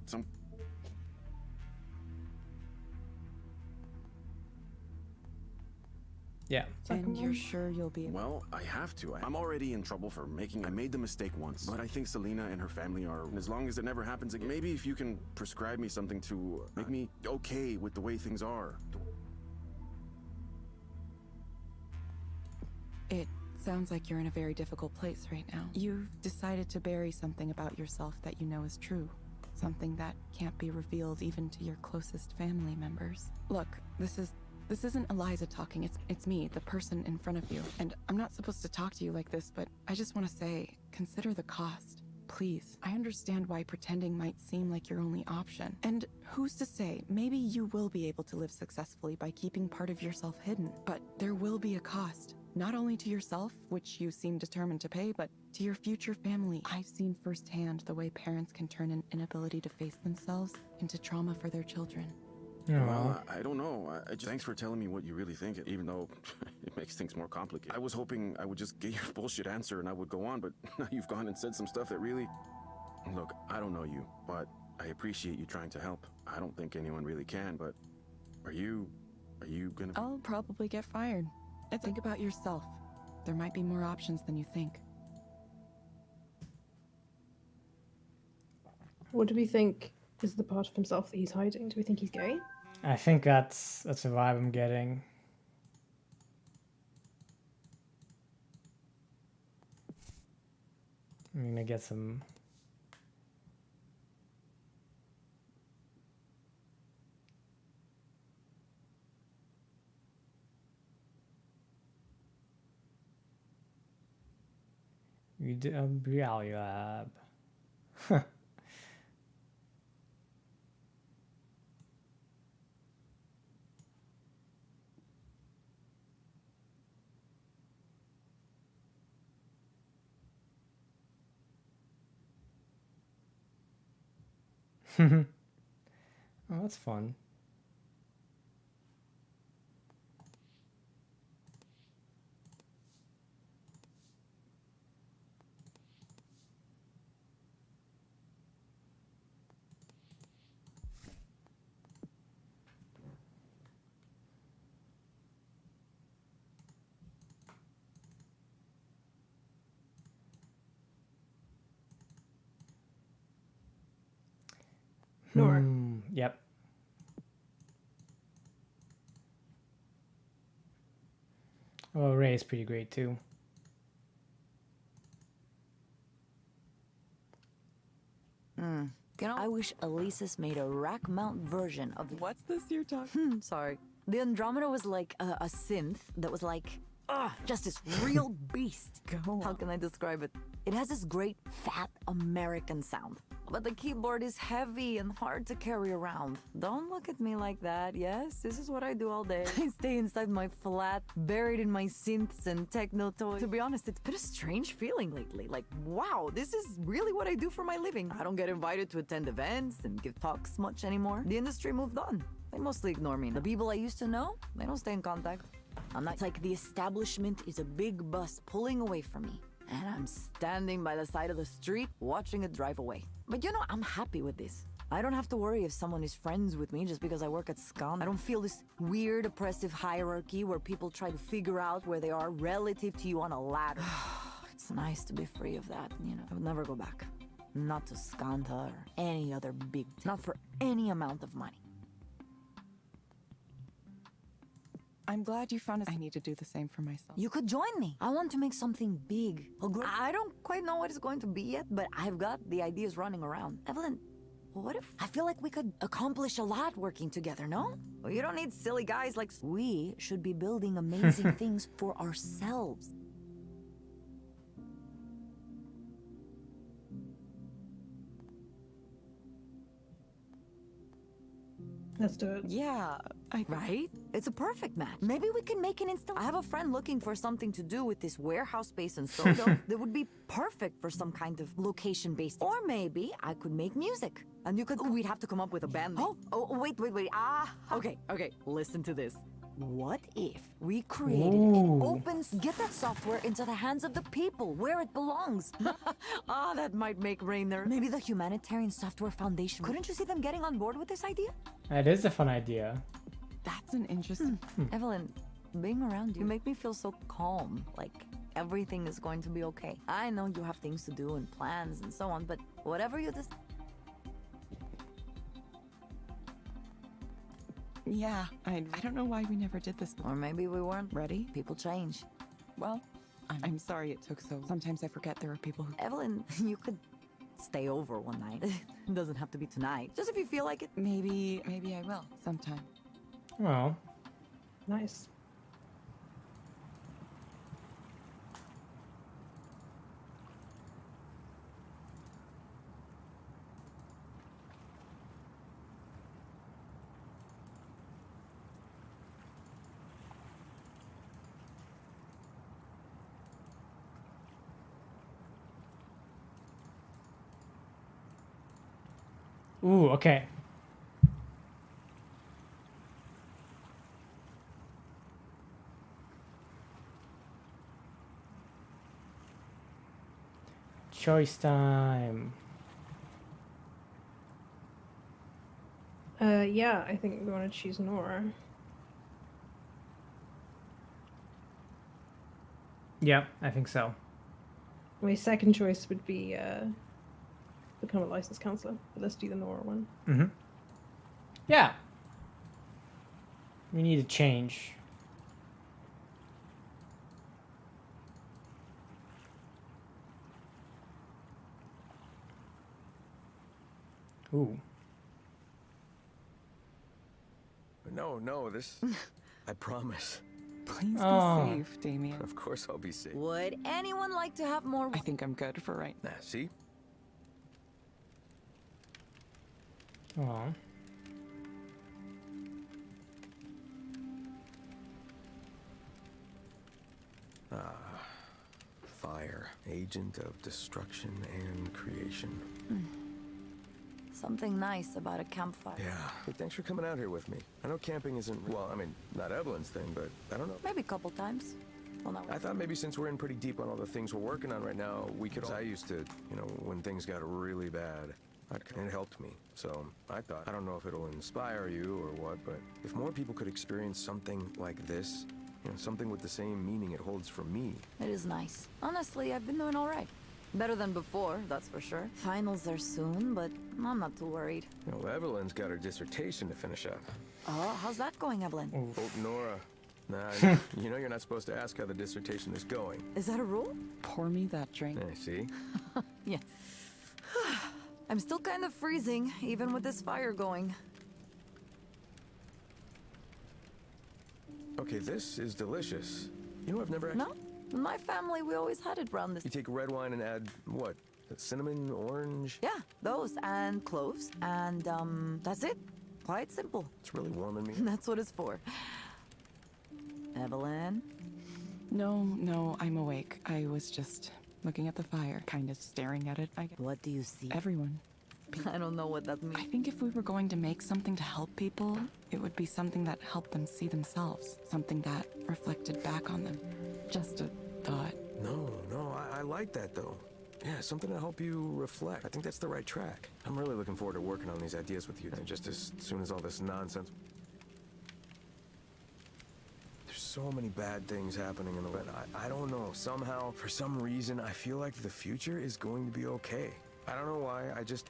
Yeah. And you're sure you'll be able... Well, I have to. I'm already in trouble for I made the mistake once. But I think Selena and her family are, and as long as it never happens again, maybe if you can prescribe me something to make me okay with the way things are. It sounds like you're in a very difficult place right now. You've decided to bury something about yourself that you know is true. Something that can't be revealed even to your closest family members. Look, this isn't Eliza talking, it's me, the person in front of you. And I'm not supposed to talk to you like this, but I just want to say, consider the cost. Please. I understand why pretending might seem like your only option. And who's to say, maybe you will be able to live successfully by keeping part of yourself hidden. But there will be a cost. Not only to yourself, which you seem determined to pay, but to your future family. I've seen firsthand the way parents can turn an inability to face themselves into trauma for their children. Well, I don't know. Thanks for telling me what you really think, even though it makes things more complicated. I was hoping I would just get your bullshit answer and I would go on, but now you've gone and said some stuff that really... Look, I don't know you, but I appreciate you trying to help. I don't think anyone really can, but are you gonna... I'll probably get fired. Think about yourself. There might be more options than you think. What do we think is the part of himself that he's hiding? Do we think he's gay? I think that's a vibe I'm getting. I'm gonna get some... We did a reality lab. Oh, that's fun. Nora. Yep. Oh, Ray is pretty great too. You know, I wish Elisa's made a rack mount version of... What's this you're talking? Sorry. The Andromeda was like a synth that was like, just this real beast. How can I describe it? It has this great, fat American sound. But the keyboard is heavy and hard to carry around. Don't look at me like that, yes? This is what I do all day. I stay inside my flat, buried in my synths and techno toys. To be honest, it's been a strange feeling lately. Like, wow, this is really what I do for my living. I don't get invited to attend events and give talks much anymore. The industry moved on. They mostly ignore me. The people I used to know, they don't stay in contact. It's like the establishment is a big bus pulling away from me. And I'm standing by the side of the street, watching it drive away. But you know, I'm happy with this. I don't have to worry if someone is friends with me just because I work at Scum. I don't feel this weird, oppressive hierarchy where people try to figure out where they are relative to you on a ladder. It's nice to be free of that, you know. I would never go back. Not to Skanta or any other big... Not for any amount of money. I'm glad you found I need to do the same for myself. You could join me. I want to make something big. I don't quite know what it's going to be yet, but I've got the ideas running around. Evelyn, what if... I feel like we could accomplish a lot working together, no? Well, you don't need silly guys like... We should be building amazing things for ourselves. Let's do it. Yeah, right? It's a perfect match. Maybe we can make an I have a friend looking for something to do with this warehouse space in Soto that would be perfect for some kind of location-based. Or maybe I could make music. And you could... We'd have to come up with a band name. Wait. Okay, listen to this. What if we created an open... Get that software into the hands of the people, where it belongs. That might make Rainer. Maybe the Humanitarian Software Foundation. Couldn't you see them getting on board with this idea? That is a fun idea. That's an interesting... Evelyn, being around you make me feel so calm, like everything is going to be okay. I know you have things to do and plans and so on, but whatever you decide. Yeah, I don't know why we never did this. Or maybe we weren't Ready? People change. Well, I'm sorry it took so. Sometimes I forget there are people who. Evelyn, you could stay over one night. It doesn't have to be tonight. Just if you feel like it. Maybe I will sometime. Well, Nice. ooh, okay. Choice time. Yeah, I think we want to choose Nora. Yep, I think so. My second choice would be become a licensed counselor, but let's do the Nora one. Mm-hmm. Yeah. We need a change. Ooh. No, this... I promise. Please be Oh. safe, Damien. Of course I'll be safe. Would anyone like to have more? I think I'm good for right Nah, see? Aw. Fire. Agent of destruction and creation. Something nice about a campfire. Yeah. Hey, thanks for coming out here with me. I know camping isn't, well, I mean, not Evelyn's thing, but I don't know. Maybe a couple times. Well, not I thought maybe since we're in pretty deep on all the things we're working on right now, we could. I used to, you know, when things got really bad, it helped me. So I thought, I don't know if it'll inspire you or what, but if more people could experience something like this, you know, something with the same meaning it holds for me. It is nice. Honestly, I've been doing all right. Better than before, that's for sure. Finals are soon, but I'm not too worried. You know, Evelyn's got her dissertation to finish up. Oh, how's that going, Evelyn? Oh, Nora. Nah, you know you're not supposed to ask how the dissertation is going. Is that a rule? Pour me that drink. I see. Yes. I'm still kind of freezing, even with this fire going. Okay, this is delicious. You know, I've never... No? In my family, we always had it around this. You take red wine and add, what? Cinnamon, orange? Yeah, those, and cloves, and, that's it. Quite simple. It's really warming me. That's what it's for. Evelyn? No, I'm awake. I was just looking at the fire, kind of staring at it, I guess. What do you see? Everyone. I don't know what that means. I think if we were going to make something to help people, it would be something that helped them see themselves. Something that reflected back on them. Just a thought. No, I like that though. Yeah, something to help you reflect. I think that's the right track. I'm really looking forward to working on these ideas with you. And just as soon as all this nonsense... There's so many bad things happening in the world. I don't know. Somehow, for some reason, I feel like the future is going to be okay. I don't know why.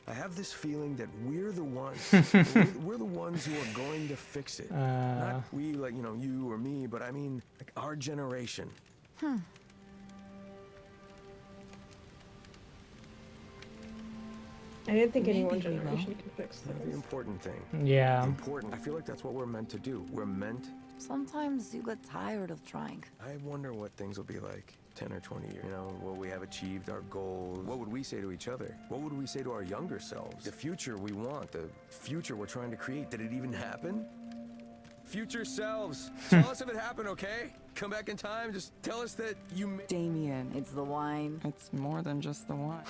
I have this feeling that we're the ones. we're the ones who are going to fix it. Not we, like, you know, you or me, but I mean, like, our generation. I don't think Maybe any one we will. generation can fix That's the this. important thing. Yeah. Important. I feel like that's what we're meant to do. We're meant... Sometimes you get tired of trying. I wonder what things will be like 10 or 20 years. You know, will we have achieved our goals? What would we say to each other? What would we say to our younger selves? The future we want, the future we're trying to create. Did it even happen? Future selves, tell us if it happened, okay? Come back in time, just tell us that you made... Damien. It's the wine. It's more than just the wine.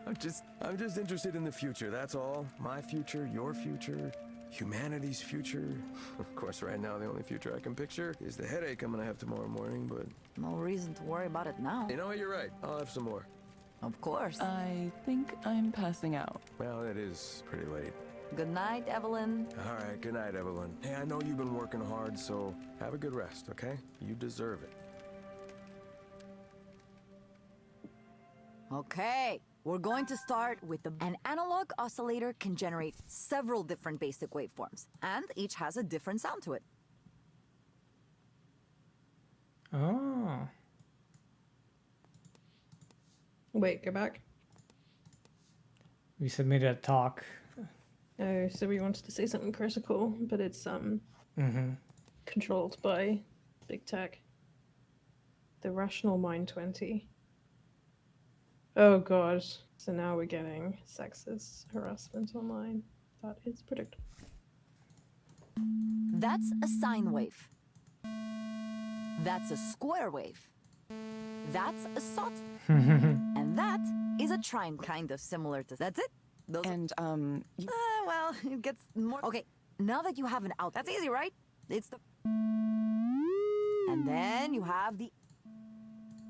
I'm just interested in the future, that's all. My future, your future, humanity's future. Of course, right now, the only future I can picture is the headache I'm gonna have tomorrow morning, but... No reason to worry about it now. You know what, you're right. I'll have some more. Of course. I think I'm passing out. Well, it is pretty late. Good night, Evelyn. All right, good night, Evelyn. Hey, I know you've been working hard, so have a good rest, okay? You deserve it. Okay, we're going to start with an analog oscillator can generate several different basic waveforms, and each has a different sound to it. Oh. Wait, go back. We submitted a talk. Oh, so we wanted to say something critical, but it's controlled by big tech. The rational mind 20. Oh god. So now we're getting sexist harassment online. That is predictable. That's a sine wave. That's a square wave. That's a sot. And that is a trine, kind of similar to. That's it. Those well, it gets more. Okay, now that you have an out, that's easy, right? It's the. And then you have the.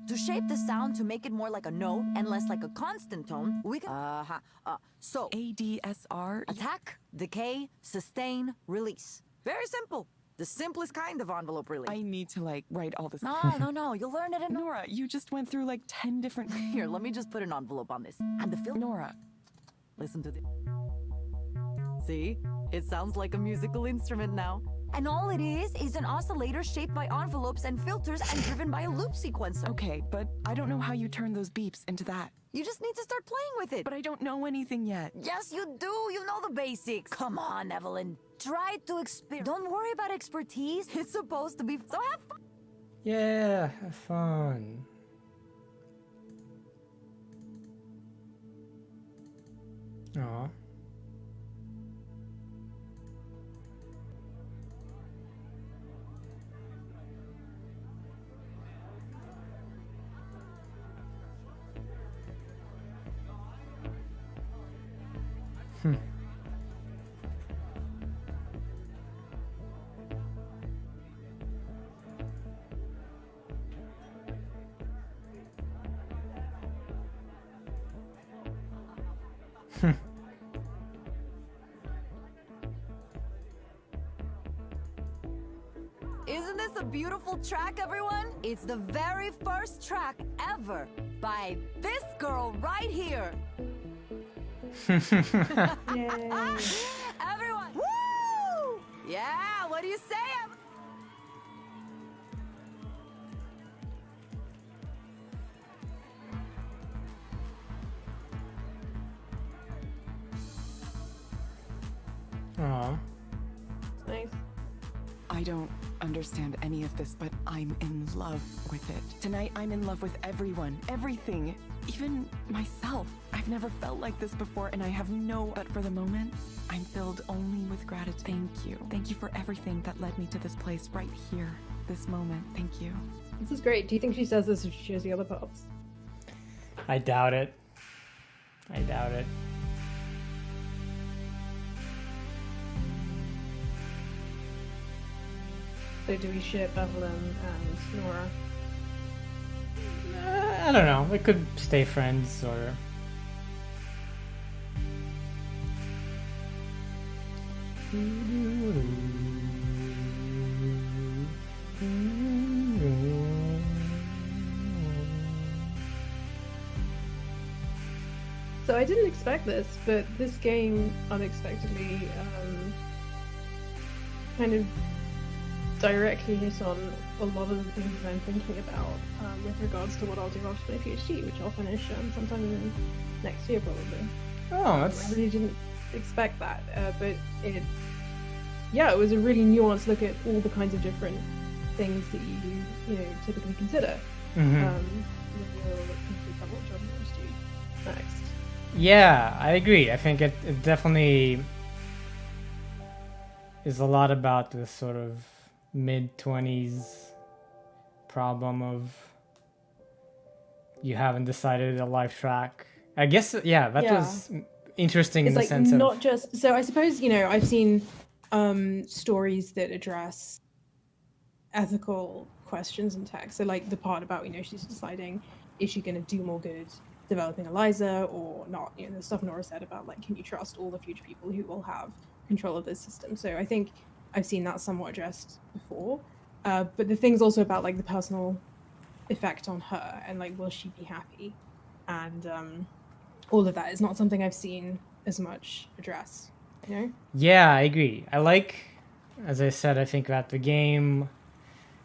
To shape the sound to make it more like a note and less like a constant tone, we can. So. ADSR. Attack, decay, sustain, release. Very simple. The simplest kind of envelope, really. I need to, like, write all this. No. You'll learn it in. Nora, you just went through, like, 10 different. Here, let me just put an envelope on this. And the film. Nora. Listen to this. See? It sounds like a musical instrument now. And all it is an oscillator shaped by envelopes and filters and driven by a loop sequencer. Okay, but I don't know how you turn those beeps into that. You just need to start playing with it. But I don't know anything yet. Yes, you do. You know the basics. Come on, Evelyn. Try to experience. Don't worry about expertise. It's supposed to be. So have fun. Yeah, have fun. Aw. Isn't this a beautiful track, everyone? It's the very first track ever by this girl right here. Yay. Everyone, woo! Yeah, what do you say? Aw. Nice. I don't understand any of this, but I'm in love with it. Tonight, I'm in love with everyone, everything, even myself. I've never felt like this before, and I have no. But for the moment, I'm filled only with gratitude. Thank you. Thank you for everything that led me to this place right here, this moment. Thank you. This is great. Do you think she says this if she shows the other parts? I doubt it. I doubt it. So do we ship Evelyn and Nora? I don't know. We could stay friends or. So I didn't expect this, but this game unexpectedly kind of directly hit on a lot of the things that I'm thinking about with regards to what I'll do after my PhD, which I'll finish sometime in next year probably. Oh, that's. I really didn't expect that, but it was a really nuanced look at all the kinds of different things that you typically consider when you're thinking about what job you want to do next. Yeah, I agree. I think it definitely is a lot about this sort of mid-20s problem of you haven't decided a life track. I guess, that was interesting It's in the like sense not of... just... So I suppose, I've seen stories that address ethical questions in tech. So like the part about, she's deciding, is she going to do more good developing Eliza or not. You know, the stuff Nora said about like, can you trust all the future people who will have control of this system? So I think I've seen that somewhat addressed before. But the thing's also about like the personal effect on her and like, will she be happy? And all of that is not something I've seen as much addressed. You know? Yeah, I agree. I like, as I said, I think that the game,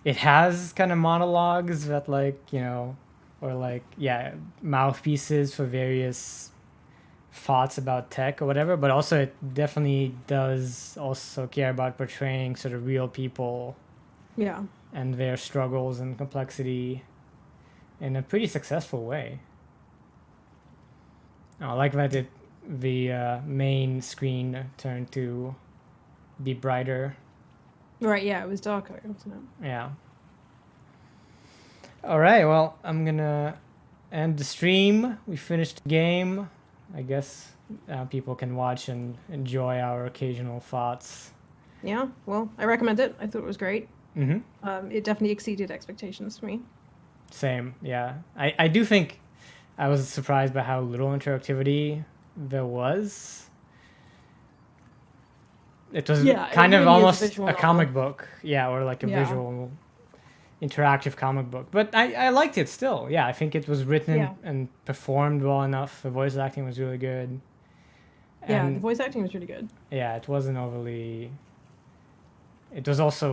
it has kind of monologues that like, you know, or like, yeah, mouthpieces for various thoughts about tech or whatever, but also it definitely does also care about portraying sort of real people. Yeah. And their struggles and complexity in a pretty successful way. I like that the main screen turned to be brighter. Right, yeah, it was darker, wasn't it? Yeah. All right, well, I'm gonna end the stream. We finished the game. I guess people can watch and enjoy our occasional thoughts. Yeah, well, I recommend it. I thought it was great. Mm-hmm. It definitely exceeded expectations for me. Same, yeah. I do think I was surprised by how little interactivity there was. It was kind of almost a comic book, yeah, or like a visual interactive comic book. But I liked it still. Yeah, I think it was written and performed well enough. The voice acting was really good. Yeah, the voice acting was really good. Yeah, it wasn't overly... It was also